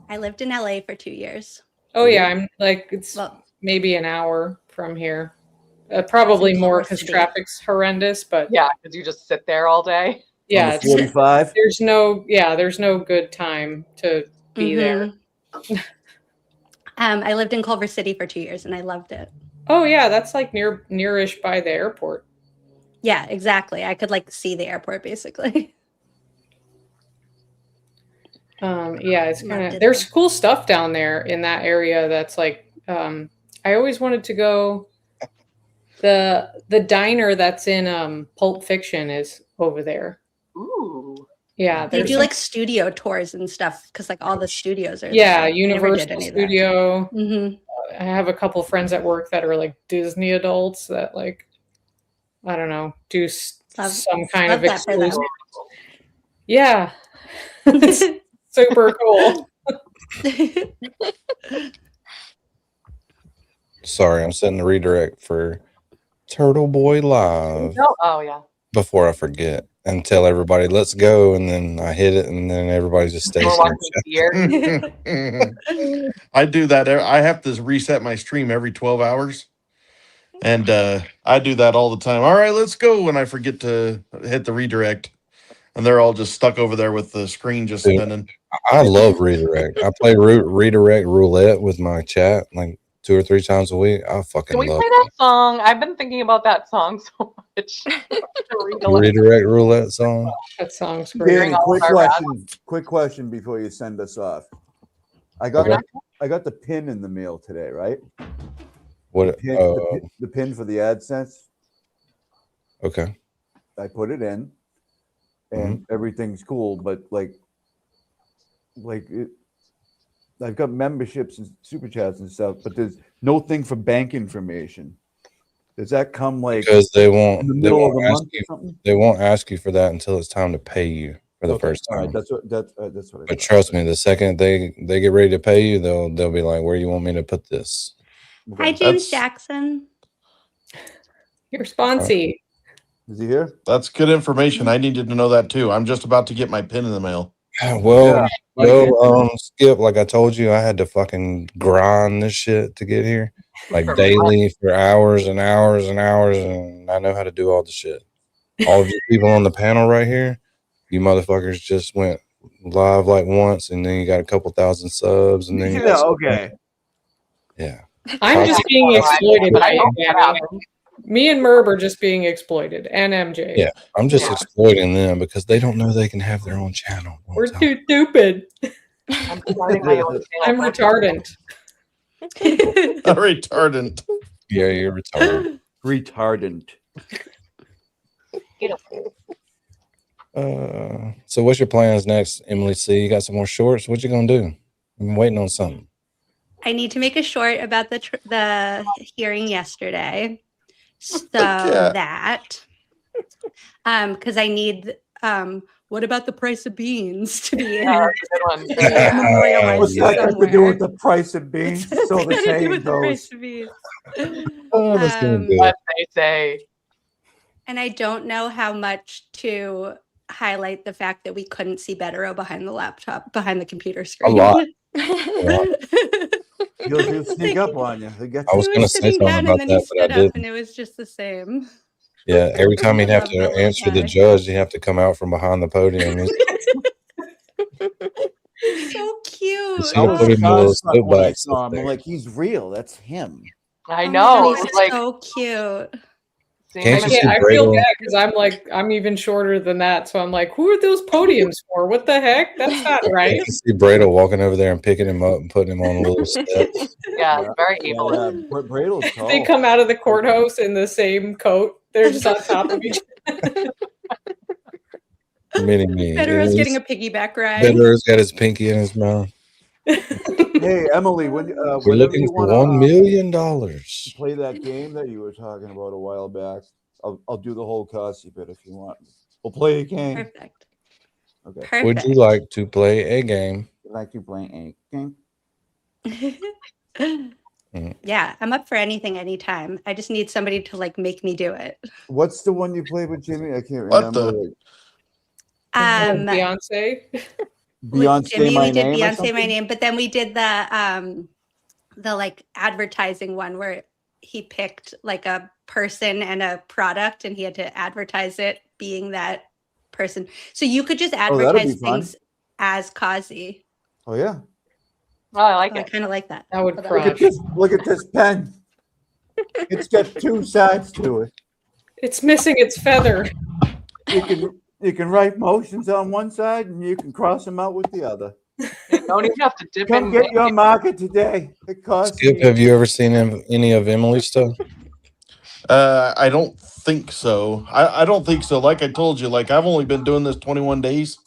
I lived in LA for 2 years. Oh yeah, I'm like it's Well, maybe an hour from here. Probably more because City. traffic's horrendous, but Yeah, because you just sit there all day. yeah, On the it's, 45. there's no good time to be there. I lived in Culver City for 2 years and I loved it. Oh yeah, that's like nearish by the airport. Yeah, exactly. I could like see the airport basically. Yeah, it's kind of, there's cool stuff down there in that area. That's like, I always wanted to go. The diner that's in Pulp Fiction is over there. Ooh. Yeah, They do like studio tours and stuff because like all the studios are yeah, there. I never did Universal any of that. Studio. Mhm. I have a couple friends at work that are like Disney adults that like, I don't know, do some kind love of that for them. exclusive. Yeah, it's super cool. Sorry, I'm setting the redirect for Turtle Boy Live Oh yeah. before I forget and tell everybody let's go, and then I hit it, and then everybody just stays there. I do that. I have to reset my stream every 12 hours. And I do that all the time. All right, let's go. And I forget to hit the redirect. And they're all just stuck over there with the screen just Dude, spinning. I love redirect. I play redirect roulette with my chat like 2 or 3 times a week. I fucking Can we love play that song? I've been thinking about that song so much. the redirect roulette song. That song's Danny, great. quick question before you send us off. I got the pin in the mail today, right? What? The pin for the AdSense. Okay. I put it in, and everything's cool. But I've got memberships and super chats and stuff, but there's no thing for bank information. Does that come like Because they won't in the middle of the ask month you, or something? they won't ask you for that until it's time to pay you for the first All time. right, that's what I But trust me, the second they get ready to pay you, they'll be like, "Where you want me to put this?" Hi, James Jackson. Your sponsee. Is he here? That's good information. I needed to know that too. I'm just about to get my pin in the mail. Well, Skip, like I told you, I had to fucking grind this shit to get here, like daily for hours and hours and hours, and I know how to do all the shit. All of you people on the panel right here, you motherfuckers just went live like once, and then you got a couple thousand subs, and then you got okay. Yeah. I'm just being exploited by you, Danny. Me and Merb are just being exploited, and MJ. Yeah, I'm just exploiting them because they don't know they can have their own channel. We're too stupid. I'm starting my own I'm retardant. A retardant. Yeah, you're retardant. Retardant. So what's your plans next, Emily C? You got some more shorts? What you gonna do? I'm waiting on something. I need to make a short about the hearing yesterday. So that because I need what about the price of beans to be in What's that got to do with the price of beans? So the saying goes. What they say. And I don't know how much to highlight the fact that we couldn't see Bettero behind the laptop, behind the computer screen. A lot. He'll sneak up on you. I was going to say something about that, but I didn't. And it was just the same. Yeah, every time he'd have to answer the judge, he'd have to come out from behind the podium. So cute. I put him in a little soapbox. I'm like, he's real. That's him. I know. He's Like so cute. Can't you see I feel Brayden? bad because I'm even shorter than that. So I'm like, who are those podiums for? What the heck? That's not right. You see Brado walking over there and picking him up and putting him on a little step. Yeah, very able. Brado's tall. They come out of the courthouse in the same coat. They're just on top of each other. Mini me. Bettero's getting a piggyback ride. Bettero's got his pinky in his mouth. Hey, Emily, We're whenever looking you for want $1 million. play that game that you were talking about a while back, I'll do the whole Cossie bit if you want. We'll play a game. Perfect. Okay. Perfect. Would you like to play a game? Like to play a game? Yeah, I'm up for anything, anytime. I just need somebody to like make me do it. What's the one you played with Jimmy? I can't What remember. Beyonce. With Jimmy, My we did Name or Beyonce something? My Name, but then we did the like advertising one where he picked like a person and a product and he had to advertise it being that person. So you could just that'd be advertise fun. things as Kazi. Oh yeah. Oh, I like I it. kind of like that. I would So that crush. Look at this pen. It's got 2 sides to it. It's missing its feather. You can write motions on one side and you can cross them out with the other. You don't even have to dip Come in. get your market today. It costs Skip, you. have you ever seen any of Emily's stuff? I don't think so. I don't think so. Like I told you, like I've only been doing this 21 days,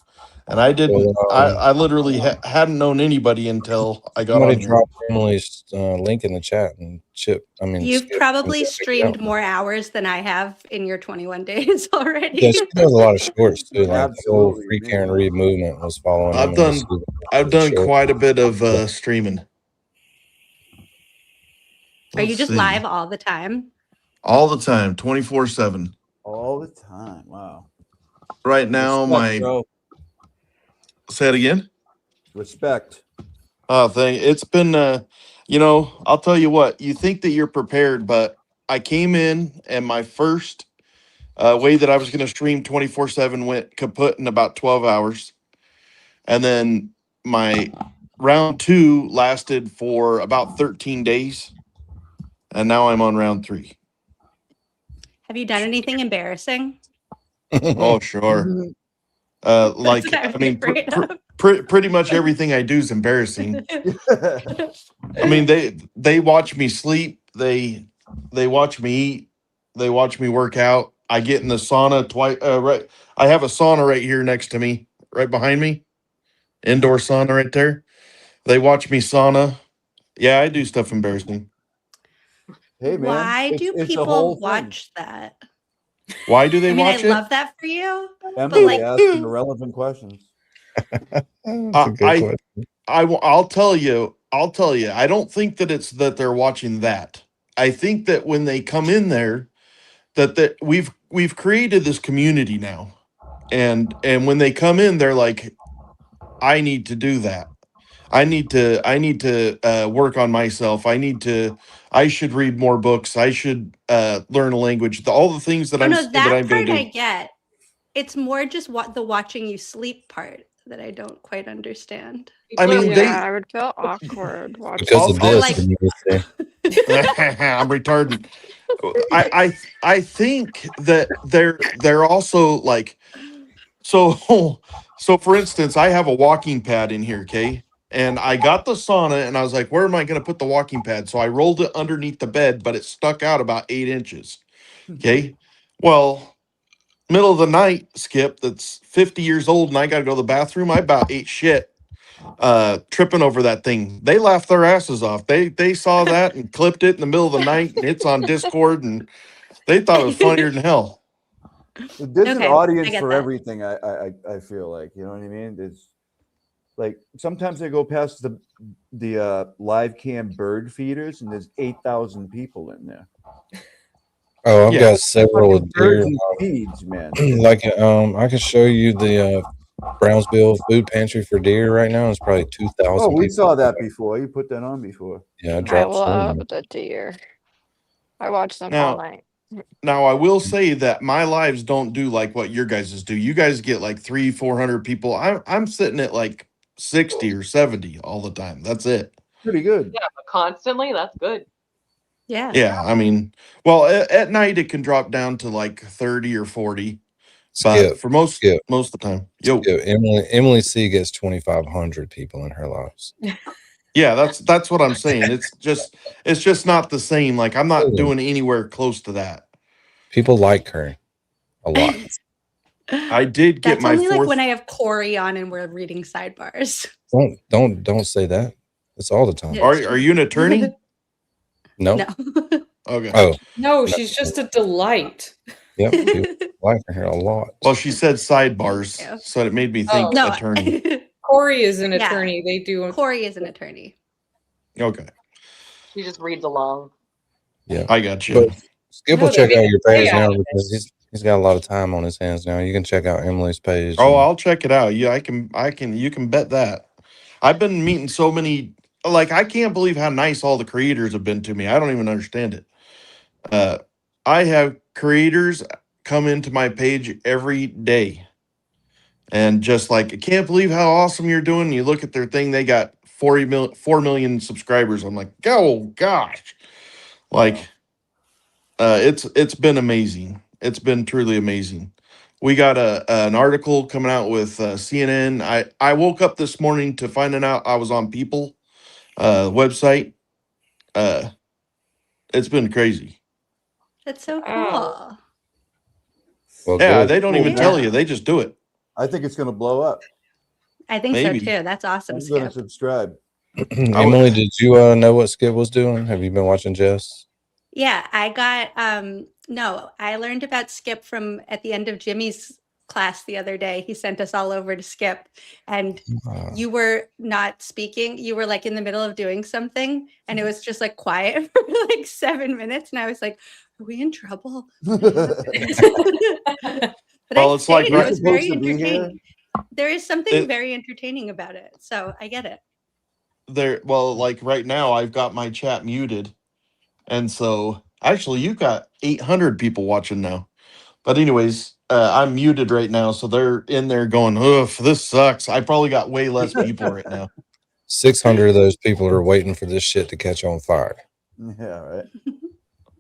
and I didn't. I literally hadn't known anybody until I got Somebody on here. dropped Emily's link in the chat, and You've Skip probably can go check it streamed out. more hours than I have in your 21 days already. Yeah, she does a lot of shorts too. Like the whole Absolutely, Free man. Karen Reed movement was following I've Emily. done. I've done quite a bit of streaming. Are you Let's just see. live all the time? All the time, 24/7. All the time. Wow. Right now, Respect, bro. Say it again. Respect. It's been, I'll tell you what. You think that you're prepared, but I came in and my first way that I was going to stream 24/7 went kaput in about 12 hours, and then my round 2 lasted for about 13 days, and now I'm on round 3. Have you done anything embarrassing? Oh, sure. Like, what I was I mean, afraid of. pretty much everything I do is embarrassing. I mean, they watch me sleep. They watch me eat. They watch me work out. I get in the sauna twice. Right, I have a sauna right here next to me, right behind me. Indoor sauna right there. They watch me sauna. Yeah, I do stuff embarrassing. Hey, man. Why do it's a whole people thing. watch that? Why do they I mean, watch I it? love that for you. Emily But like, asking irrelevant questions. I'll tell you. I don't think that it's that they're watching that. I think that when they come in there, that we've created this community now, and when they come in, they're like, I need to do that. I need to work on myself. I should read more books. I should learn a language. All the things that oh I'm no, saying that that I'm going part to I do. get. It's more just the watching you sleep part that I don't quite understand. I mean, I would feel awkward watching. Because of this, Like- and you can see. I'm retarded. I think that they're also like, so for instance, I have a walking pad in here, okay? And I got the sauna and I was like, where am I going to put the walking pad? So I rolled it underneath the bed, but it stuck out about 8 inches. Okay. Well, middle of the night, Skip, that's 50 years old and I got to go to the bathroom. I about ate shit tripping over that thing. They laughed their asses off. They saw that and clipped it in the middle of the night, and it's on Discord, and they thought it was funnier than hell. There's an Okay, audience I get for that. everything. I feel like, you know what I mean. It's like sometimes I go past the live cam bird feeders, and there's 8,000 people in there. Oh, I've got several Fucking deer. birds and feeds, man. Like, I can show you the Brownsville food pantry for deer right now. It's probably 2,000. Oh, we people. saw that before. You put that on before. Yeah, I I dropped some. love the deer. I watch them all night. Now I will say that my lives don't do like what your guys' do. You guys get like 300-400 people. I'm sitting at like 60 or 70 all the time. That's it. Pretty good. Yeah, but constantly, that's good. Yeah. Yeah, I mean, well, at night it can drop down to like 30 or 40. But Skip, for most Skip. of the time, yo, Skip. Emily C gets 2,500 people in her lives. yeah, that's what I'm saying. It's just not the same. Like I'm not doing anywhere close to that. People like her a lot. I did get That's my only like fourth. when I have Corey on and we're reading sidebars. Don't say that. It's all the time. Yeah. Are you an attorney? No. No. Okay. Oh, No, she's just a delight. yep. People like her a lot. Well, she said sidebars, so it made me think No. attorney. Corey is an Yeah. attorney. They do. Corey is an attorney. Okay, She just reads along. Yeah, I got you. But Skip will No, check they out made your a play page out now of it. because he's got a lot of time on his hands now. You can check out Emily's page. Oh, I'll check it out. Yeah, I can. You can bet that. I've been meeting so many. Like I can't believe how nice all the creators have been to me. I don't even understand it. I have creators come into my page every day, and just like I can't believe how awesome you're doing. You look at their thing; they got 4 million subscribers. I'm like, oh gosh, like it's been amazing. It's been truly amazing. We got an article coming out with CNN. I woke up this morning to finding out I was on People website. It's been crazy. That's so Wow. cool. Well, Yeah, good. they don't even tell you. They just do it. I think it's going to blow up. I think Maybe. so too. That's awesome, I'm going to Skip. subscribe. Emily, did you know what Skip was doing? Have you been watching Jess? Yeah, I got no, I learned about Skip from at the end of Jimmy's class the other day. He sent us all over to Skip, and you were not speaking. You were like in the middle of doing something, and it was just like quiet for like 7 minutes, and I was like, "Are we in trouble?" But Well, it's like it right- was very supposed to be here? entertaining. There is something very entertaining about it, so I get it. Well, like right now, I've got my chat muted, and so actually, you've got 800 people watching now. But anyways, I'm muted right now, so they're in there going, "Ugh, this sucks." I probably got way less people right now. 600 of those people are waiting for this shit to catch on fire. Yeah, right.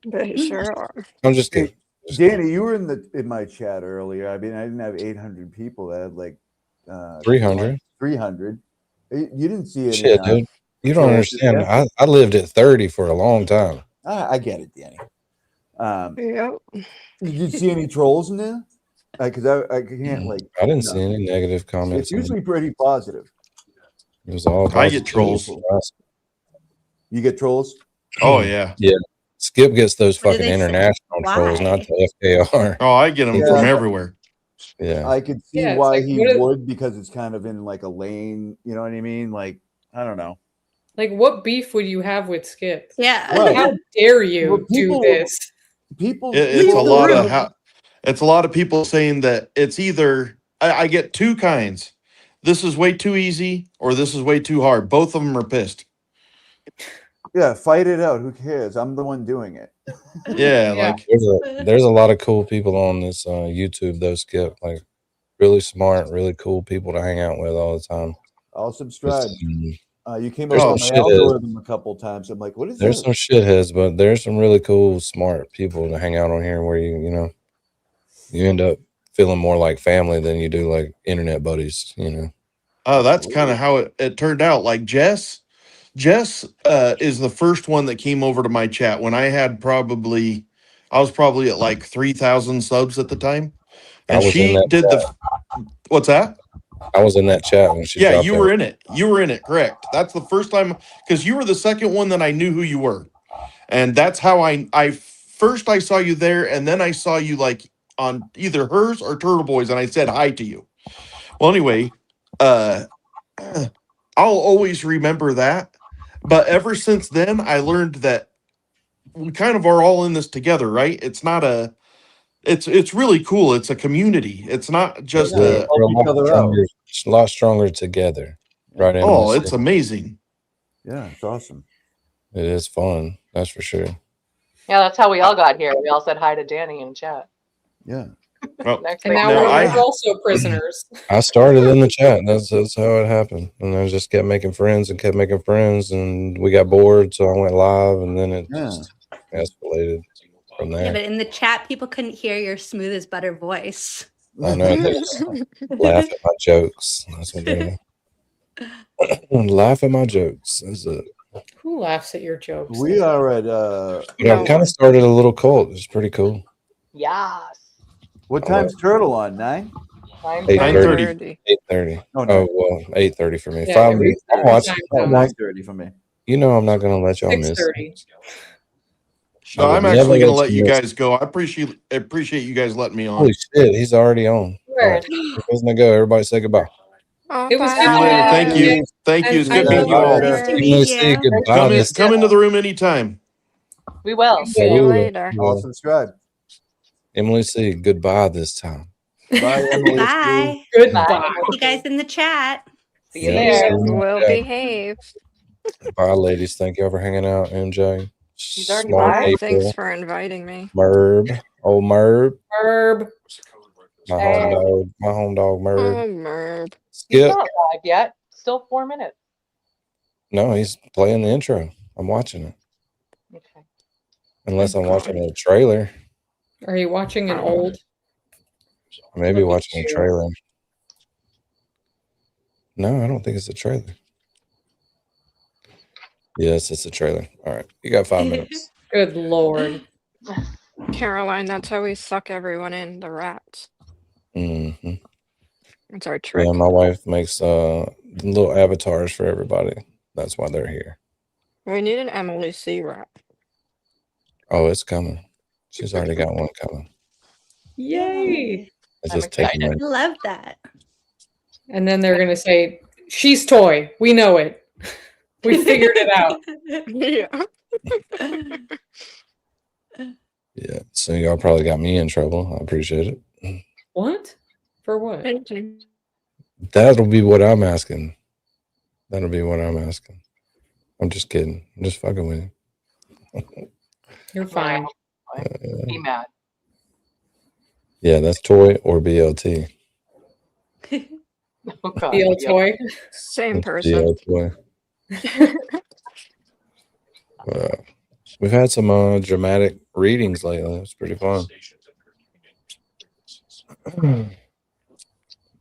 They sure are. I'm just kidding. Danny, you were in my chat earlier. I mean, I didn't have 800 people. I had like 300. 300. You didn't see any. Shit, dude. You don't trolls, did understand. you? I lived at 30 for a long time. I get it, Danny. Yep. Did you see any trolls in there? Because I can't like. I didn't see any negative comments. It's usually pretty positive. It was all I get positive. trolls. You get trolls? Oh yeah. Yeah. Skip gets those What do fucking they say? international trolls, not the FKR. Oh, I get them Yeah. from everywhere. Yeah. I could see Yeah, it's why like, he what if- would, because it's kind of in like a lane. You know what I mean? Like, I don't know. Like, what beef would you have with Skip? Yeah. Right. How dare you Well, people- do this? People. It's leave a the lot room. of it's a lot of people saying that it's either I get two kinds. This is way too easy, or this is way too hard. Both of them are pissed. Yeah, fight it out. Who cares? I'm the one doing it. Yeah, Yeah. like There's a lot of cool people on this YouTube though, Skip. Like really smart, really cool people to hang out with all the time. I'll subscribe. You came There's up on some my shitheads. algorithm a couple times. I'm like, what is There's this? some shitheads, but there's some really cool, smart people to hang out on here where you end up feeling more like family than you do like internet buddies, oh, that's kind of how it turned out. Like Jess is the first one that came over to my chat when I was probably at like 3,000 subs at the time, I and was in she that did what's that? I was in that chat when she Yeah, dropped you were in it. You were in it, correct. That's the first time, because you were the second one that I knew who you were. And that's how I first I saw you there, and then I saw you like on either hers or Turtle Boys, and I said hi to you. Well, anyway, I'll always remember that. But ever since then, I learned that we kind of are all in this together, right? It's not it's really cool. It's a community. It's not just We're a lot stronger together. Right. Oh, Emily? it's amazing. Yeah, it's awesome. It is fun. That's for sure. Yeah, that's how we all got here. We all said hi to Danny in chat. Yeah. Well, Next And thing now you know, we're also prisoners. I started in the chat. That's how it happened. And I just kept making friends, and we got bored, so I went live, and then it just escalated from Yeah, there. but in the chat, people couldn't hear your smooth as butter voice. I know. They just laugh at my jokes. That's what they laugh at my jokes. That's it. Who laughs at your jokes? We are at Yeah, I kind of started a little cult. It's pretty cool. Yes. what time's Turtle on? 9? 8:30. 8:30. Oh, no. Oh well, 8:30 for me. Yeah, Five. we I'll watch. Oh, 9:30 for me. You know, I'm not gonna let y'all miss. 6:30. No, I would I'm never actually going to let let you you miss. guys go. I appreciate you guys letting me on. Holy shit, he's already on. All right, doesn't it go? Everybody say goodbye. It was bye. good to meet you. Thank you. Thank you. It's good meeting you all. Nice to Emily meet C, you. goodbye. Come into the room anytime. We will. See you later. I'll subscribe. Emily C, goodbye this time. Bye, Emily. Bye. Goodbye. See you guys in the chat. See you Yeah, there. see you. Will Yeah. behave. Bye, ladies. Thank y'all for hanging out. MJ, He's already Smart live. April, Thanks for inviting me. Merb, old Merb, Herb. my home dog, Merb. Oh, Merb. He's Skip. not live yet. Still 4 minutes. No, he's playing the intro. I'm watching it. Unless I'm watching a trailer. Are you watching an old? Maybe watching a trailer. No, I don't think it's a trailer. Yes, it's a trailer. All right. You got 5 minutes. Good Lord. Caroline, that's how we suck everyone in, the rats. Mm-hmm. It's our trick. Yeah, my wife makes little avatars for everybody. That's why they're here. We need an Emily C rat. Oh, it's coming. She's already got one coming. Yay. It's just taking I minutes. love that. And then they're going to say, she's toy. We know it. We figured it out. Yeah. Yeah. So y'all probably got me in trouble. I appreciate it. What? For what? That'll be what I'm asking. That'll be what I'm asking. I'm just kidding. I'm just fucking with you. You're fine. Be mad. Yeah, that's toy or BLT. Oh, God. BL toy. Same That's person. BL toy. We've had some dramatic readings lately. It's pretty fun.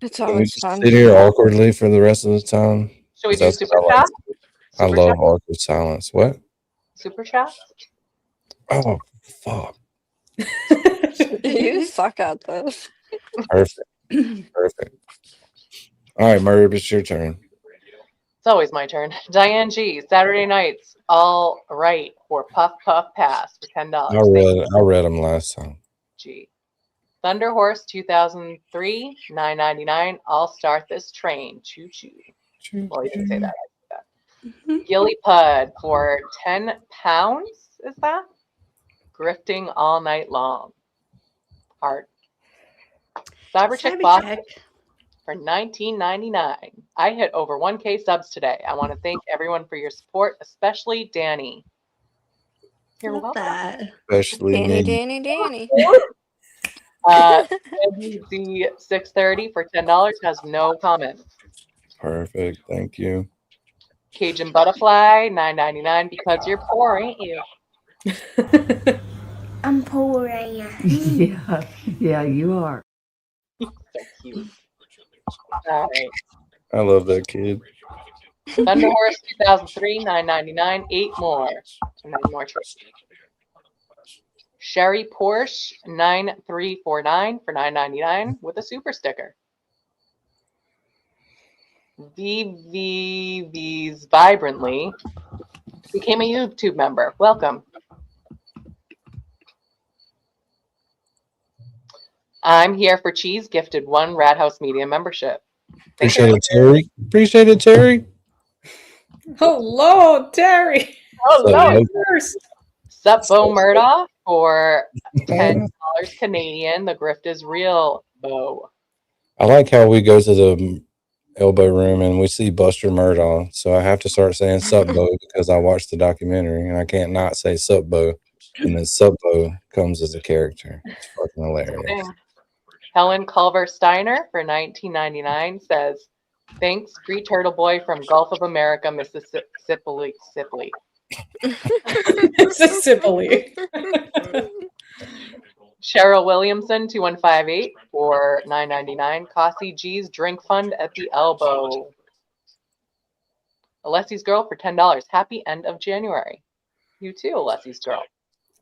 It's Can we always just fun. sit here awkwardly for the rest of the time? Should we 'Cause do that's super what I like chat? to do. I Super love chat? awkward silence. What? Super chat? Oh, fuck. You suck at this. Perfect. Perfect. All right, Murray, it's your turn. It's always my turn. Diane G. Saturday nights. All right for Puff Puff Pass for $10. I read them last time. G. Thunder Horse 2003, $9.99. I'll start this train. Choo choo. Well, you didn't say that. I said that. Gilly Pud for £10. Is that? Grifting all night long. Heart. Cyberchick Boston for $19.99. I hit over 1K subs today. I want to thank everyone for your support, especially Danny. You're welcome. Especially Danny. NBC 630 for $10 has no comments. Perfect. Thank you. Cajun Butterfly, $9.99 because you're poor, ain't you? I'm poor, ain't I? Yeah, you are. So cute. All right. I love that kid. Thunder Horse 2003, $9.99. 8 more. And then more tricks. Sherry Porsche 9349 for $9.99 with a super sticker. VVV's Vibrantly became a YouTube member. Welcome. I'm here for cheese. Gifted 1 Rad House Media membership. Appreciate it, Terry. Appreciate it, Terry. Hello, Terry. Hello. Supbo Murdoch for $10 Canadian. The grift is real, Bo. I like how we go to the elbow room and we see Buster Murdoch. So I have to start saying Sup Bo because I watched the documentary and I can't not say Sup Bo. And then Sup Bo comes as a character. It's fucking hilarious. Helen Culver Steiner for $19.99 says, thanks, Free Turtle Boy from Gulf of America, Mississippi. Mississippi. Cheryl Williamson, 2158 for $9.99. Cossie G's Drink Fund at the Elbow. Alessi's Girl for $10. Happy end of January. You too, Alessi's Girl.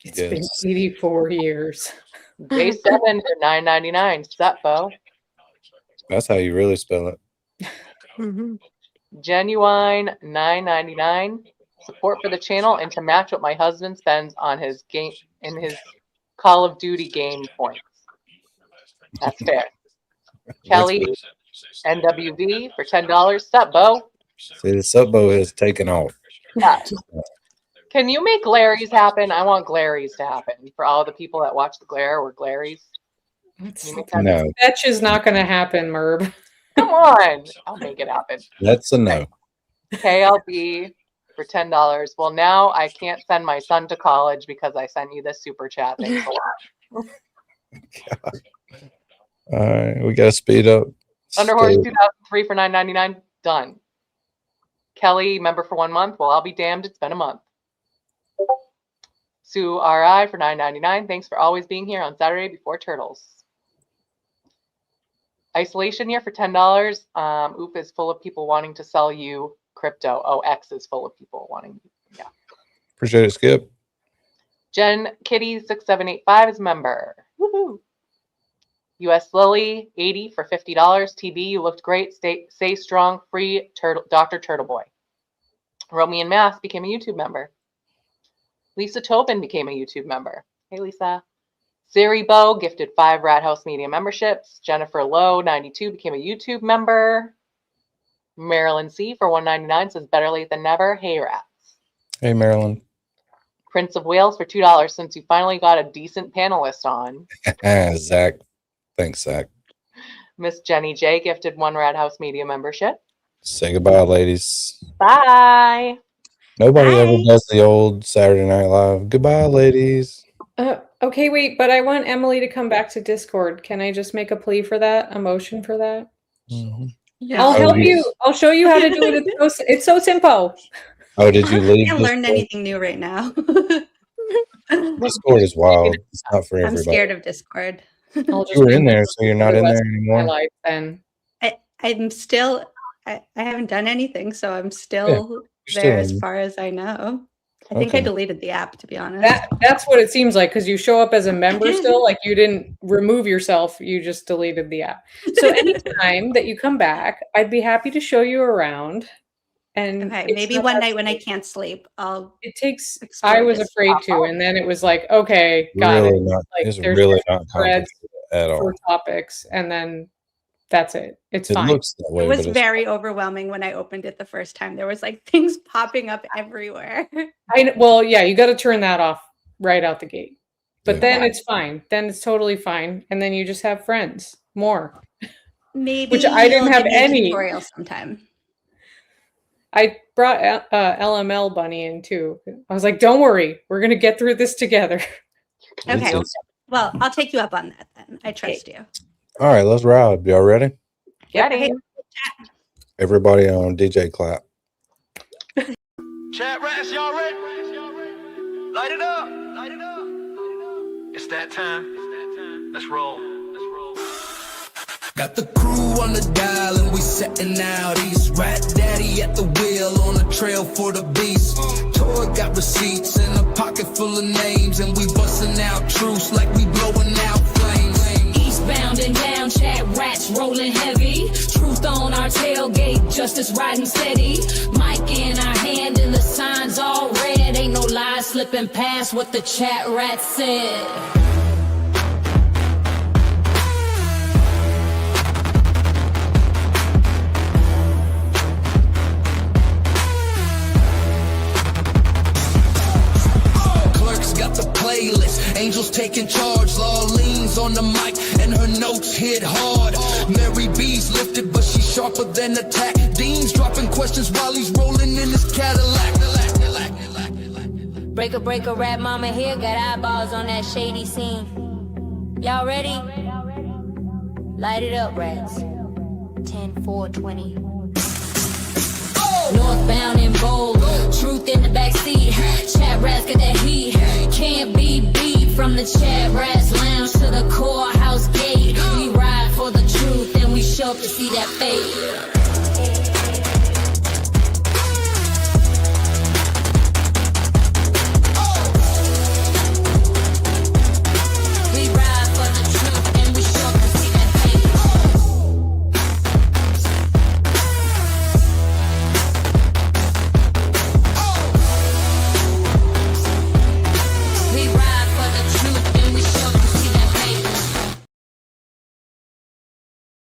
It's been 84 years. Day 7 for $9.99. Sup, Bo? That's how you really spell it. Genuine $9.99. Support for the channel and to match what my husband spends on his game in his Call of Duty game points. That's fair. Kelly NWV for $10. Sup, Bo? See, the Sup Bo has taken off. Yeah. Can you make Glaries happen? I want Glaries to happen for all the people that watch the Glare or Glaries. No. Fetch is not going to happen, Merb. Come on. I'll make it happen. That's a no. KLB for $10. Well, now I can't send my son to college because I sent you this super chat. Thanks a lot. All right, we got to speed up. Underhorse 2003 for $9.99. Done. Kelly, member for 1 month. Well, I'll be damned. It's been a month. Sue RI for $9.99. Thanks for always being here on Saturday before Turtles. Isolation here for $10. OOF is full of people wanting to sell you crypto. Oh, X is full of people wanting. Yeah. Appreciate it, Skip. Jen Kitty 6785 is a member. Woohoo. US Lily 80 for $50. TB, you looked great. Stay strong. Free Dr. Turtleboy. Romy and Mass became a YouTube member. Lisa Tobin became a YouTube member. Hey, Lisa. Siri Bo gifted 5 Rat House Media memberships. Jennifer Lowe 92 became a YouTube member. Marilyn C for $1.99 says better late than never. Hey, Rats. Hey, Marilyn. Prince of Wales for $2 since you finally got a decent panelist on. Zach. Thanks, Zach. Miss Jenny J gifted 1 Rat House Media membership. Say goodbye, ladies. Bye. Nobody ever does the old Saturday Night Live. Goodbye, ladies. Okay, wait, but I want Emily to come back to Discord. Can I just make a plea for that? A motion for that? Yeah. I'll help you. I'll show you how to do it. It's so simple. Oh, did you leave? I haven't learned anything new right now. Discord is wild. It's not for everybody. I'm scared of Discord. I'll You were in there, so you're not in there anymore. Life, then. I'm still. I haven't done anything, so I'm still You're there still as in. far as I know. I think I deleted the app, to be honest. That's what it seems like, because you show up as a member still, like you didn't remove yourself, you just deleted the app. So anytime that you come back, I'd be happy to show you around. And Okay, maybe one night when I can't sleep, I'll. It takes. explore I was this. afraid to, and then it was like, okay, got Really it. not. Like It's there's really different not threads complicated at all. for topics, and then that's it. It's It fine. looks that way, It was but it's very overwhelming when I opened it the first time. There was like things popping up everywhere. Well, yeah, you got to turn that off right out the gate. But Yeah. then it's fine. Then it's totally fine, and then you just have friends more. Maybe Which I didn't you'll have give me a any. tutorial sometime. I brought LML Bunny in too. I was like, "Don't worry, we're gonna get through this together." Okay. Well, I'll take you up on that then. I trust you. All right, let's ride. Y'all ready? Ready? Everybody on DJ clap. Chat rats, y'all ready? Light it up. Light it up. It's that time. Let's roll. Got the crew on the dial and we setting out east. Rat daddy at the wheel on a trail for the beast. Toy got receipts and a pocket full of names, and we busting out truce like we blowing out flames. Eastbound and down, chat rats rolling heavy. Truth on our tailgate, justice riding steady. Mic in our hand and the signs all red. Ain't no lies slipping past what the chat rat said. Playlist, angels taking charge. Law leans on the mic and her notes hit hard. Mary B's lifted, but she's sharper than attack. Dean's dropping questions while he's rolling in his Cadillac. Breaker, rap mama here, got eyeballs on that shady scene. Y'all ready? Light it up, rats. 10, 4, 20. Northbound and bold, truth in the backseat. Chat rats got that heat. Can't be beat from the chat rats lounge to the courthouse gate. We ride for the truth and we show up to see that fate.